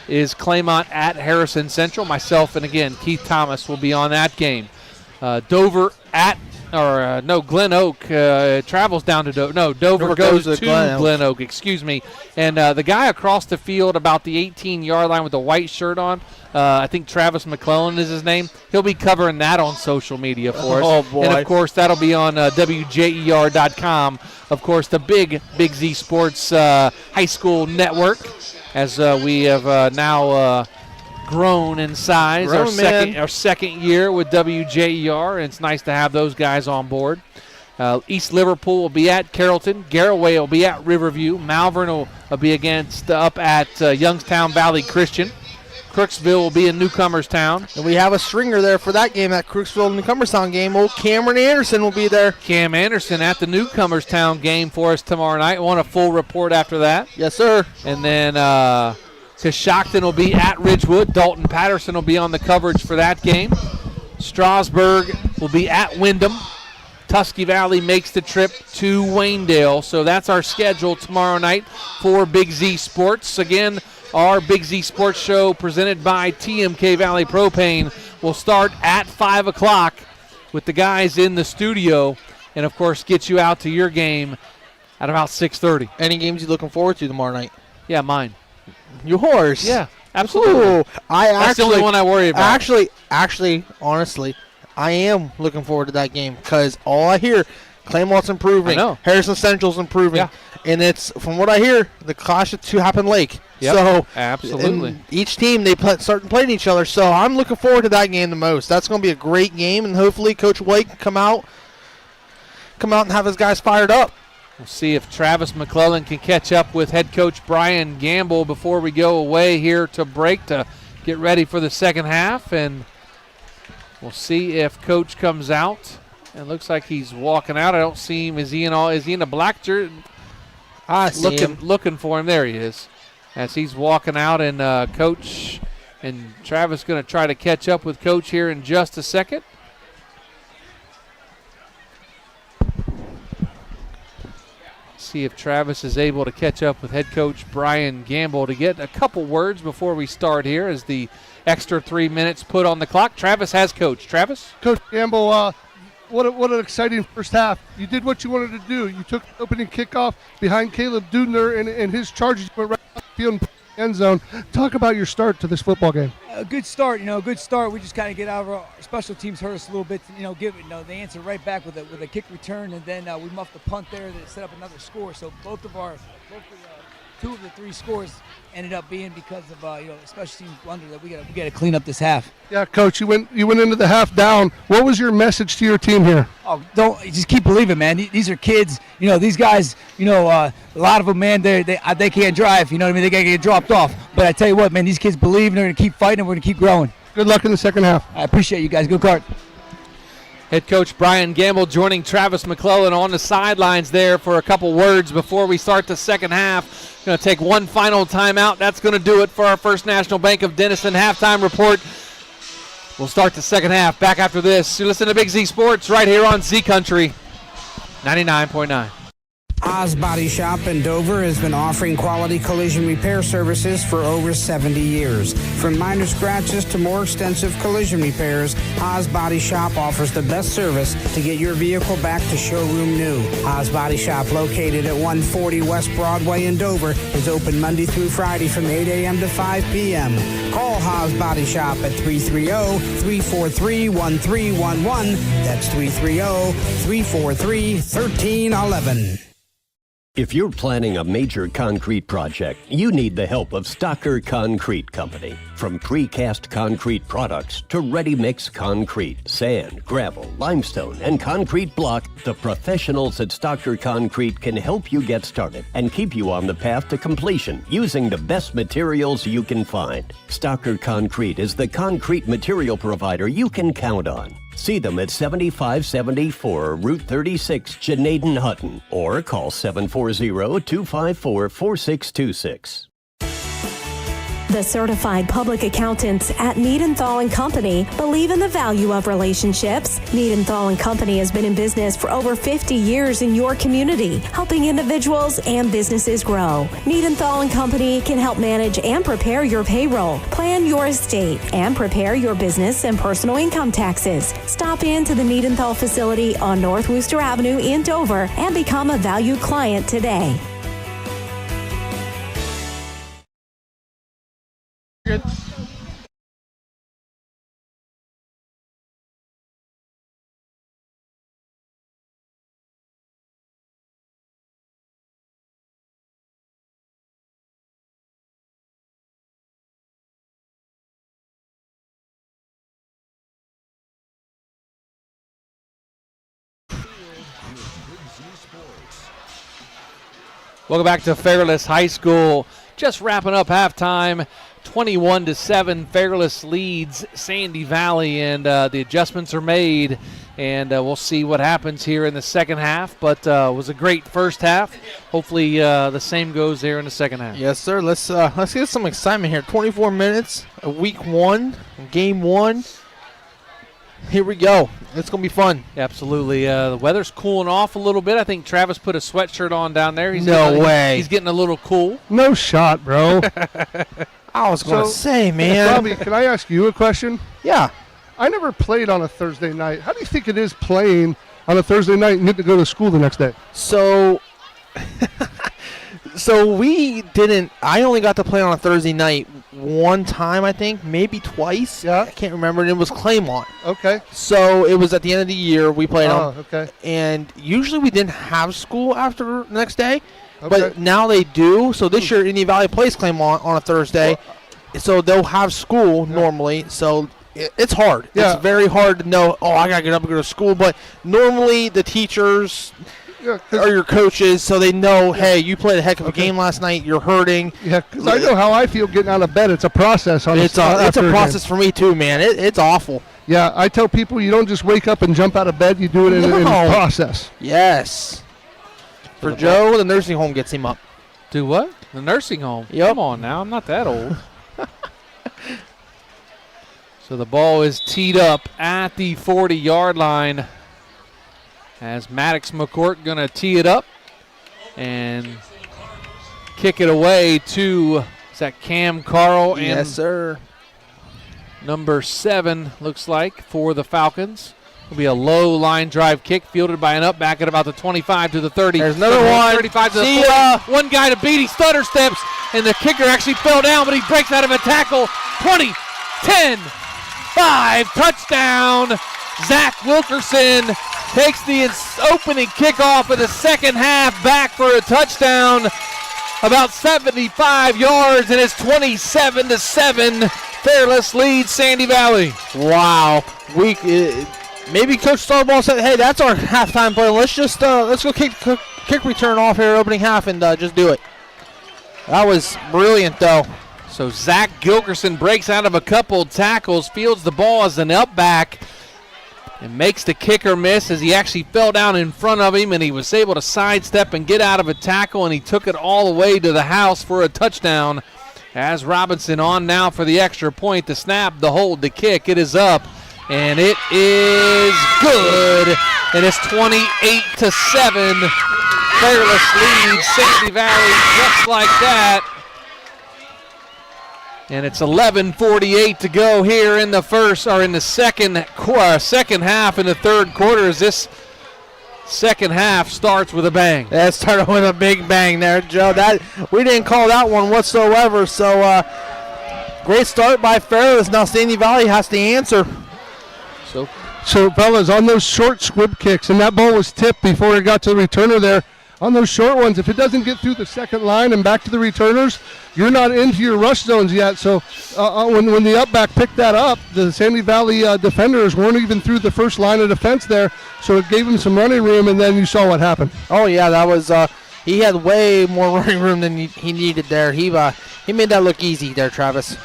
Is Claymont at Harrison Central. Myself and, again, Keith Thomas will be on that game. Dover Glen Oak travels down to Dover. No, Dover goes to Glen Oak, excuse me. And the guy across the field about the 18-yard line with the white shirt on, I think Travis McClellan is his name. He'll be covering that on social media for us. Oh, boy. And, of course, that'll be on WJER.com. Of course, the Big Z Sports high school network, as we have now grown in size. Our second year with WJER, and it's nice to have those guys on board. East Liverpool will be at Carrollton. Garraway will be at Riverview. Malvern will be up at Youngstown Valley Christian. Crooksville will be in Newcomerstown. And we have a stringer there for that game, that Crooksville Newcomerstown game. Old Cameron Anderson will be there. Cam Anderson at the Newcomerstown game for us tomorrow night. Want a full report after that. Yes, sir. And then Coshocton will be at Ridgewood. Dalton Patterson will be on the coverage for that game. Strasburg will be at Wyndham. Tusky Valley makes the trip to Waynedale. So that's our schedule tomorrow night for Big Z Sports. Again, our Big Z Sports Show presented by TMK Valley Propane will start at 5 o'clock with the guys in the studio and, of course, get you out to your game at about 6:30. Any games you looking forward to tomorrow night? Yeah, mine. Yours? Yeah, absolutely. Ooh, that's the only one I worry about. Actually, honestly, I am looking forward to that game because all I hear, Claymont's improving. I know. Harrison Central's improving. Yeah. And it's, from what I hear, the clash of Two Happen Lake. Yep, so absolutely. Each team, they start playing each other. So I'm looking forward to that game the most. That's going to be a great game, and hopefully Coach White can come out and have his guys fired up. We'll see if Travis McClellan can catch up with head coach Brian Gamble before we go away here to break to get ready for the second half. And we'll see if Coach comes out. It looks like he's walking out. I don't see him. Is he in a black jersey? I see him. Looking for him. There he is. As he's walking out, and Coach and Travis going to try to catch up with Coach here in just a second. See if Travis is able to catch up with head coach Brian Gamble to get a couple words before we start here as the extra 3 minutes put on the clock. Travis has Coach. Travis? Coach Gamble, what an exciting first half. You did what you wanted to do. You took the opening kickoff behind Caleb Dudner and his charges went right off the field in the end zone. Talk about your start to this football game. A good start, good start. We just kind of get out of our special teams, hurt us a little bit, give the answer right back with a kick return, and then we muffed the punt there that set up another score. So two of the three scores ended up being because of special teams blunder that we got to clean up this half. Yeah, Coach, you went into the half down. What was your message to your team here? Oh, just keep believing, man. These are kids. These guys. A lot of them, man. They can't drive. You know what I mean? They gotta get dropped off. But I tell you what, man. These kids believe, and they're gonna keep fighting. And we're gonna keep growing. Good luck in the second half. I appreciate you guys. Good card. Head coach Brian Gamble joining Travis McClellan on the sidelines there for a couple words before we start the second half. Going to take one final timeout. That's going to do it for our First National Bank of Denison halftime report. We'll start the second half back after this. You listen to Big Z Sports right here on Z Country 99.9. Oz Body Shop in Dover has been offering quality collision repair services for over 70 years. From minor scratches to more extensive collision repairs, Oz Body Shop offers the best service to get your vehicle back to showroom new. Oz Body Shop, located at 140 West Broadway in Dover, is open Monday through Friday from 8 a.m. to 5 p.m. Call Oz Body Shop at 330-343-1311. That's 330-343-1311. If you're planning a major concrete project, you need the help of Stocker Concrete Company. From precast concrete products to ready-mix concrete, sand, gravel, limestone, and concrete block, the professionals at Stocker Concrete can help you get started and keep you on the path to completion using the best materials you can find. Stocker Concrete is the concrete material provider you can count on. See them at 7574 Route 36, Janaden Hutton, or call 740-254-4626. The certified public accountants at Niedenthal & Company believe in the value of relationships. Niedenthal & Company has been in business for over 50 years in your community, helping individuals and businesses grow. Niedenthal & Company can help manage and prepare your payroll, plan your estate, and prepare your business and personal income taxes. Stop in to the Niedenthal facility on North Worcester Avenue in Dover and become a valued client today. Good. Welcome back to Fairless High School. Just wrapping up halftime. 21-7, Fairless leads Sandy Valley, and the adjustments are made, and we'll see what happens here in the second half. But it was a great first half. Hopefully the same goes there in the second half. Yes, sir. Let's get some excitement here. 24 minutes, week 1, game 1. Here we go. It's going to be fun. Absolutely. The weather's cooling off a little bit. I think Travis put a sweatshirt on down there. No way. He's getting a little cool. No shot, bro. I was going to say, man. Robbie, can I ask you a question? Yeah. I never played on a Thursday night. How do you think it is playing on a Thursday night and get to go to school the next day? So we didn't. I only got to play on a Thursday night one time, I think, maybe twice. Yeah. I can't remember. And it was Claymont. Okay. So it was at the end of the year we played on. Okay. And usually we didn't have school after the next day. Okay. But now they do. So this year Indian Valley plays Claymont on a Thursday. So they'll have school normally. So it's hard. Yeah. It's very hard to know, I got to get up and go to school. But normally the teachers are your coaches, so they know, hey, you played a heck of a game last night. You're hurting. Yeah, because I know how I feel getting out of bed. It's a process. It's a process for me too, man. It's awful. Yeah, I tell people you don't just wake up and jump out of bed. You do it in a process. Yes. For Joe, the nursing home gets him up. Do what? The nursing home? Yep. Come on now. I'm not that old. So the ball is teed up at the 40-yard line as Maddox McCourt going to tee it up and kick it away to, is that Cam Carl? Yes, sir. Number 7, looks like, for the Falcons. It'll be a low line drive kick fielded by an up back at about the 25 to the 30. There's another one. 35 to the 40. One guy to beat. He stutter steps, and the kicker actually fell down, but he breaks out of a tackle. 20, 10, 5, touchdown. Zach Wilkerson takes the opening kickoff of the second half back for a touchdown. About 75 yards, and it's 27-7. Fairless leads Sandy Valley. Wow. Maybe Coach Starball said, hey, that's our halftime play. Let's go kick return off here opening half and just do it. That was brilliant, though. So Zach Gilkerson breaks out of a couple tackles, fields the ball as an up back, and makes the kicker miss as he actually fell down in front of him, and he was able to sidestep and get out of a tackle, and he took it all the way to the house for a touchdown. As Robinson on now for the extra point, the snap, the hold, the kick. It is up, and it is good, and it's 28-7. Fairless leads Sandy Valley just like that. And it's 11:48 to go here in the second half in the third quarter as this second half starts with a bang. That started with a big bang there, Joe. We didn't call that one whatsoever. So great start by Fairless. Now Sandy Valley has to answer. So fellas, on those short squib kicks, and that ball was tipped before it got to the returner there. On those short ones, if it doesn't get through the second line and back to the returners, you're not into your rush zones yet. So when the up back picked that up, the Sandy Valley defenders weren't even through the first line of defense there. So it gave him some running room, and then you saw what happened. Oh, yeah, that was he had way more running room than he needed there. He made that look easy there, Travis.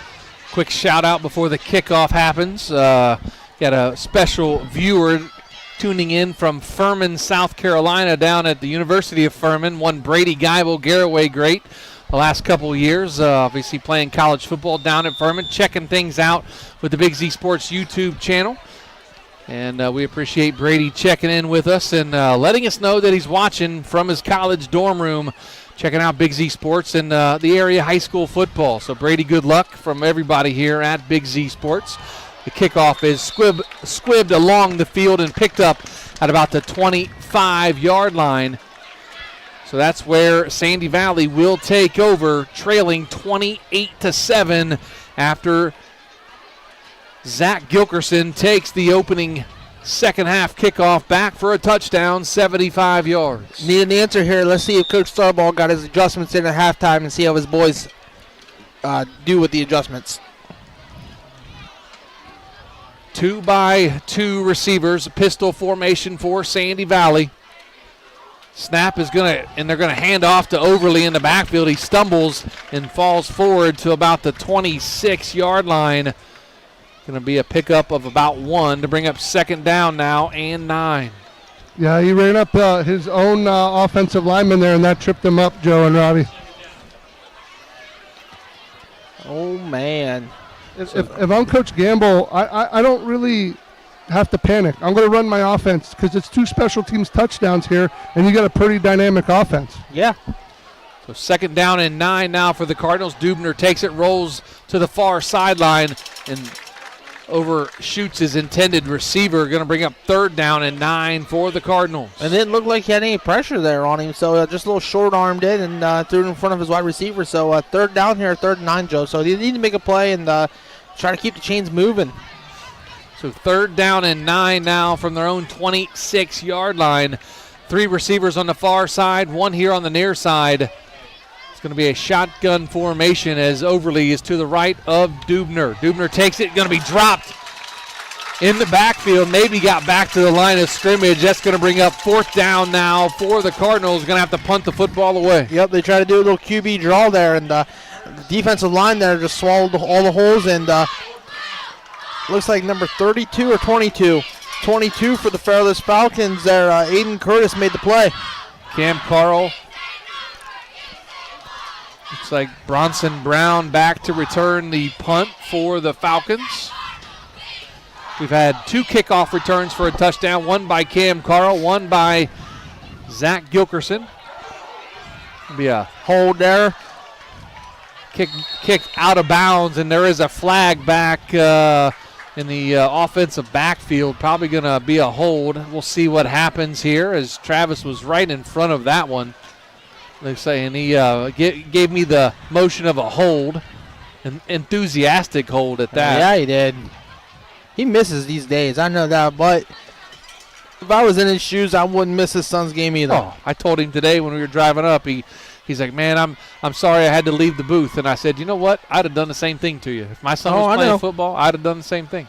Quick shout out before the kickoff happens. Got a special viewer tuning in from Furman, South Carolina, down at the University of Furman. One Brady Geibel, Garraway great the last couple of years. Obviously playing college football down at Furman, checking things out with the Big Z Sports YouTube channel. And we appreciate Brady checking in with us and letting us know that he's watching from his college dorm room, checking out Big Z Sports and the area high school football. So, Brady, good luck from everybody here at Big Z Sports. The kickoff is squibbed along the field and picked up at about the 25-yard line. So that's where Sandy Valley will take over, trailing 28-7 after Zach Gilkerson takes the opening second half kickoff back for a touchdown, 75 yards. Need an answer here. Let's see if Coach Starbaugh got his adjustments in at halftime and see how his boys do with the adjustments. 2-by-2 receivers, pistol formation for Sandy Valley. Snap is they're gonna hand off to Overly in the backfield. He stumbles and falls forward to about the 26-yard line. Going to be a pickup of about 1 to bring up second down now and 9. Yeah, he ran up his own offensive lineman there, and that tripped him up, Joe and Robbie. Oh, man. If I'm Coach Gamble, I don't really have to panic. I'm going to run my offense because it's 2 special teams touchdowns here, and you got a pretty dynamic offense. Yeah. So second down and 9 now for the Cardinals. Dubner takes it, rolls to the far sideline, and overshoots his intended receiver. Going to bring up third down and 9 for the Cardinals. And it didn't look like he had any pressure there on him, so just a little short-armed it and threw it in front of his wide receiver. So third down here, 3rd and 9, Joe. So they need to make a play and try to keep the chains moving. So third down and 9 now from their own 26-yard line. 3 receivers on the far side, 1 here on the near side. It's going to be a shotgun formation as Overly is to the right of Dubner. Dubner takes it, going to be dropped in the backfield. Maybe got back to the line of scrimmage. That's going to bring up 4th down now for the Cardinals. Going to have to punt the football away. Yep, they try to do a little QB draw there, and the defensive line there just swallowed all the holes, and looks like number 32 or 22. 22 for the Fairless Falcons there. Aiden Curtis made the play. Cam Carl. Looks like Bronson Brown back to return the punt for the Falcons. We've had 2 kickoff returns for a touchdown, 1 by Cam Carl, 1 by Zach Gilkerson. Be a hold there. Kick out of bounds, and there is a flag back in the offensive backfield. Probably going to be a hold. We'll see what happens here as Travis was right in front of that one. They're saying he gave me the motion of a hold, an enthusiastic hold at that. Yeah, he did. He misses these days, I know that, but if I was in his shoes, I wouldn't miss his son's game either. Oh, I told him today when we were driving up, he's like, man, I'm sorry I had to leave the booth. And I said, you know what? I'd have done the same thing to you. If my son was playing football, I'd have done the same thing.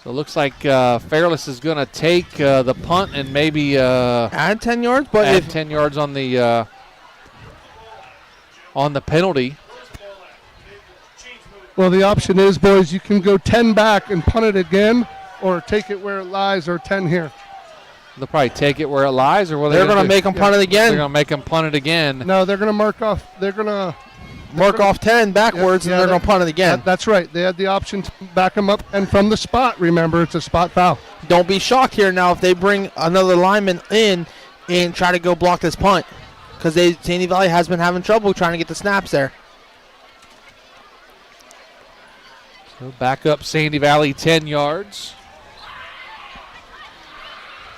So it looks like Fairless is going to take the punt and maybe add 10 yards, but add 10 yards on the penalty. Well, the option is, boys, you can go 10 back and punt it again, or take it where it lies, or 10 here. They'll probably take it where it lies, or they're going to make them punt it again. They're going to make them punt it again. No, they're going to mark off. They're going to mark off 10 backwards, and they're going to punt it again. That's right. They had the option to back them up, and from the spot. Remember, it's a spot foul. Don't be shocked here now if they bring another lineman in and try to go block this punt, because Sandy Valley has been having trouble trying to get the snaps there. So back up Sandy Valley 10 yards.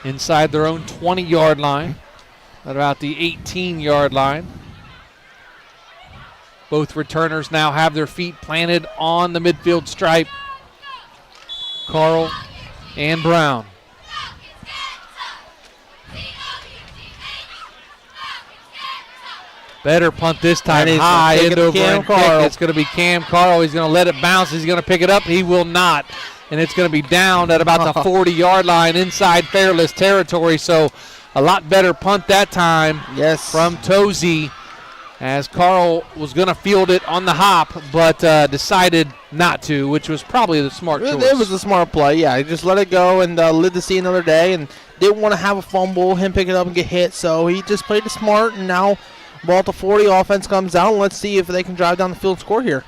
Inside their own 20-yard line, at about the 18-yard line. Both returners now have their feet planted on the midfield stripe. Carl and Brown. Better punt this time, high end over and kick. It's going to be Cam Carl. He's going to let it bounce. He's going to pick it up. He will not. And it's going to be down at about the 40-yard line inside Fairless territory. So a lot better punt that time. Yes. From Tozy. as Carl was going to field it on the hop, but decided not to, which was probably the smart choice. It was a smart play, yeah. He just let it go and lived to see another day, and didn't want to have a fumble, him pick it up and get hit, so he just played it smart, and now ball at the 40, offense comes out, and let's see if they can drive down the field and score here.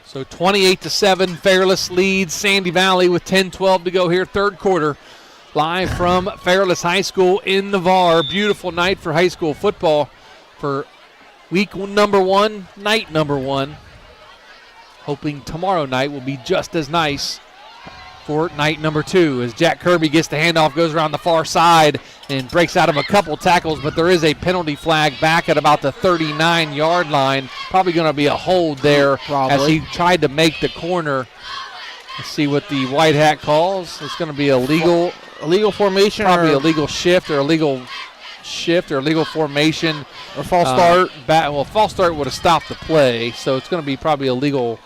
So 28-7, Fairless leads Sandy Valley with 10-12 to go here, third quarter. Live from Fairless High School in the VAR. Beautiful night for high school football for week number 1, night number 1. Hoping tomorrow night will be just as nice for night number 2 as Jack Kirby gets the handoff, goes around the far side and breaks out of a couple tackles, but there is a penalty flag back at about the 39-yard line. Probably going to be a hold there as he tried to make the corner. Let's see what the white hat calls. It's going to be a legal formation, probably a legal shift or a legal formation or false start. False start would have stopped the play, so it's going to be probably a legal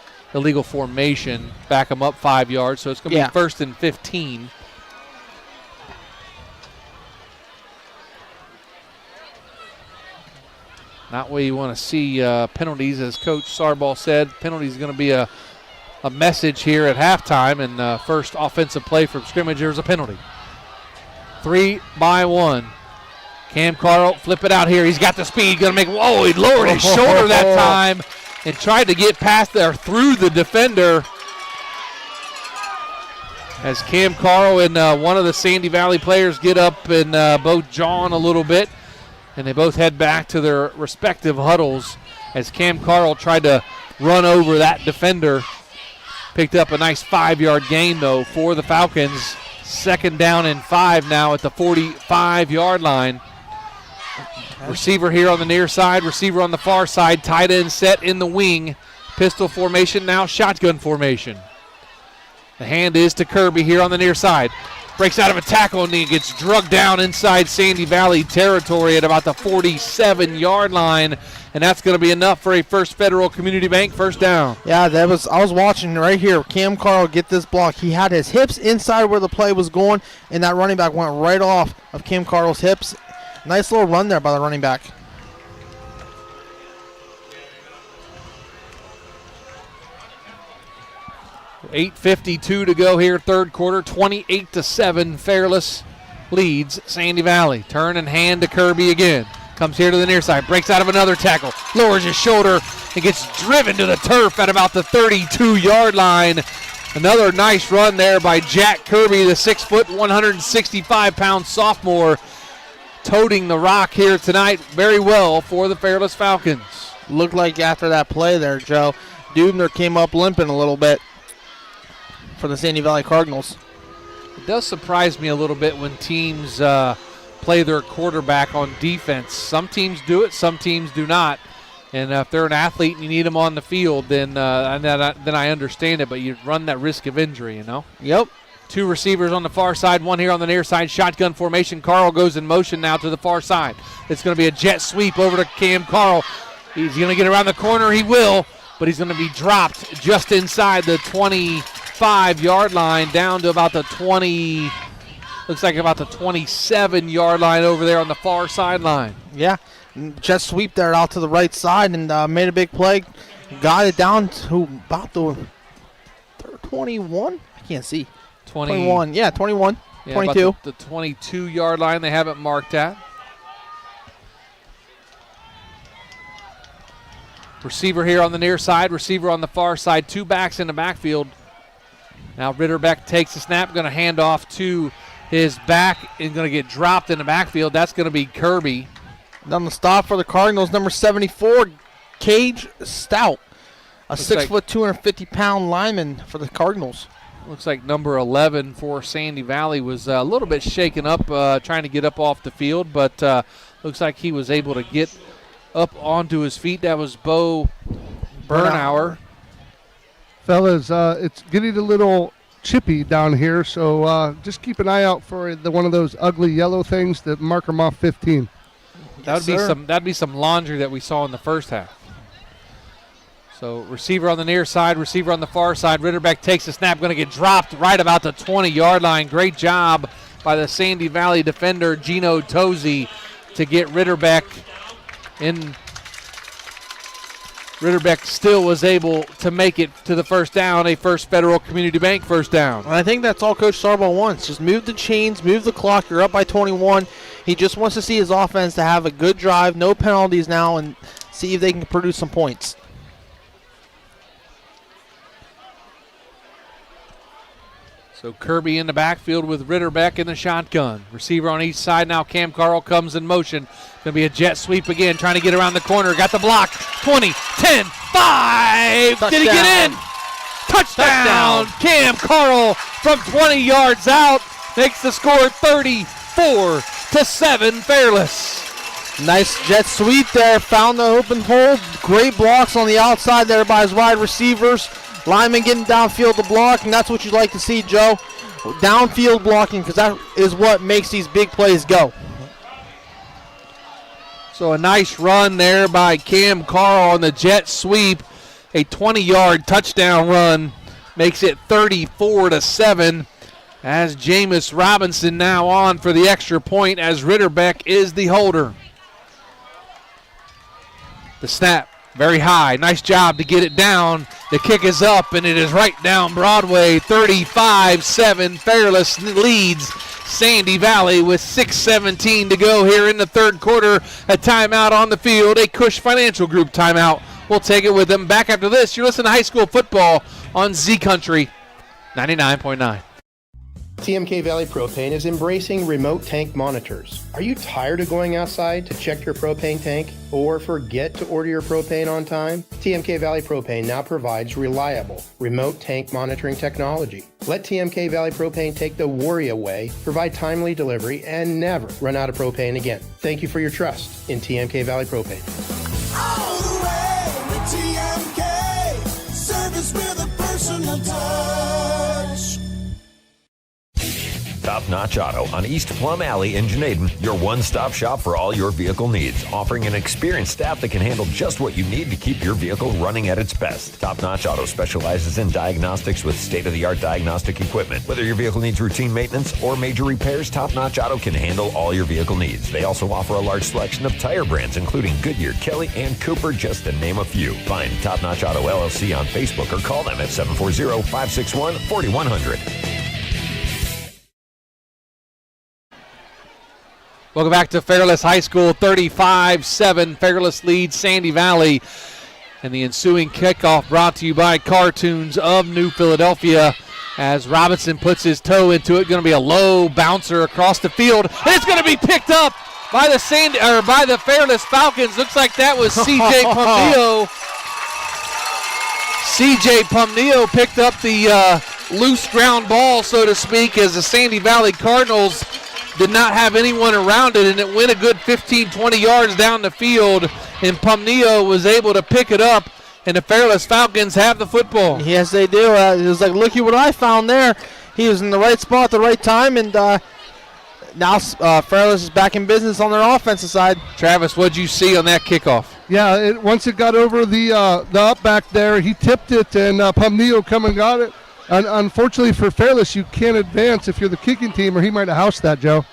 formation. Back them up 5 yards, so it's going to be first and 15. Not where you want to see penalties, as Coach Sarbaugh said. Penalties is going to be a message here at halftime, and first offensive play from scrimmage, there's a penalty. 3-1. Cam Carl, flip it out here. He's got the speed. Going to make, whoa, he lowered his shoulder that time and tried to get past there through the defender. As Cam Carl and one of the Sandy Valley players get up and both jaw a little bit, and they both head back to their respective huddles as Cam Carl tried to run over that defender. Picked up a nice 5-yard gain, though, for the Falcons. Second down and 5 now at the 45-yard line. Receiver here on the near side, receiver on the far side, tight end set in the wing. Pistol formation now, shotgun formation. The hand is to Kirby here on the near side. Breaks out of a tackle and he gets drugged down inside Sandy Valley territory at about the 47-yard line. And that's going to be enough for a First Federal Community Bank first down. Yeah, I was watching right here. Cam Carl get this block. He had his hips inside where the play was going, and that running back went right off of Cam Carl's hips. Nice little run there by the running back. .8:52 to go here, third quarter. 28-7, Fairless leads Sandy Valley. Turn and hand to Kirby again. Comes here to the near side, breaks out of another tackle, lowers his shoulder, and gets driven to the turf at about the 32-yard line. Another nice run there by Jack Kirby, the 6', 165-pound sophomore, toting the rock here tonight very well for the Fairless Falcons. Looked like after that play there, Joe, Dubner came up limping a little bit for the Sandy Valley Cardinals. It does surprise me a little bit when teams play their quarterback on defense. Some teams do it, some teams do not. And if they're an athlete and you need them on the field, then I understand it, but you run that risk of injury, you know? Yep. Two receivers on the far side, one here on the near side. Shotgun formation. Carl goes in motion now to the far side. It's going to be a jet sweep over to Cam Carl. He's going to get around the corner. He will, but he's going to be dropped just inside the 25-yard line down to about the 20, looks like about the 27-yard line over there on the far sideline. Yeah, jet sweep there out to the right side and made a big play. Got it down to about the 21? I can't see. 21. Yeah, 21. Yeah, 22. The 22-yard line they have it marked at. Receiver here on the near side, receiver on the far side. Two backs in the backfield. Now Ritterbeck takes the snap, going to hand off to his back and going to get dropped in the backfield. That's going to be Kirby. And on the stop for the Cardinals, number 74, Cage Stout. A 6', 250-pound lineman for the Cardinals. Looks like number 11 for Sandy Valley was a little bit shaken up, trying to get up off the field, but looks like he was able to get up onto his feet. That was Bo Bernauer. Fellas, it's getting a little chippy down here, so just keep an eye out for one of those ugly yellow things that mark them off 15. That'd be some laundry that we saw in the first half. So receiver on the near side, receiver on the far side. Ritterbeck takes the snap, going to get dropped right about the 20-yard line. Great job by the Sandy Valley defender, Gino Tozy, to get Ritterbeck in Ritterbeck still was able to make it to the first down, a First Federal Community Bank first down. And I think that's all Coach Sarbaugh wants. Just move the chains, move the clock. You're up by 21. He just wants to see his offense to have a good drive, no penalties now, and see if they can produce some points. So Kirby in the backfield with Ritterbeck in the shotgun. Receiver on each side now. Cam Carl comes in motion. Going to be a jet sweep again, trying to get around the corner. Got the block. 20, 10, 5. Touchdown. Did he get in? Touchdown. Cam Carl from 20 yards out makes the score 34-7 Fairless. Nice jet sweep there. Found the open hole. Great blocks on the outside there by his wide receivers. Lineman getting downfield to block, and that's what you like to see, Joe. Downfield blocking, because that is what makes these big plays go. So a nice run there by Cam Carl on the jet sweep. A 20-yard touchdown run makes it 34-7 as Jameis Robinson now on for the extra point as Ritterbeck is the holder. The snap, very high. Nice job to get it down. The kick is up, and it is right down Broadway. 35-7. Fairless leads Sandy Valley with 6:17 to go here in the third quarter. A timeout on the field, a Cush Financial Group timeout. We'll take it with them. Back after this, you're listening to high school football on Z Country 99.9. TMK Valley Propane is embracing remote tank monitors. Are you tired of going outside to check your propane tank or forget to order your propane on time? TMK Valley Propane now provides reliable remote tank monitoring technology. Let TMK Valley Propane take the worry away, provide timely delivery, and never run out of propane again. Thank you for your trust in TMK Valley Propane. All the way with TMK, service with a personal touch. Top Notch Auto on East Plum Alley in Janaden, your one-stop shop for all your vehicle needs, offering an experienced staff that can handle just what you need to keep your vehicle running at its best. Top Notch Auto specializes in diagnostics with state-of-the-art diagnostic equipment. Whether your vehicle needs routine maintenance or major repairs, Top Notch Auto can handle all your vehicle needs. They also offer a large selection of tire brands, including Goodyear, Kelly, and Cooper, just to name a few. Find Top Notch Auto LLC on Facebook or call them at 740-561-4100. Welcome back to Fairless High School. 35-7. Fairless leads Sandy Valley. And the ensuing kickoff brought to you by Cartoons of New Philadelphia. As Robinson puts his toe into it, going to be a low bouncer across the field. And it's going to be picked up by the Fairless Falcons. Looks like that was C.J. Pumneo. C.J. Pumneo picked up the loose ground ball, so to speak, as the Sandy Valley Cardinals did not have anyone around it, and it went a good 15, 20 yards down the field, and Pumneo was able to pick it up, and the Fairless Falcons have the football. Yes, they do. It was like, looky what I found there. He was in the right spot at the right time, and now Fairless is back in business on their offensive side. Travis, what'd you see on that kickoff? Yeah, once it got over the up back there, he tipped it, and Pumneo come and got it. And unfortunately for Fairless, you can't advance if you're the kicking team, or he might have housed that, Joe.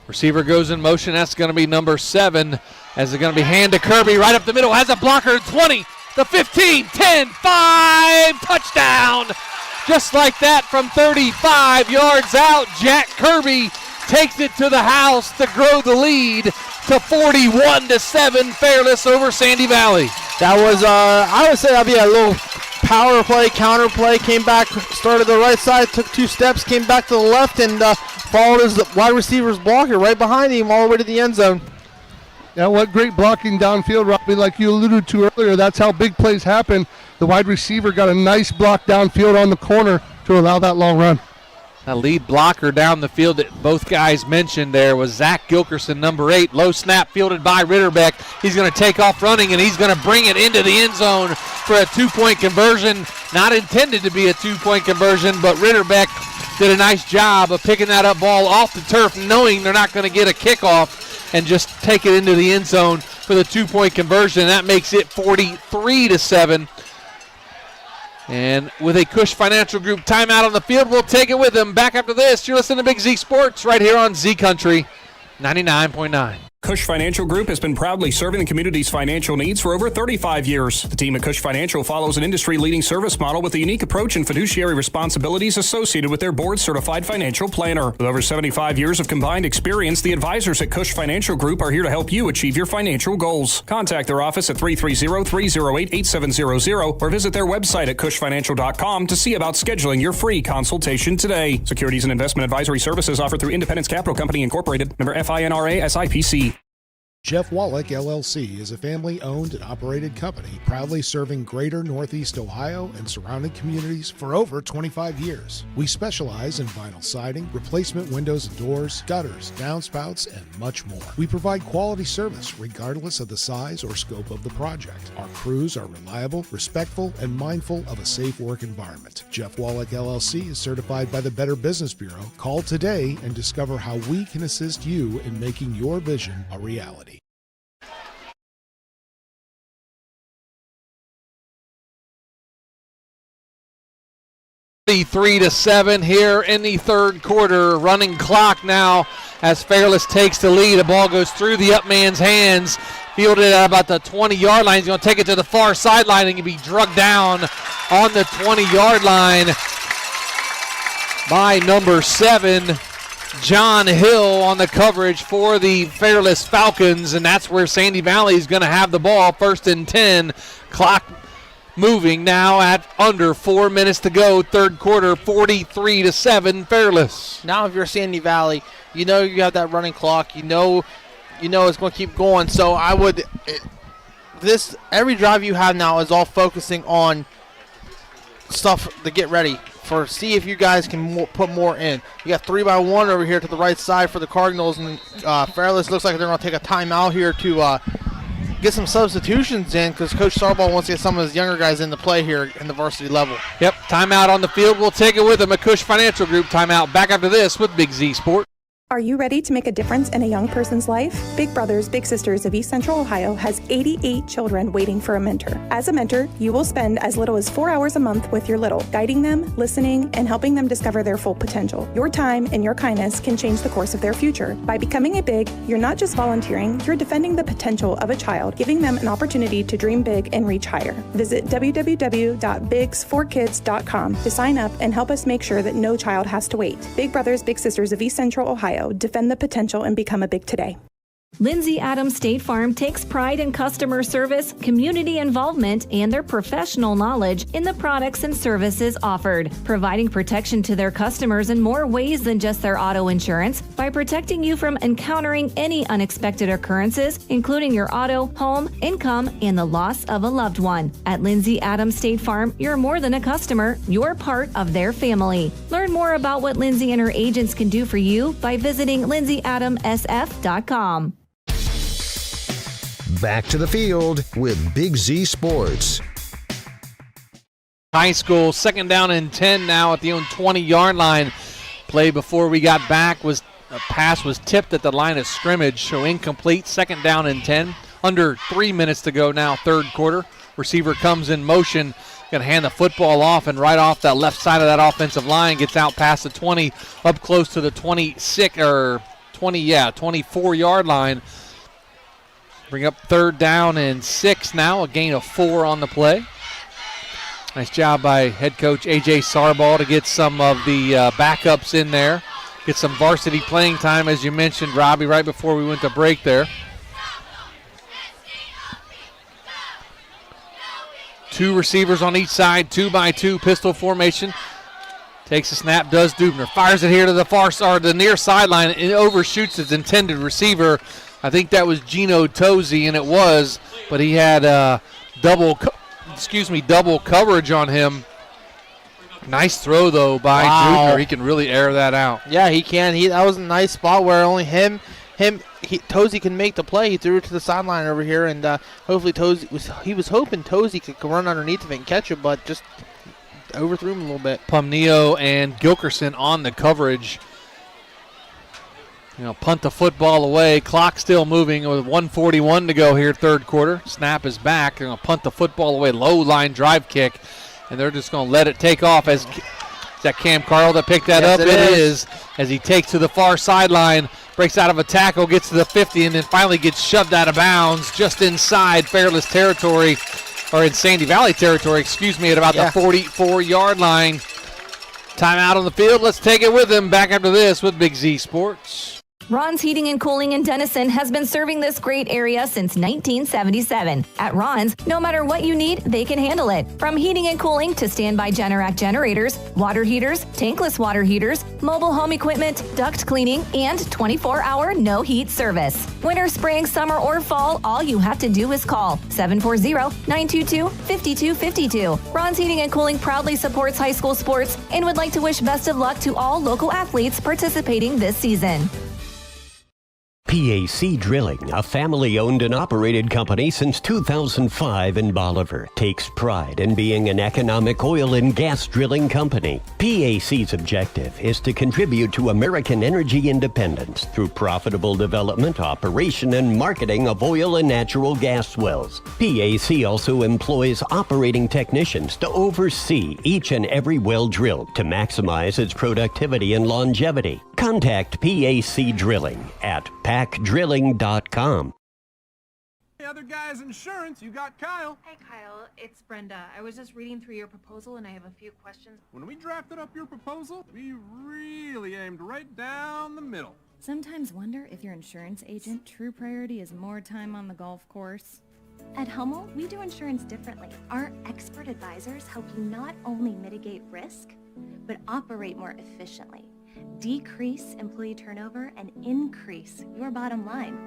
Receiver goes in motion. That's going to be number 7. As it's going to be hand to Kirby right up the middle. Has a blocker. 20, the 15, 10, 5. Touchdown. Just like that from 35 yards out. Jack Kirby takes it to the house to grow the lead to 41-7. Fairless over Sandy Valley. That was, I would say that'd be a little power play, counter play, came back, started the right side, took 2 steps, came back to the left, and followed his wide receiver's blocker right behind him all the way to the end zone. Yeah, what great blocking downfield, Robbie, like you alluded to earlier. That's how big plays happen. The wide receiver got a nice block downfield on the corner to allow that long run. A lead blocker down the field that both guys mentioned there was Zach Gilkerson, number 8. Low snap fielded by Ritterbeck. He's going to take off running, and he's going to bring it into the end zone for a 2-point conversion. Not intended to be a 2-point conversion, but Ritterbeck did a nice job of picking that up ball off the turf, knowing they're not going to get a kickoff, and just take it into the end zone for the 2-point conversion. That makes it 43-7. And with a Cush Financial Group timeout on the field, we'll take it with them. Back after this, you're listening to Big Z Sports right here on Z Country 99.9. Cush Financial Group has been proudly serving the community's financial needs for over 35 years. The team at Cush Financial follows an industry-leading service model with a unique approach and fiduciary responsibilities associated with their board-certified financial planner. With over 75 years of combined experience, the advisors at Cush Financial Group are here to help you achieve your financial goals. Contact their office at 330-308-8700 or visit their website at cushfinancial.com to see about scheduling your free consultation today. Securities and investment advisory services offered through Independence Capital Company Incorporated, member FINRA SIPC. Jeff Wallach LLC is a family-owned and operated company proudly serving greater Northeast Ohio and surrounding communities for over 25 years. We specialize in vinyl siding, replacement windows and doors, gutters, downspouts, and much more. We provide quality service regardless of the size or scope of the project. Our crews are reliable, respectful, and mindful of a safe work environment. Jeff Wallach LLC is certified by the Better Business Bureau. Call today and discover how we can assist you in making your vision a reality. 3-7 here in the third quarter. Running clock now as Fairless takes the lead. The ball goes through the up man's hands. Fielded at about the 20-yard line. He's going to take it to the far sideline and can be drugged down on the 20-yard line by number 7, John Hill, on the coverage for the Fairless Falcons. And that's where Sandy Valley is going to have the ball. 1st and 10. Clock moving now at under 4 minutes to go. Third quarter, 43-7 Fairless. Now if you're Sandy Valley, you know you have that running clock. You know it's going to keep going. So I would every drive you have now is all focusing on stuff to get ready for. See if you guys can put more in. You got 3-by-1 over here to the right side for the Cardinals, and Fairless looks like they're going to take a timeout here to get some substitutions in because Coach Sarbaugh wants to get some of his younger guys into play here in the varsity level. Yep, timeout on the field. We'll take it with him. A Cush Financial Group timeout. Back after this with Big Z Sport. Are you ready to make a difference in a young person's life? Big Brothers Big Sisters of East Central Ohio has 88 children waiting for a mentor. As a mentor, you will spend as little as 4 hours a month with your little, guiding them, listening, and helping them discover their full potential. Your time and your kindness can change the course of their future. By becoming a Big, you're not just volunteering, you're defending the potential of a child, giving them an opportunity to dream big and reach higher. Visit www.bigs4kids.com to sign up and help us make sure that no child has to wait. Big Brothers Big Sisters of East Central Ohio. Defend the potential and become a Big today. Lindsay Adams State Farm takes pride in customer service, community involvement, and their professional knowledge in the products and services offered, providing protection to their customers in more ways than just their auto insurance by protecting you from encountering any unexpected occurrences, including your auto, home, income, and the loss of a loved one. At Lindsay Adams State Farm, you're more than a customer, you're part of their family. Learn more about what Lindsay and her agents can do for you by visiting lindsayadamsf.com. Back to the field with Big Z Sports. High school, 2nd down and 10 now at the own 20-yard line. Play before we got back was a pass was tipped at the line of scrimmage, so incomplete. 2nd down and 10. Under 3 minutes to go now, third quarter. Receiver comes in motion, going to hand the football off, and right off that left side of that offensive line, gets out past the 20, up close to the 24-yard line. Bring up 3rd down and 6 now, a gain of 4 on the play. Nice job by head coach A.J. Sarbaugh to get some of the backups in there. Get some varsity playing time, as you mentioned, Robbie, right before we went to break there. 2 receivers on each side, 2-by-2 pistol formation. Takes a snap, does Dubner. Fires it here to the far side, the near sideline. It overshoots its intended receiver. I think that was Gino Tozy, and it was, but he had double coverage on him. Nice throw, though, by Dubner. He can really air that out. Yeah, he can. That was a nice spot where only Tozy can make the play. He threw it to the sideline over here, and hopefully he was hoping Tozy could run underneath of it and catch it, but just overthrew him a little bit. Pumneo and Gilkerson on the coverage. Punt the football away. Clock still moving with 1:41 to go here, third quarter. Snap is back. They're going to punt the football away. Low line drive kick, and they're just going to let it take off. Is that Cam Carl that picked that up? It is. As he takes to the far sideline. Breaks out of a tackle, gets to the 50, and then finally gets shoved out of bounds just inside Fairless territory, or in Sandy Valley territory, at about the 44-yard line. Timeout on the field. Let's take it with him. Back after this with Big Z Sports. Ron's Heating and Cooling in Denison has been serving this great area since 1977. At Ron's, no matter what you need, they can handle it. From heating and cooling to standby Generac generators, water heaters, tankless water heaters, mobile home equipment, duct cleaning, and 24-hour no-heat service. Winter, spring, summer, or fall, all you have to do is call 740-922-5252. Ron's Heating and Cooling proudly supports high school sports and would like to wish best of luck to all local athletes participating this season. PAC Drilling, a family-owned and operated company since 2005 in Bolivar, takes pride in being an economic oil and gas drilling company. PAC's objective is to contribute to American energy independence through profitable development, operation, and marketing of oil and natural gas wells. PAC also employs operating technicians to oversee each and every well drilled to maximize its productivity and longevity. Contact PAC Drilling at pacdrilling.com. Hey, other guys' insurance, you got Kyle. Hey, Kyle, it's Brenda. I was just reading through your proposal and I have a few questions. When we drafted up your proposal, we really aimed right down the middle. Sometimes wonder if your insurance agent true priority is more time on the golf course. At Hummel, we do insurance differently. Our expert advisors help you not only mitigate risk, but operate more efficiently, decrease employee turnover, and increase your bottom line.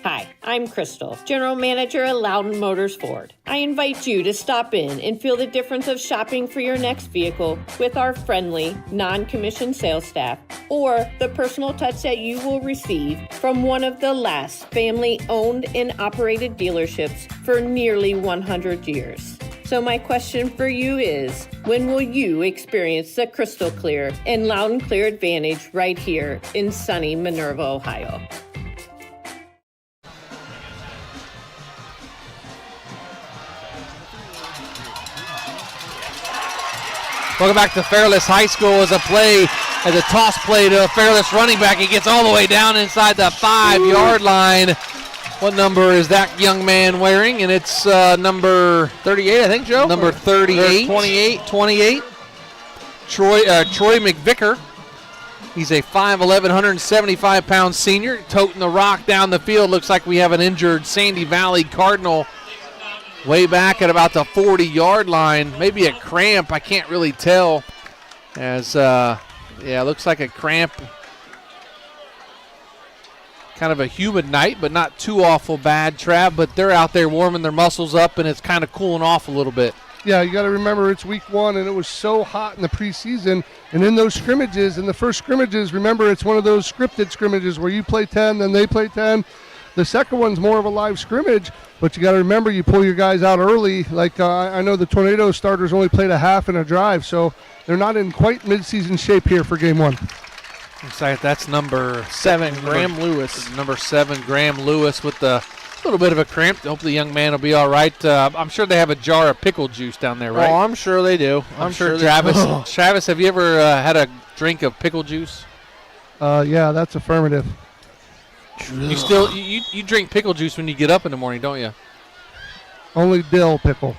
Hi, I'm Crystal, General Manager at Loudon Motors Ford. I invite you to stop in and feel the difference of shopping for your next vehicle with our friendly, non-commissioned sales staff, or the personal touch that you will receive from one of the last family-owned and operated dealerships for nearly 100 years. So my question for you is, when will you experience the crystal clear and loud and clear advantage right here in sunny Minerva, Ohio? Welcome back to Fairless High School as a toss play to a Fairless running back. He gets all the way down inside the 5-yard line. What number is that young man wearing? And it's number 38, I think, Joe? Number 38. 28. Troy McVicker. He's a 5'11", 175-pound senior, toting the rock down the field. Looks like we have an injured Sandy Valley Cardinal way back at about the 40-yard line. Maybe a cramp, I can't really tell. As, looks like a cramp. Kind of a humid night, but not too awful bad, Trav. But they're out there warming their muscles up, and it's kind of cooling off a little bit. Yeah, you got to remember it's week 1, and it was so hot in the preseason. And in those scrimmages, in the first scrimmages, remember it's one of those scripted scrimmages where you play 10, then they play 10. The second one's more of a live scrimmage, but you got to remember you pull your guys out early. Like I know the Tornado starters only played a half and a drive, so they're not in quite midseason shape here for game 1. Looks like that's number 7, Graham Lewis. Number 7, Graham Lewis with a little bit of a cramp. Hopefully the young man will be all right. I'm sure they have a jar of pickle juice down there, right? Oh, I'm sure they do. I'm sure Travis. Travis, have you ever had a drink of pickle juice? Yeah, that's affirmative. You still you drink pickle juice when you get up in the morning, don't you? Only dill pickle.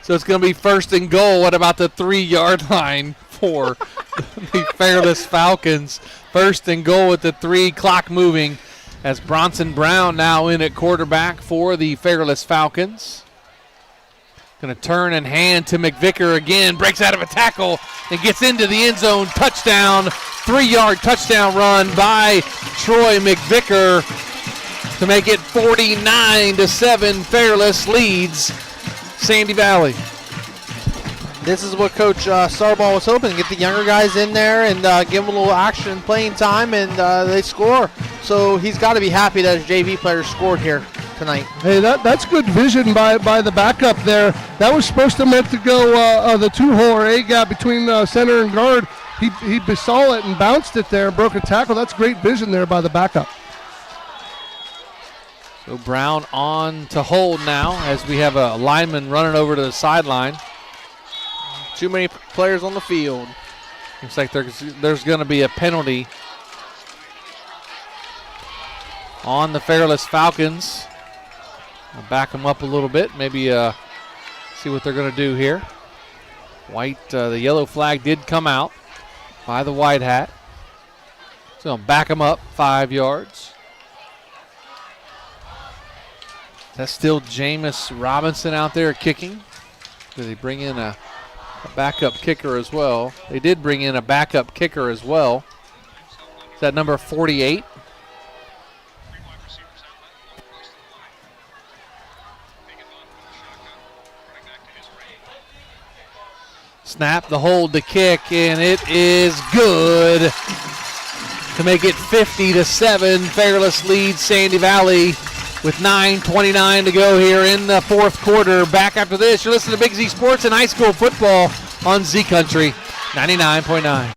So it's going to be 1st and goal. What about the 3-yard line for the Fairless Falcons? 1st and goal with the 3, clock moving as Bronson Brown now in at quarterback for the Fairless Falcons. Going to turn and hand to McVicker again. Breaks out of a tackle and gets into the end zone. Touchdown. 3-yard touchdown run by Troy McVicker to make it 49-7. Fairless leads Sandy Valley. This is what Coach Starbaugh was hoping, get the younger guys in there and give them a little action playing time, and they score. So he's got to be happy that his JV players scored here tonight. Hey, that's good vision by the backup there. That was supposed to meant to go the 2-hole or A-gap between center and guard. He saw it and bounced it there, broke a tackle. That's great vision there by the backup. So Brown on to hold now as we have a lineman running over to the sideline. Too many players on the field. Looks like there's going to be a penalty on the Fairless Falcons. I'll back them up a little bit, maybe see what they're going to do here. The yellow flag did come out by the white hat. So I'll back them up 5 yards. That's still Jameis Robinson out there kicking. Did they bring in a backup kicker as well? They did bring in a backup kicker as well. Is that number 48? Snap, the hold, the kick, and it is good to make it 50-7. Fairless leads Sandy Valley with 9:29 to go here in the fourth quarter. Back after this, you're listening to Big Z Sports and high school football on Z Country 99.9.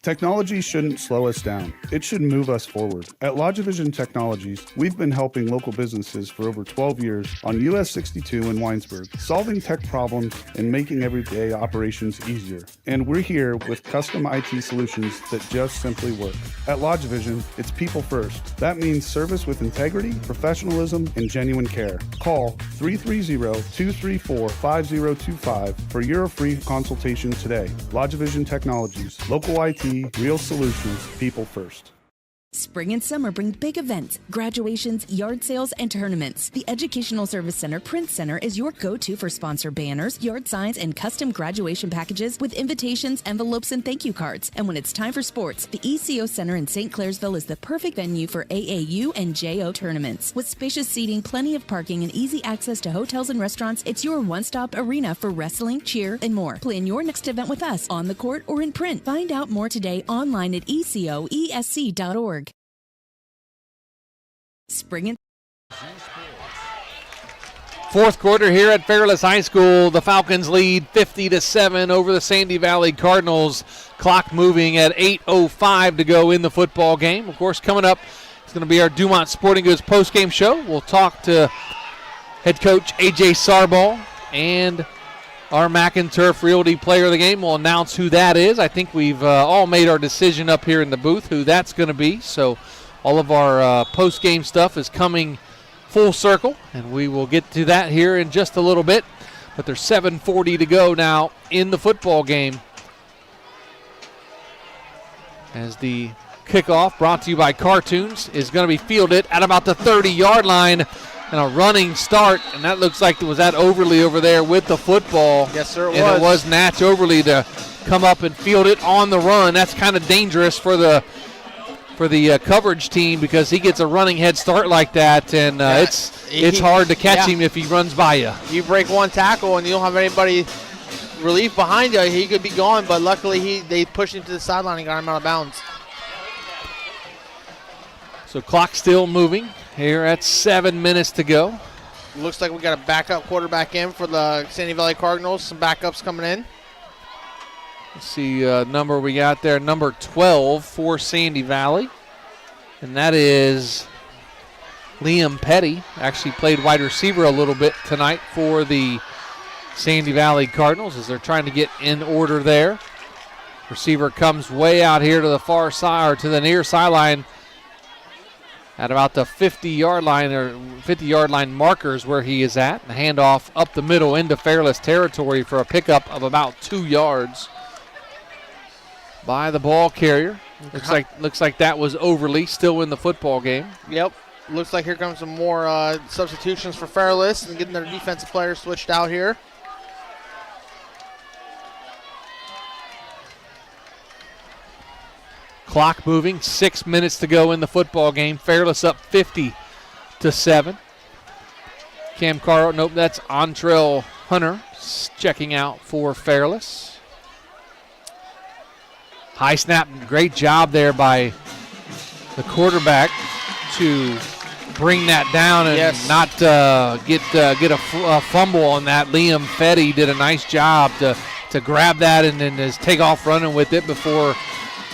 Technology shouldn't slow us down. It should move us forward. At Logivision Technologies, we've been helping local businesses for over 12 years on US 62 in Winesburg, solving tech problems and making everyday operations easier. And we're here with custom IT solutions that just simply work. At Logivision, it's people first. That means service with integrity, professionalism, and genuine care. Call 330-234-5025 for your free consultation today. Logivision Technologies, local IT, real solutions, people first. Spring and summer bring big events, graduations, yard sales, and tournaments. The Educational Service Center Print Center is your go-to for sponsor banners, yard signs, and custom graduation packages with invitations, envelopes, and thank you cards. And when it's time for sports, the ECO Center in St. Clairsville is the perfect venue for AAU and JO tournaments. With spacious seating, plenty of parking, and easy access to hotels and restaurants, it's your one-stop arena for wrestling, cheer, and more. Plan your next event with us on the court or in print. Find out more today online at ecoesc.org. Spring and Fourth quarter here at Fairless High School. The Falcons lead 50-7 over the Sandy Valley Cardinals. Clock moving at 8:05 to go in the football game. Of course, coming up, it's going to be our Dumont Sporting Goods postgame show. We'll talk to head coach A.J. Sarbaugh and our McInturf Realty player of the game. We'll announce who that is. I think we've all made our decision up here in the booth who that's going to be. So all of our post-game stuff is coming full circle, and we will get to that here in just a little bit. But there's 7:40 to go now in the football game. As the kickoff, brought to you by Cartoons, is going to be fielded at about the 30-yard line, and a running start, and that looks like it was at Overly over there with the football. Yes, sir, it was Natch Overly to come up and field it on the run. That's kind of dangerous for the coverage team because he gets a running head start like that, and it's hard to catch him if he runs by you. You break one tackle and you don't have anybody relief behind you, he could be gone, but luckily they pushed him to the sideline and got him out of bounds. So clock still moving here at 7 minutes to go. Looks like we got a backup quarterback in for the Sandy Valley Cardinals. Some backups coming in. Let's see number we got there, number 12 for Sandy Valley. And that is Liam Petty. Actually played wide receiver a little bit tonight for the Sandy Valley Cardinals as they're trying to get in order there. Receiver comes way out here to the far side, or to the near sideline at about the 50-yard line, or 50-yard line markers where he is at. The handoff up the middle into Fairless territory for a pickup of about 2 yards by the ball carrier. Looks like that was Overly, still in the football game. Yep. Looks like here comes some more substitutions for Fairless and getting their defensive players switched out here. Clock moving, 6 minutes to go in the football game. Fairless up 50-7. Cam Carl, nope, that's Antrell Hunter checking out for Fairless. High snap, great job there by the quarterback to bring that down and not get a fumble on that. Liam Fetty did a nice job to grab that and then just take off running with it before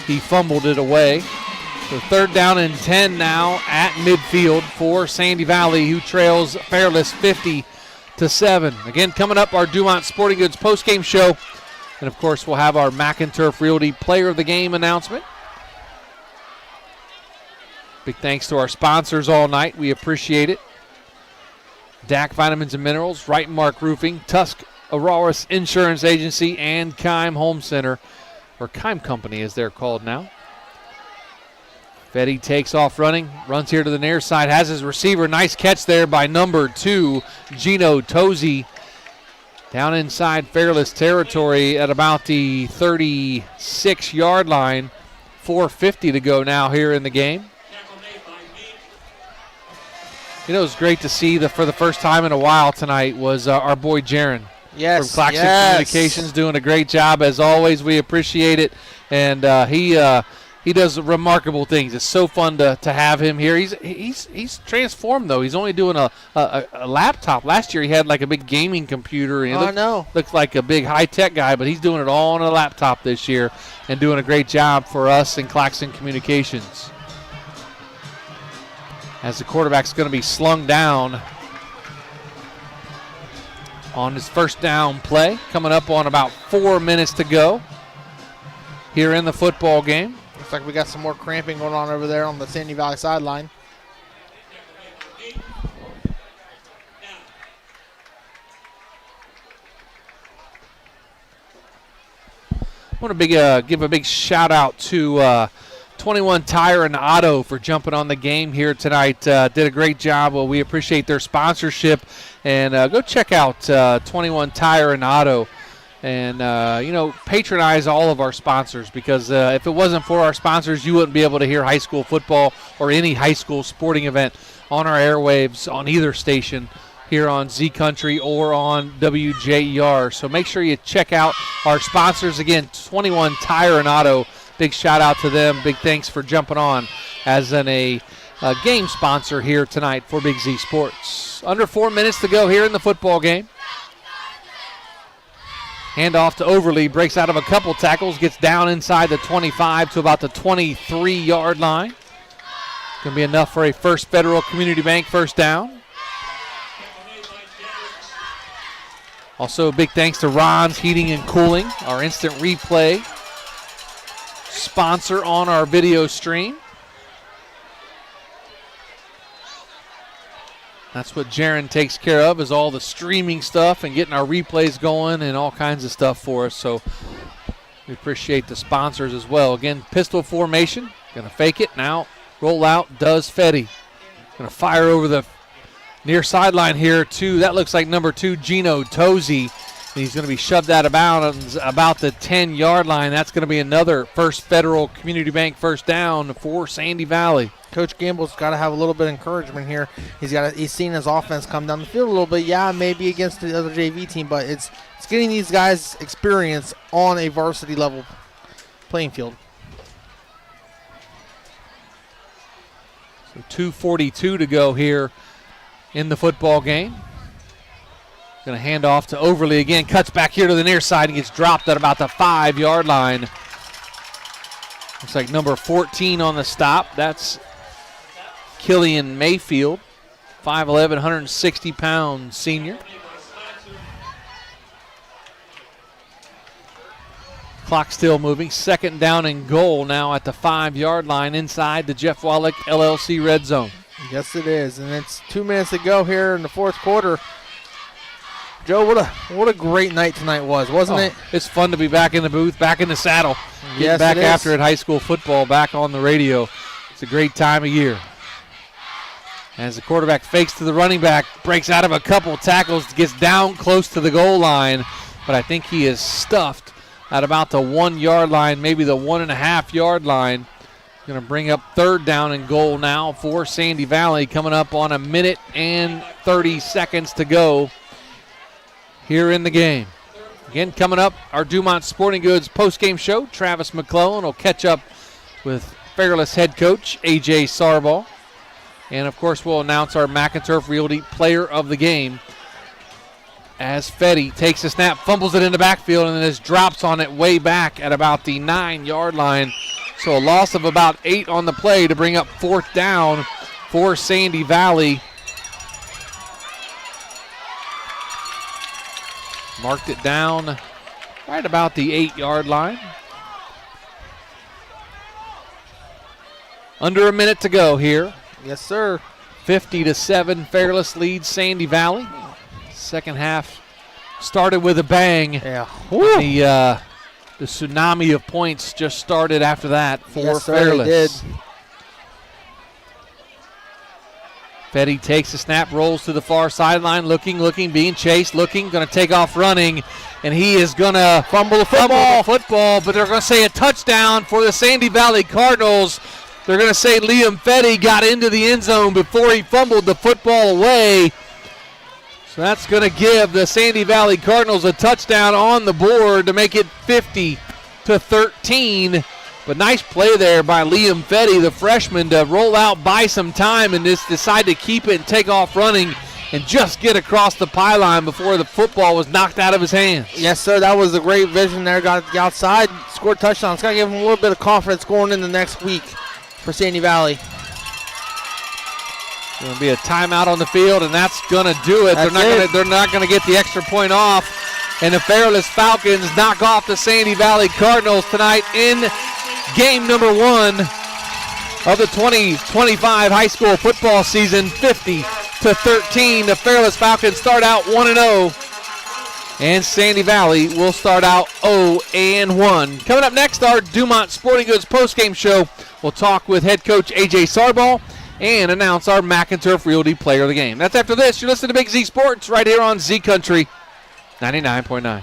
he fumbled it away. So 3rd down and 10 now at midfield for Sandy Valley, who trails Fairless 50-7. Again, coming up, our Dumont Sporting Goods postgame show. And, of course, we'll have our McInturf Realty Player of the Game announcement. Big thanks to our sponsors all night. We appreciate it. DAC Vitamins and Minerals, Wright and Mark Roofing, Tusk Auroras Insurance Agency, and Keim Home Center, or Keim Company as they're called now. Fetty takes off running, runs here to the near side, has his receiver. Nice catch there by number 2, Gino Tozy. Down inside Fairless territory at about the 36-yard line. 4:50 to go now here in the game. You know, it was great to see for the first time in a while tonight was our boy Jaron. Yes, from Claxon Communications, doing a great job as always. We appreciate it, and he does remarkable things. It's so fun to have him here. He's transformed though. He's only doing a laptop. Last year he had like a big gaming computer. And looks like a big high tech guy, but he's doing it all on a laptop this year and doing a great job for us in Claxon Communications. As the quarterback's going to be slung down on his first down play, coming up on about 4 minutes to go here in the football game. Looks like we got some more cramping going on over there on the Sandy Valley sideline. I want to give a big shout out to 21 Tire and Auto for jumping on the game here tonight. Did a great job. Well, we appreciate their sponsorship. And go check out 21 Tire and Auto. And, patronize all of our sponsors, because if it wasn't for our sponsors, you wouldn't be able to hear high school football or any high school sporting event on our airwaves on either station here on Z Country or on WJER. So make sure you check out our sponsors. Again, 21 Tire and Auto. Big shout out to them. Big thanks for jumping on as a game sponsor here tonight for Big Z Sports. Under 4 minutes to go here in the football game. Handoff to Overly, breaks out of a couple tackles, gets down inside the 25 to about the 23-yard line. Going to be enough for a First Federal Community Bank first down. Also, a big thanks to Ron's Heating and Cooling, our instant replay sponsor on our video stream. That's what Jaron takes care of, is all the streaming stuff and getting our replays going and all kinds of stuff for us. So we appreciate the sponsors as well. Again, pistol formation. Going to fake it. Now roll out does Fetty. Going to fire over the near sideline here to, that looks like number 2, Gino Tozy. And he's going to be shoved out of bounds about the 10-yard line. That's going to be another First Federal Community Bank first down for Sandy Valley. Coach Gamble's got to have a little bit of encouragement here. He's seen his offense come down the field a little bit. Yeah, maybe against the other JV team, but it's getting these guys experience on a varsity level playing field. So 2:42 to go here in the football game. Going to hand off to Overly again. Cuts back here to the near side and gets dropped at about the 5-yard line. Looks like number 14 on the stop. That's Killian Mayfield, 5'11", 160-pound senior. Clock still moving. Second down and goal now at the 5-yard line inside the Jeff Wallach LLC red zone. Yes, it is. And it's 2 minutes to go here in the fourth quarter. Joe, what a great night tonight was, wasn't it? It's fun to be back in the booth, back in the saddle. Yes, back after it, high school football, back on the radio. It's a great time of year. As the quarterback fakes to the running back, breaks out of a couple tackles, gets down close to the goal line, but I think he is stuffed at about the 1-yard line, maybe the 1.5-yard line. Going to bring up third down and goal now for Sandy Valley, coming up on 1 minute and 30 seconds to go here in the game. Again, coming up, our Dumont Sporting Goods postgame show. Travis McClellan will catch up with Fairless head coach A.J. Sarbaugh. And, of course, we'll announce our McInturf Realty Player of the Game as Fetty takes a snap, fumbles it in the backfield, and then just drops on it way back at about the 9-yard line. So a loss of about 8 on the play to bring up fourth down for Sandy Valley. Marked it down right about the 8-yard line. Under a minute to go here. Yes, sir. 50-7, Fairless leads Sandy Valley. Second half started with a bang. Yeah. The tsunami of points just started after that for yes, sir, Fairless. It did. Fetty takes the snap, rolls to the far sideline, looking, being chased, going to take off running, and he is going to fumble the football, but they're going to say a touchdown for the Sandy Valley Cardinals. They're going to say Liam Fetty got into the end zone before he fumbled the football away. So that's going to give the Sandy Valley Cardinals a touchdown on the board to make it 50-13. But nice play there by Liam Fetty, the freshman, to roll out, buy some time, and just decide to keep it and take off running and just get across the pylon before the football was knocked out of his hands. Yes, sir. That was a great vision there. Got outside, scored a touchdown. It's going to give him a little bit of confidence going into next week for Sandy Valley. Going to be a timeout on the field, and that's going to do it. They're not going to get the extra point off. And the Fairless Falcons knock off the Sandy Valley Cardinals tonight in game number 1 of the 2025 high school football season, 50-13. The Fairless Falcons start out 1-0, and Sandy Valley will start out 0-1. Coming up next, our Dumont Sporting Goods postgame show. We'll talk with head coach A.J. Sarball and announce our McInturf Realty Player of the Game. That's after this. You're listening to Big Z Sports right here on Z Country 99.9.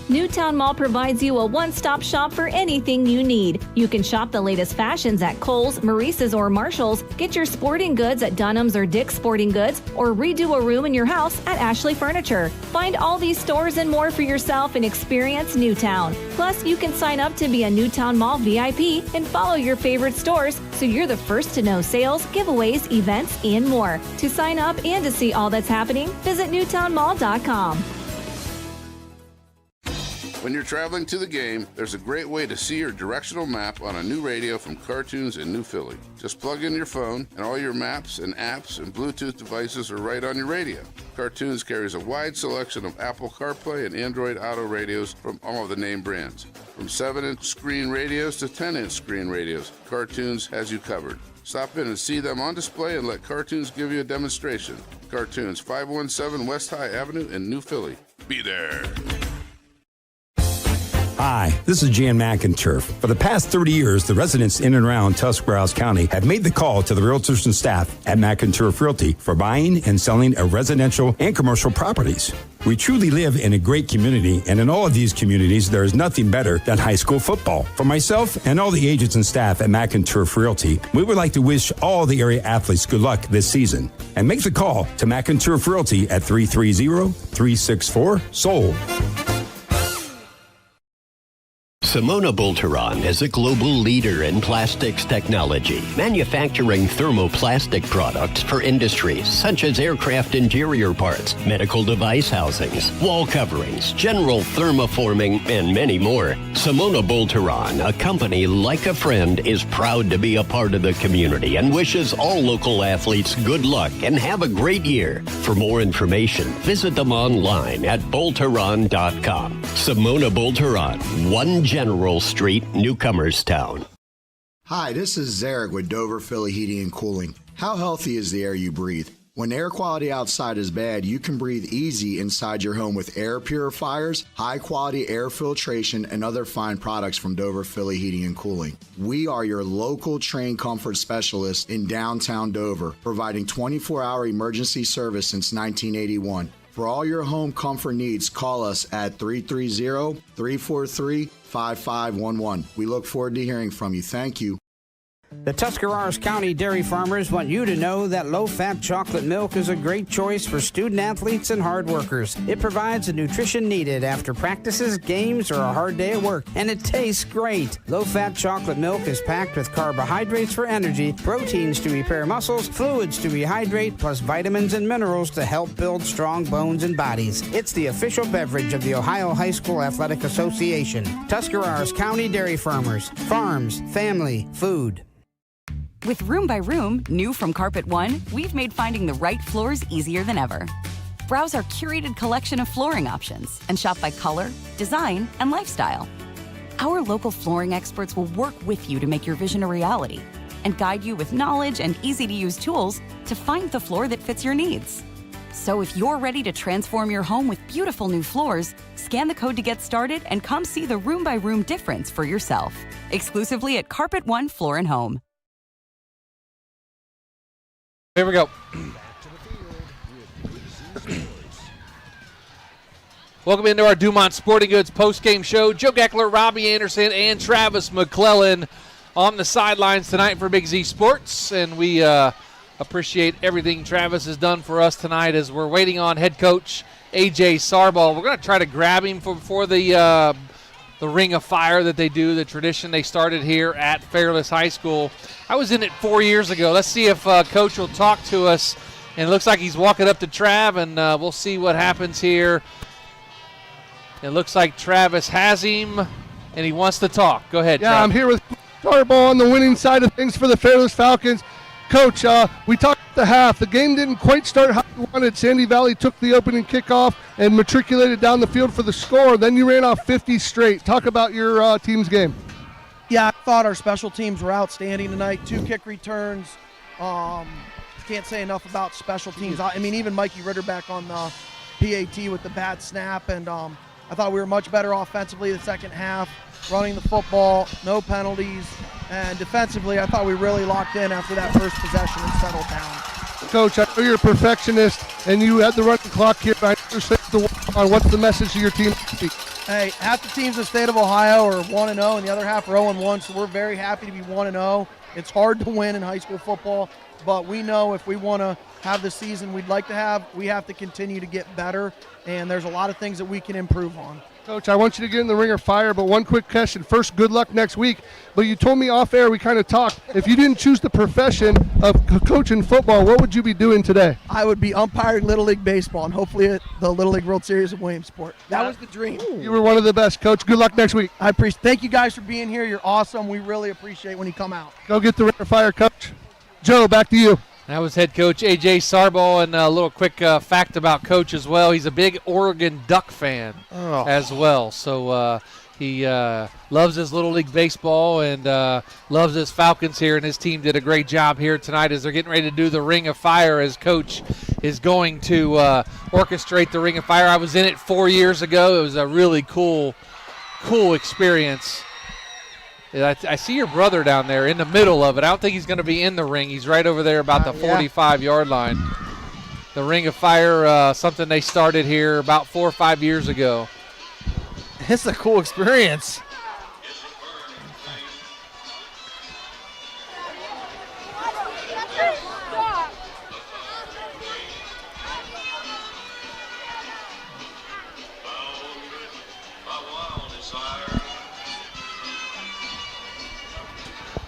Newtown Mall provides you a one-stop shop for anything you need. You can shop the latest fashions at Kohl's, Maurice's, or Marshall's, get your sporting goods at Dunham's or Dick's Sporting Goods, or redo a room in your house at Ashley Furniture. Find all these stores and more for yourself and experience Newtown. Plus, you can sign up to be a Newtown Mall VIP and follow your favorite stores so you're the first to know sales, giveaways, events, and more. To sign up and to see all that's happening, visit newtownmall.com. When you're traveling to the game, there's a great way to see your directional map on a new radio from Cartoons in New Philly. Just plug in your phone, and all your maps and apps and Bluetooth devices are right on your radio. Cartoons carries a wide selection of Apple CarPlay and Android Auto radios from all of the name brands. From 7-inch screen radios to 10-inch screen radios, Cartoons has you covered. Stop in and see them on display and let Cartoons give you a demonstration. Cartoons, 517 West High Avenue in New Philly. Be there. Hi, this is Jan McInturf. For the past 30 years, the residents in and around Tuscarawas County have made the call to the realtors and staff at McInturf Realty for buying and selling of residential and commercial properties. We truly live in a great community, and in all of these communities, there is nothing better than high school football. For myself and all the agents and staff at McInturf Realty, we would like to wish all the area athletes good luck this season. And make the call to McInturf Realty at 330-364-SOLD. Simona Bolteron is a global leader in plastics technology, manufacturing thermoplastic products for industries such as aircraft interior parts, medical device housings, wall coverings, general thermoforming, and many more. Simona Bolteron, a company like a friend, is proud to be a part of the community and wishes all local athletes good luck and have a great year. For more information, visit them online at bolteron.com. Simona Bolteron, 1 General Street, Newcomerstown. Hi, this is Zarek with Dover Philly Heating and Cooling. How healthy is the air you breathe? When air quality outside is bad, you can breathe easy inside your home with air purifiers, high-quality air filtration, and other fine products from Dover Philly Heating and Cooling. We are your local trained comfort specialists in downtown Dover, providing 24-hour emergency service since 1981. For all your home comfort needs, call us at 330-343-5511. We look forward to hearing from you. Thank you. The Tuscarawas County dairy farmers want you to know that low-fat chocolate milk is a great choice for student athletes and hard workers. It provides the nutrition needed after practices, games, or a hard day at work, and it tastes great. Low-fat chocolate milk is packed with carbohydrates for energy, proteins to repair muscles, fluids to rehydrate, plus vitamins and minerals to help build strong bones and bodies. It's the official beverage of the Ohio High School Athletic Association. Tuscarawas County Dairy Farmers. Farms, family, food. With Room by Room, new from Carpet One, we've made finding the right floors easier than ever. Browse our curated collection of flooring options and shop by color, design, and lifestyle. Our local flooring experts will work with you to make your vision a reality and guide you with knowledge and easy-to-use tools to find the floor that fits your needs. So if you're ready to transform your home with beautiful new floors, scan the code to get started and come see the Room by Room difference for yourself. Exclusively at Carpet One Floor and Home. Here we go. Welcome into our Dumont Sporting Goods post-game show. Joe Geckler, Robbie Anderson, and Travis McClellan on the sidelines tonight for Big Z Sports. And we appreciate everything Travis has done for us tonight as we're waiting on head coach A.J. Sarball. We're going to try to grab him for the Ring of Fire that they do, the tradition they started here at Fairless High School. I was in it 4 years ago. Let's see if Coach will talk to us. And it looks like he's walking up to Trav, and we'll see what happens here. It looks like Travis has him, and he wants to talk. Go ahead, Yeah, Trav. I'm here with Sarball on the winning side of things for the Fairless Falcons. Coach, we talked at the half. The game didn't quite start how you wanted. Sandy Valley took the opening kickoff and matriculated down the field for the score. Then you ran off 50 straight. Talk about your team's game. Yeah, I thought our special teams were outstanding tonight. 2 kick returns. Can't say enough about special teams. I mean, even Mikey Ritter back on the PAT with the bad snap. And I thought we were much better offensively the second half, running the football, no penalties. And defensively, I thought we really locked in after that first possession and settled down. Coach, I know you're a perfectionist, and you had the running clock here. I understand the work on. What's the message to your team? Hey, half the teams in the state of Ohio are 1-0, and the other half are 0-1, so we're very happy to be 1-0. It's hard to win in high school football, but we know if we want to have the season we'd like to have, we have to continue to get better, and there's a lot of things that we can improve on. Coach, I want you to get in the Ring of Fire, but one quick question. First, good luck next week. But you told me off air, we kind of talked, if you didn't choose the profession of coaching football, what would you be doing today? I would be umpiring Little League Baseball and hopefully at the Little League World Series of Williamsport. That was the dream. You were one of the best, Coach. Good luck next week. I appreciate. Thank you guys for being here. You're awesome. We really appreciate when you come out. Go get the Ring of Fire, Coach. Joe, back to you. That was head coach A.J. Sarball, and a little quick fact about Coach as well. He's a big Oregon Duck fan as well. So he loves his Little League Baseball and loves his Falcons here, and his team did a great job here tonight as they're getting ready to do the Ring of Fire as Coach is going to orchestrate the Ring of Fire. I was in it 4 years ago. It was a really cool experience. I see your brother down there in the middle of it. I don't think he's going to be in the ring. He's right over there about the 45-yard line. The Ring of Fire, something they started here about 4 or 5 years ago. It's a cool experience.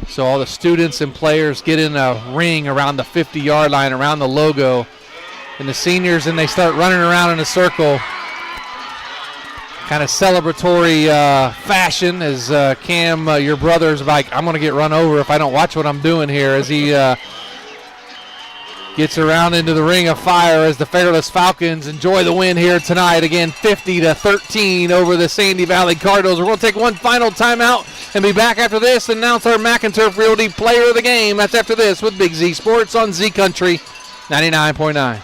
So all the students and players get in a ring around the 50-yard line, around the logo. And the seniors, and they start running around in a circle. Kind of celebratory fashion as Cam, your brother's like, I'm going to get run over if I don't watch what I'm doing here, as he gets around into the Ring of Fire as the Fairless Falcons enjoy the win here tonight. Again, 50-13 over the Sandy Valley Cardinals. We're going to take one final timeout and be back after this and announce our McInturf Realty Player of the Game. That's after this with Big Z Sports on Z Country 99.9.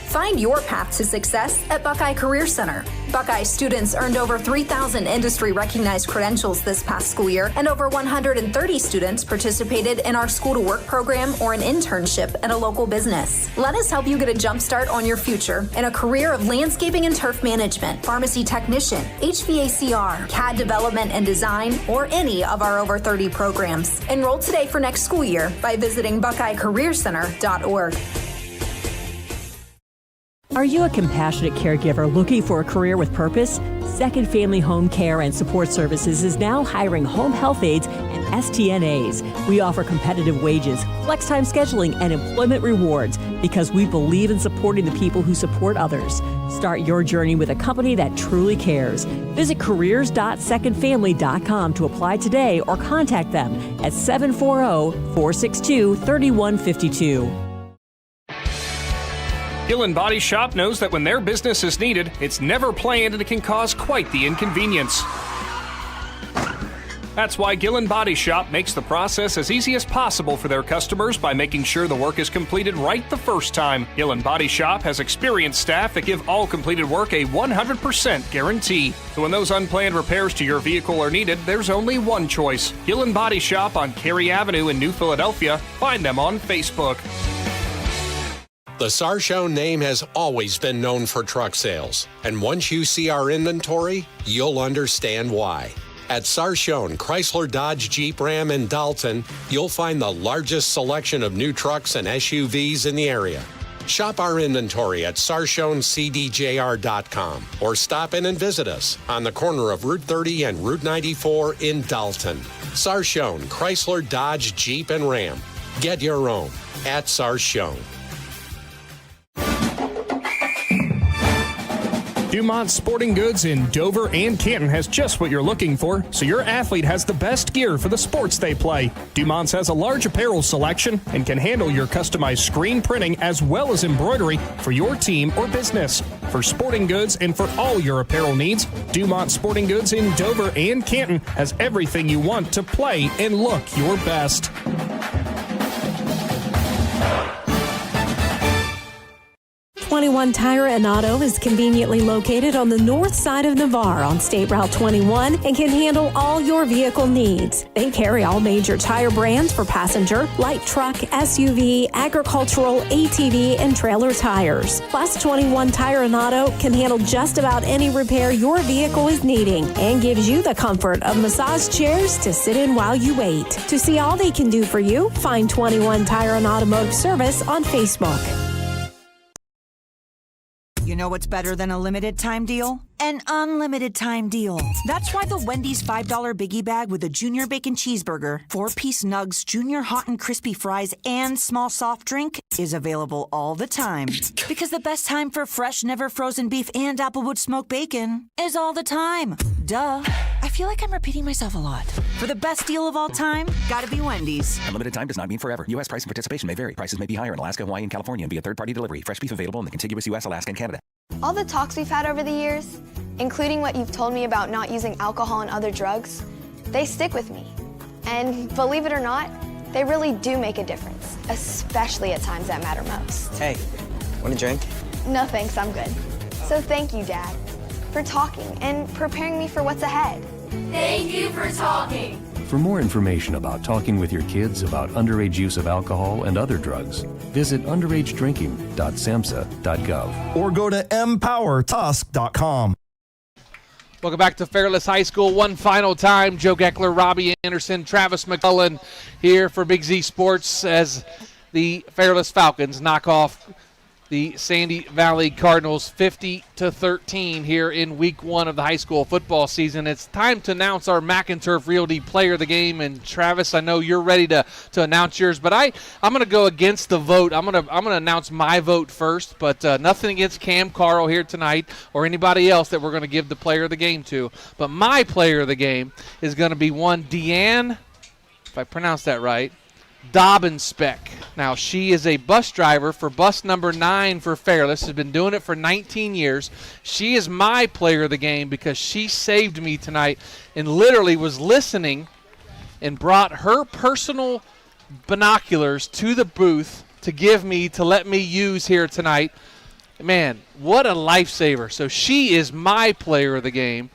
Find your path to success at Buckeye Career Center. Buckeye students earned over 3,000 industry-recognized credentials this past school year, and over 130 students participated in our School to Work program or an internship at a local business. Let us help you get a jump start on your future in a career of landscaping and turf management, pharmacy technician, HVACR, CAD development and design, or any of our over 30 programs. Enroll today for next school year by visiting BuckeyeCareerCenter.org. Are you a compassionate caregiver looking for a career with purpose? Second Family Home Care and Support Services is now hiring home health aides and STNAs. We offer competitive wages, flex time scheduling, and employment rewards because we believe in supporting the people who support others. Start your journey with a company that truly cares. Visit careers.secondfamily.com to apply today or contact them at 740-462-3152. Gillen Body Shop knows that when their business is needed, it's never planned and it can cause quite the inconvenience. That's why Gillen Body Shop makes the process as easy as possible for their customers by making sure the work is completed right the first time. Gillen Body Shop has experienced staff that give all completed work a 100% guarantee. So when those unplanned repairs to your vehicle are needed, there's only one choice. Gillen Body Shop on Cary Avenue in New Philadelphia. Find them on Facebook. The Sarchone name has always been known for truck sales, and once you see our inventory, you'll understand why. At Sarchone Chrysler Dodge Jeep Ram in Dalton, you'll find the largest selection of new trucks and SUVs in the area. Shop our inventory at SarchoneCDJR.com or stop in and visit us on the corner of Route 30 and Route 94 in Dalton. Sarchone Chrysler Dodge Jeep and Ram. Get your own at Sarchone. Dumont Sporting Goods in Dover and Canton has just what you're looking for, so your athlete has the best gear for the sports they play. Dumont's has a large apparel selection and can handle your customized screen printing as well as embroidery for your team or business. For sporting goods and for all your apparel needs, Dumont Sporting Goods in Dover and Canton has everything you want to play and look your best. 21 Tire and Auto is conveniently located on the north side of Navarre on State Route 21 and can handle all your vehicle needs. They carry all major tire brands for passenger, light truck, SUV, agricultural, ATV, and trailer tires. Plus, 21 Tire and Auto can handle just about any repair your vehicle is needing and gives you the comfort of massage chairs to sit in while you wait. To see all they can do for you, find 21 Tire and Automotive Service on Facebook. You know what's better than a limited time deal? An unlimited time deal. That's why the Wendy's $5 Biggie Bag with a Junior Bacon Cheeseburger, 4-piece nugs, Junior Hot and Crispy Fries, and small soft drink is available all the time. Because the best time for fresh, never frozen beef and Applewood smoked bacon is all the time. Duh. I feel like I'm repeating myself a lot. For the best deal of all time, gotta be Wendy's. Unlimited time does not mean forever. U.S. price and participation may vary. Prices may be higher in Alaska, Hawaii, and California via third-party delivery. Fresh beef available in the contiguous U.S., Alaska, and Canada. All the talks we've had over the years, including what you've told me about not using alcohol and other drugs, they stick with me. And believe it or not, they really do make a difference, especially at times that matter most. Hey, want a drink? No thanks, I'm good. So thank you, Dad, for talking and preparing me for what's ahead. Thank you for talking. For more information about talking with your kids about underage use of alcohol and other drugs, visit underagedrinking.samhsa.gov or go to empowertusk.com. Welcome back to Fairless High School. One final time, Joe Geckler, Robbie Anderson, Travis McCullen here for Big Z Sports as the Fairless Falcons knock off the Sandy Valley Cardinals 50-13 here in week one of the high school football season. It's time to announce our McInturf Realty player of the game. And Travis, I know you're ready to announce yours, but I'm going to go against the vote. I'm going to announce my vote first, but nothing against Cam Carl here tonight or anybody else that we're going to give the player of the game to. But my player of the game is going to be one Deanne, if I pronounce that right, Dobbinspec. Now, she is a bus driver for bus number 9 for Fairless, has been doing it for 19 years. She is my player of the game because she saved me tonight and literally was listening and brought her personal binoculars to the booth to let me use here tonight man, what a lifesaver. So she is my player of the game,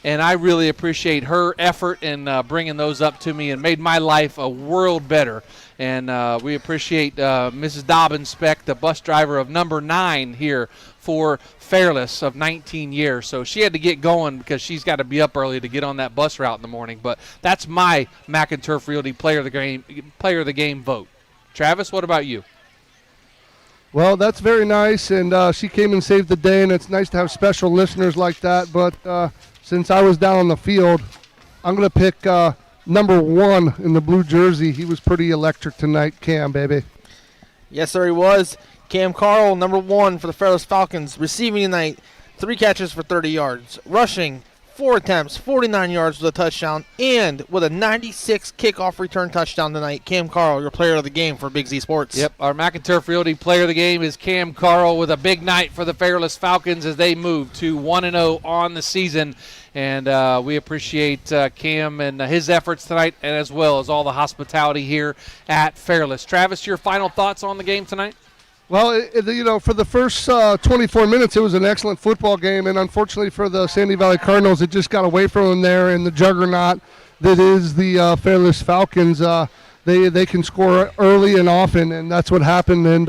and I really appreciate her effort in bringing those up to me and made my life a world better. And we appreciate Mrs. Dobbins Speck, the bus driver of number 9 here for Fairless of 19 years. So she had to get going because she's got to be up early to get on that bus route in the morning. But that's my Mac and Turf Realty player of the game vote. Travis, what about you? Well, that's very nice, and she came and saved the day, and it's nice to have special listeners like that. But since I was down on the field, I'm going to pick number 1 in the blue jersey. He was pretty electric tonight, Cam, baby. Yes, sir, he was. Cam Carl, number 1 for the Fairless Falcons, receiving tonight, 3 catches for 30 yards, rushing 4 attempts, 49 yards with a touchdown, and with a 96 kickoff return touchdown tonight. Cam Carl, your player of the game for Big Z Sports. Yep, our Mac and Turf Realty player of the game is Cam Carl with a big night for the Fairless Falcons as they move to 1-0 on the season. And we appreciate Cam and his efforts tonight, and as well as all the hospitality here at Fairless. Travis, your final thoughts on the game tonight? Well, for the first 24 minutes, it was an excellent football game, and unfortunately for the Sandy Valley Cardinals, it just got away from them there in the juggernaut that is the Fairless Falcons. They can score early and often, and that's what happened. And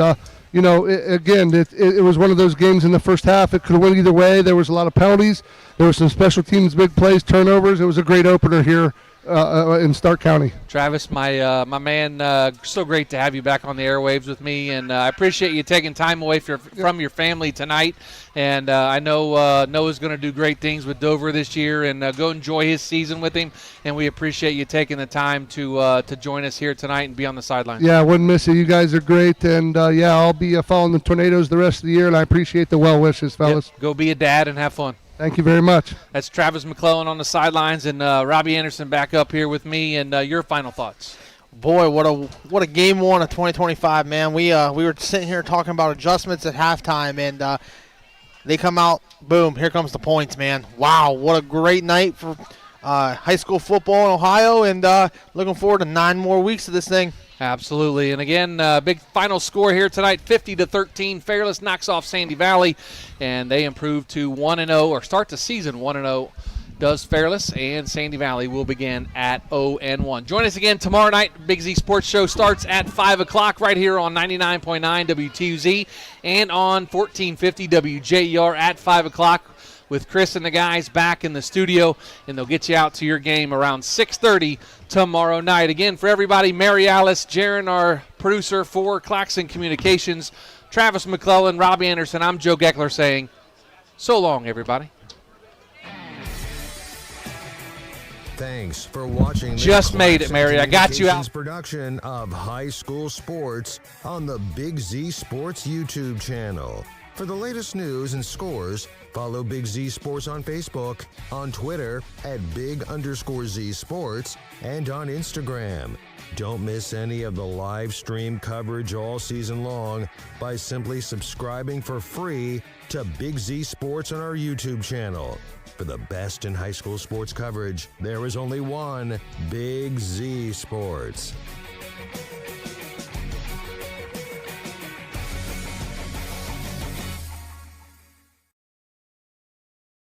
it was one of those games in the first half. It could have went either way. There was a lot of penalties. There were some special teams, big plays, turnovers. It was a great opener here in Stark County. Travis, my man, so great to have you back on the airwaves with me, and I appreciate you taking time away from your family tonight. And I know Noah's going to do great things with Dover this year, and go enjoy his season with him. And we appreciate you taking the time to join us here tonight and be on the sideline. Yeah, I wouldn't miss it. You guys are great, and I'll be following the Tornadoes the rest of the year, and I appreciate the well wishes, fellas. Yep. Go be a dad and have fun. Thank you very much. That's Travis McClellan on the sidelines, and Robbie Anderson back up here with me. And your final thoughts? Boy, what a game 1 of 2025, man. We were sitting here talking about adjustments at halftime, and they come out, boom, here comes the points, man. Wow, what a great night for high school football in Ohio, and looking forward to 9 more weeks of this thing. Absolutely. And again, big final score here tonight, 50-13. Fairless knocks off Sandy Valley, and they improve to 1-0, or start the season 1-0. Does Fairless, and Sandy Valley will begin at 0-1. Join us again tomorrow night. Big Z Sports Show starts at 5 o'clock right here on 99.9 WTUZ and on 1450 WJER at 5 o'clock. With Chris and the guys back in the studio, and they'll get you out to your game around 6:30 tomorrow night. Again, for everybody, Mary Alice, Jaron, our producer for Claxon Communications, Travis McClellan, Robbie Anderson, I'm Joe Geckler saying so long, everybody. Thanks for watching. Just made it, Mary. I got you out. Production of high school sports on the Big Z Sports YouTube channel. For the latest news and scores, follow Big Z Sports on Facebook, on Twitter at @Big_Z Sports, and on Instagram. Don't miss any of the live stream coverage all season long by simply subscribing for free to Big Z Sports on our YouTube channel. For the best in high school sports coverage, there is only one Big Z Sports.